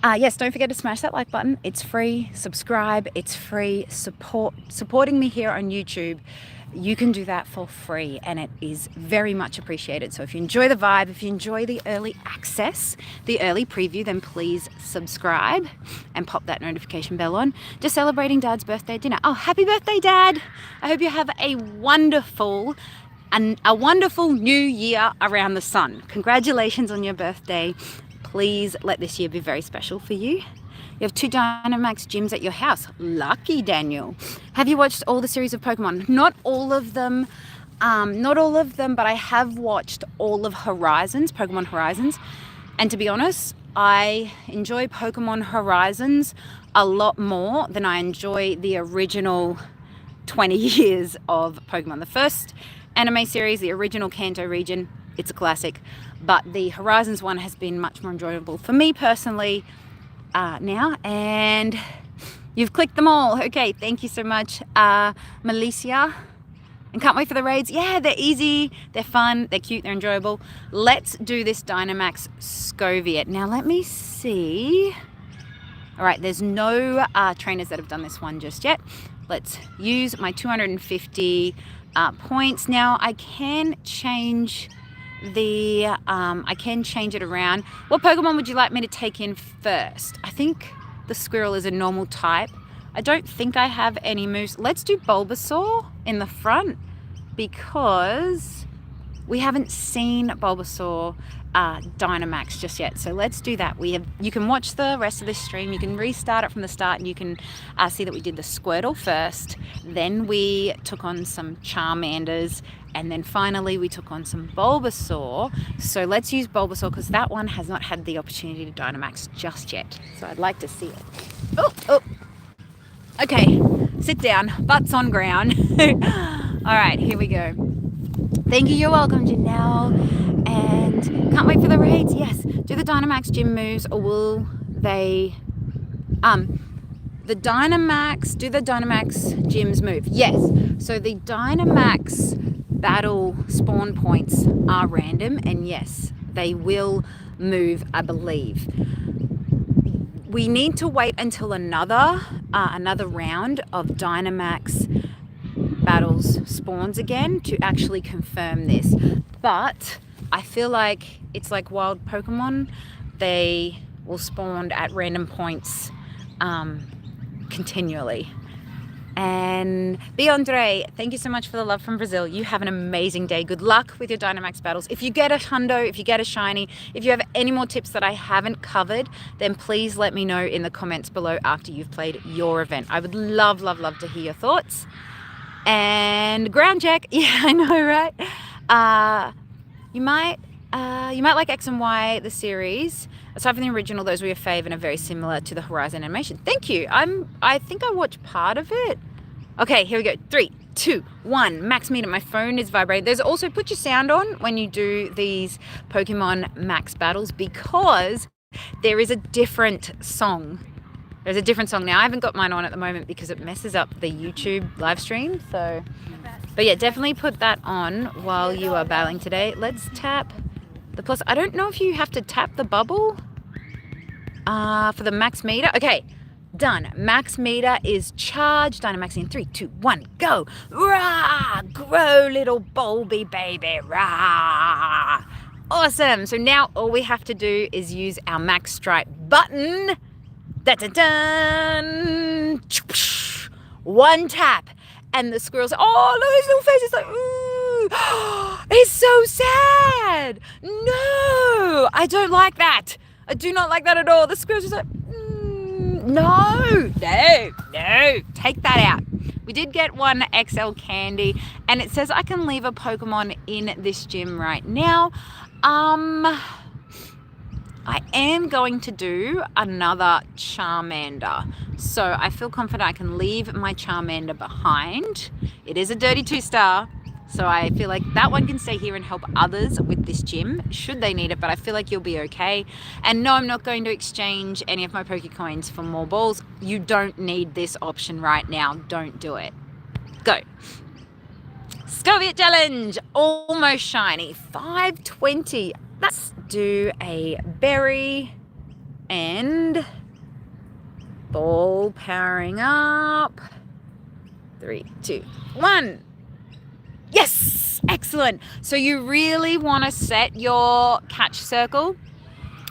Yes, don't forget to smash that like button. It's free. Subscribe. It's free. Supporting me here on YouTube. You can do that for free and it is very much appreciated. So if you enjoy the vibe, if you enjoy the early access, the early preview, then please subscribe and pop that notification bell on. Just celebrating Dad's birthday dinner. Oh, happy birthday, Dad. I hope you have a wonderful new year around the sun. Congratulations on your birthday. Please let this year be very special for you. You have 2 Dynamax gyms at your house. Lucky, Daniel. Have you watched all the series of Pokemon? Not all of them. Not all of them, but I have watched all of Horizons, Pokemon Horizons. And to be honest, I enjoy Pokemon Horizons a lot more than I enjoy the original 20 years of Pokemon. The first anime series, the original Kanto region, it's a classic. But the Horizons one has been much more enjoyable for me personally now. And you've clicked them all. Okay, thank you so much, Malicia. And can't wait for the raids. Yeah, they're easy, they're fun, they're cute, they're enjoyable. Let's do this Dynamax Scoviet. Now let me see. All right, there's no trainers that have done this one just yet. Let's use my 250 points. Now I can change it around. What Pokemon would you like me to take in first? I think the Squirrel is a normal type. I don't think I have any moves. Let's do Bulbasaur in the front because we haven't seen Bulbasaur Dynamax just yet. So let's do that. You can watch the rest of this stream. You can restart it from the start and you can see that we did the Squirtle first. Then we took on some Charmanders and then finally we took on some Bulbasaur. So let's use Bulbasaur because that one has not had the opportunity to Dynamax just yet. So I'd like to see it. Oh. Okay, sit down, butts on ground. All right, here we go. Thank you, you're welcome, Janelle. And can't wait for the raids. Yes, do the Dynamax gym moves or will they, do the Dynamax gyms move? Yes, so the Dynamax battle spawn points are random and yes, they will move, I believe. We need to wait until another round of Dynamax battles spawns again to actually confirm this. But I feel like it's like wild Pokemon. They will spawn at random points continually. And Beyondre, thank you so much for the love from Brazil. You have an amazing day. Good luck with your Dynamax battles. If you get a hundo, if you get a shiny, if you have any more tips that I haven't covered, then please let me know in the comments below after you've played your event. I would love, love, love to hear your thoughts. And ground check. Yeah, I know, right? You might like X and Y, the series. Aside from the original, those were your fave and are very similar to the Horizon animation. Thank you. I think I watched part of it. Okay, here we go. 3, 2, 1. Max meter. My phone is vibrating. There's also put your sound on when you do these Pokemon Max battles because there is a different song. There's a different song now. I haven't got mine on at the moment because it messes up the YouTube live stream. So, but yeah, definitely put that on while you are battling today. Let's tap the plus. I don't know if you have to tap the bubble for the max meter. Okay. Done. Max meter is charged. Dynamax in 3, 2, 1, go. Rah! Grow, little Bulby baby. Rah! Awesome. So now all we have to do is use our max strike button. Dun, dun, dun. One tap. And the squirrel's, oh, look at his little face. It's like, ooh. It's so sad. No, I don't like that. I do not like that at all. The squirrel's just like, no, take that out. We did get one XL candy and it says I can leave a Pokemon in this gym right now. I am going to do another Charmander. So I feel confident I can leave my Charmander behind. It is a dirty 2-star. So I feel like that one can stay here and help others with this gym, should they need it, but I feel like you'll be okay. And no, I'm not going to exchange any of my Pokecoins for more balls. You don't need this option right now. Don't do it. Go. Scoviet challenge. Almost shiny. 520. Let's do a berry and ball powering up. 3, 2, 1. Yes, excellent. So you really want to set your catch circle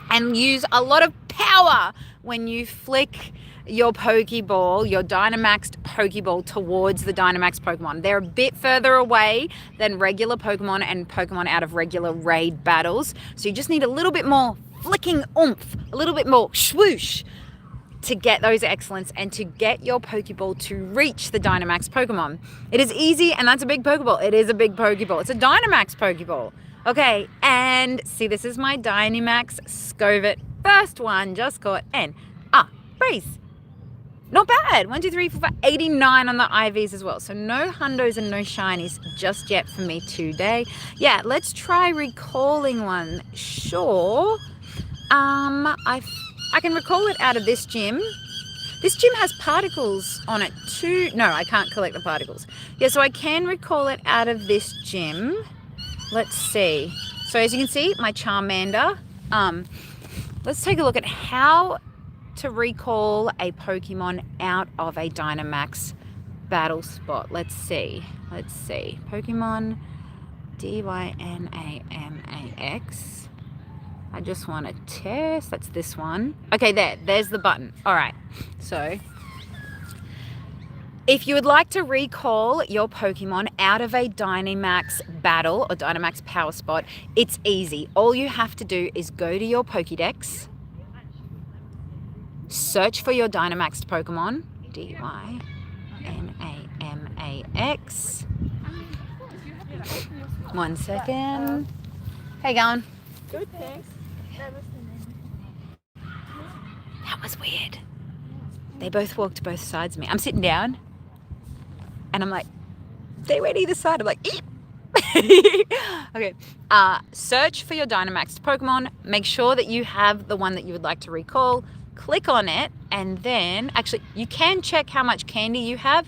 and use a lot of power when you flick your Pokeball, your Dynamaxed Pokeball towards the Dynamax Pokemon. They're a bit further away than regular Pokemon and Pokemon out of regular raid battles. So you just need a little bit more flicking oomph, a little bit more swoosh. to get those excellence and to get your Pokeball to reach the Dynamax Pokemon. It is easy, and that's a big Pokeball. It is a big Pokeball. It's a Dynamax Pokeball. Okay, and see, this is my Dynamax Scovit. First one, just caught, and freeze. Not bad. 1, 2, 3, 4, 5, 89 on the IVs as well. So no hundos and no shinies just yet for me today. Yeah, let's try recalling one. Sure. I can recall it out of this gym. This gym has particles on it too. No, I can't collect the particles. Yeah, so I can recall it out of this gym. Let's see. So as you can see, my Charmander. Let's take a look at how to recall a Pokemon out of a Dynamax battle spot. Let's see. Pokemon Dynamax. I just want to test. That's this one. Okay, there's the button. All right. So if you would like to recall your Pokemon out of a Dynamax battle or Dynamax power spot, it's easy. All you have to do is go to your Pokédex, search for your Dynamax Pokemon, Dynamax. 1 second. How you going? Good, thanks. That was weird. They both walked both sides of me. I'm sitting down and I'm like, they went either side. I'm like, eep. Okay. Search for your Dynamax Pokemon. Make sure that you have the one that you would like to recall. Click on it, and then actually you can check how much candy you have.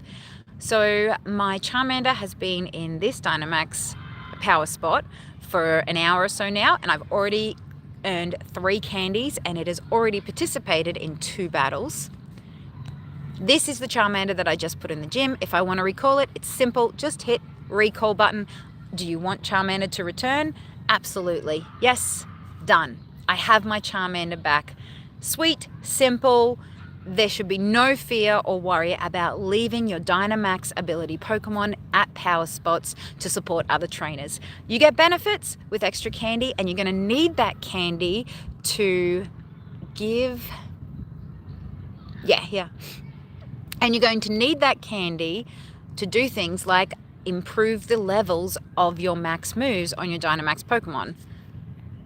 So my Charmander has been in this Dynamax power spot for an hour or so now, and I've already earned 3 candies, and it has already participated in 2 battles. This is the Charmander that I just put in the gym. If I want to recall it, it's simple. Just hit recall button. Do you want Charmander to return? Absolutely. Yes. Done. I have my Charmander back. Sweet, simple. There should be no fear or worry about leaving your Dynamax ability Pokemon at power spots to support other trainers. You get benefits with extra candy, and you're going to need that candy to give... Yeah. And you're going to need that candy to do things like improve the levels of your max moves on your Dynamax Pokemon.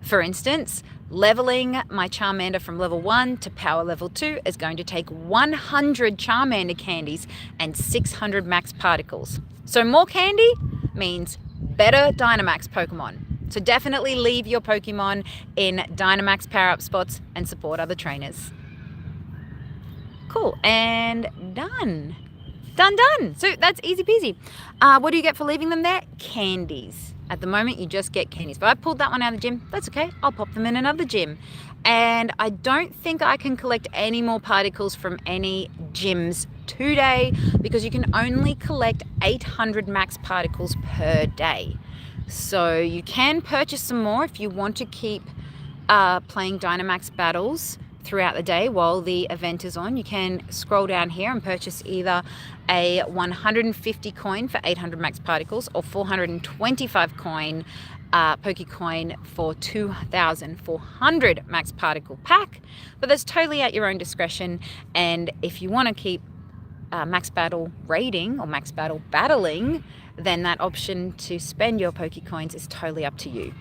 For instance, leveling my Charmander from level 1 to power level 2 is going to take 100 Charmander candies and 600 max particles. So more candy means better Dynamax Pokemon. So definitely leave your Pokemon in Dynamax power-up spots and support other trainers. Cool, and done. Done. So that's easy peasy. What do you get for leaving them there? Candies. At the moment, you just get candies. But I pulled that one out of the gym. That's okay. I'll pop them in another gym. And I don't think I can collect any more particles from any gyms today, because you can only collect 800 max particles per day. So you can purchase some more if you want to keep playing Dynamax battles throughout the day while the event is on. You can scroll down here and purchase either a 150 coin for 800 max particles or 425 coin Pokecoin for 2,400 max particle pack, but that's totally at your own discretion. And if you want to keep max battle raiding or max battle battling, then that option to spend your Pokecoins is totally up to you.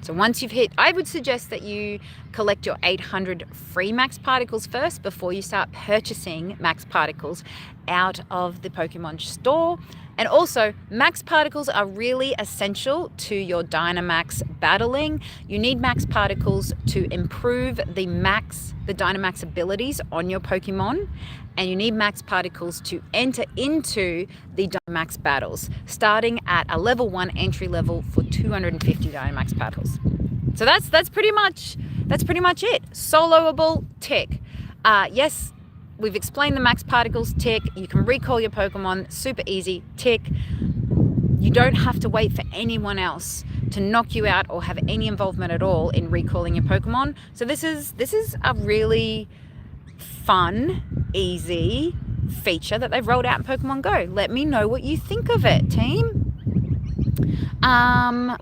So once you've hit, I would suggest that you collect your 800 free max particles first before you start purchasing max particles out of the Pokemon store. And also, max particles are really essential to your Dynamax battling. You need max particles to improve the Dynamax abilities on your Pokemon. And you need max particles to enter into the Dynamax battles, starting at a level 1 entry level for 250 Dynamax battles. So that's pretty much it. Soloable, tick. Yes, we've explained the max particles, tick. You can recall your Pokemon, super easy, tick. You don't have to wait for anyone else to knock you out or have any involvement at all in recalling your Pokemon. So this is a really fun, easy feature that they've rolled out in Pokemon Go. Let me know what you think of it, team.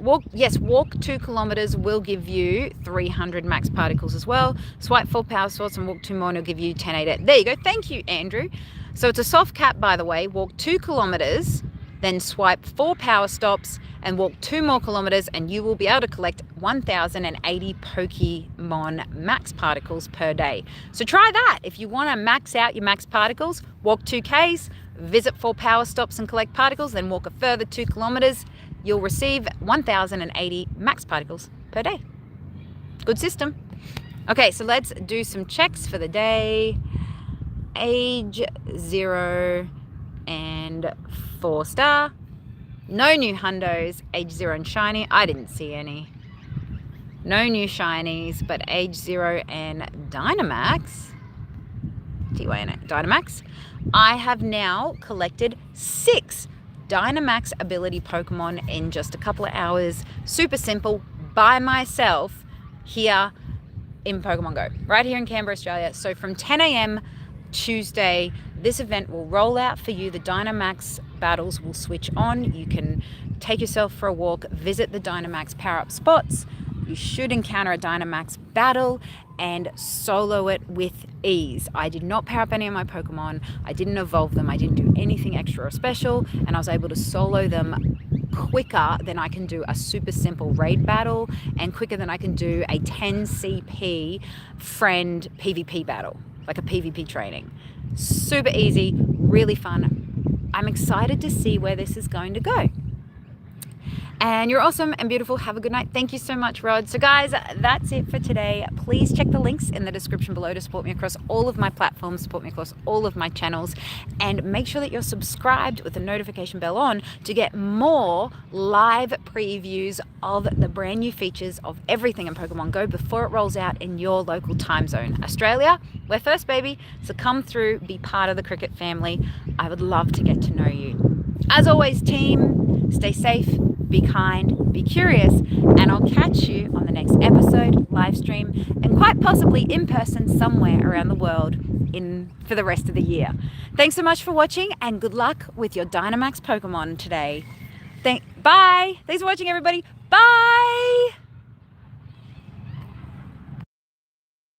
Walk 2 kilometers will give you 300 max particles as well. Swipe 4 power stops and walk 2 more and it'll give you 10 AD. There you go. Thank you, Andrew. So it's a soft cap, by the way. Walk 2 kilometers, then swipe 4 power stops and walk 2 more kilometers, and you will be able to collect 1,080 Pokemon max particles per day. So try that. If you want to max out your max particles, walk 2Ks, visit 4 power stops and collect particles, then walk a further 2 kilometers. You'll receive 1,080 max particles per day. Good system. Okay, so let's do some checks for the day. Age 0 and 4-star. No new hundos. Age 0 and shiny. I didn't see any. No new shinies, but age 0 and Dynamax. Dynamax. I have now collected 6 Dynamax ability Pokemon in just a couple of hours. Super simple, by myself here in Pokemon Go, right here in Canberra, Australia. So from 10 a.m. Tuesday, this event will roll out for you. The Dynamax battles will switch on. You can take yourself for a walk, visit the Dynamax power-up spots. You should encounter a Dynamax battle and solo it with ease. I did not power up any of my Pokemon. I didn't evolve them. I didn't do anything extra or special, and I was able to solo them quicker than I can do a super simple raid battle, and quicker than I can do a 10 CP friend PvP battle, like a PvP training. Super easy, really fun. I'm excited to see where this is going to go. And you're awesome and beautiful. Have a good night. Thank you so much, Rod. So guys, that's it for today. Please check the links in the description below to support me across all of my platforms, support me across all of my channels, and make sure that you're subscribed with the notification bell on to get more live previews of the brand new features of everything in Pokemon Go before it rolls out in your local time zone. Australia, we're first, baby. So come through, be part of the Kriket family. I would love to get to know you. As always, team, stay safe, be kind, be curious, and I'll catch you on the next episode, live stream, and quite possibly in person somewhere around the world for the rest of the year. Thanks so much for watching, and good luck with your Dynamax Pokemon today. Bye! Thanks for watching, everybody.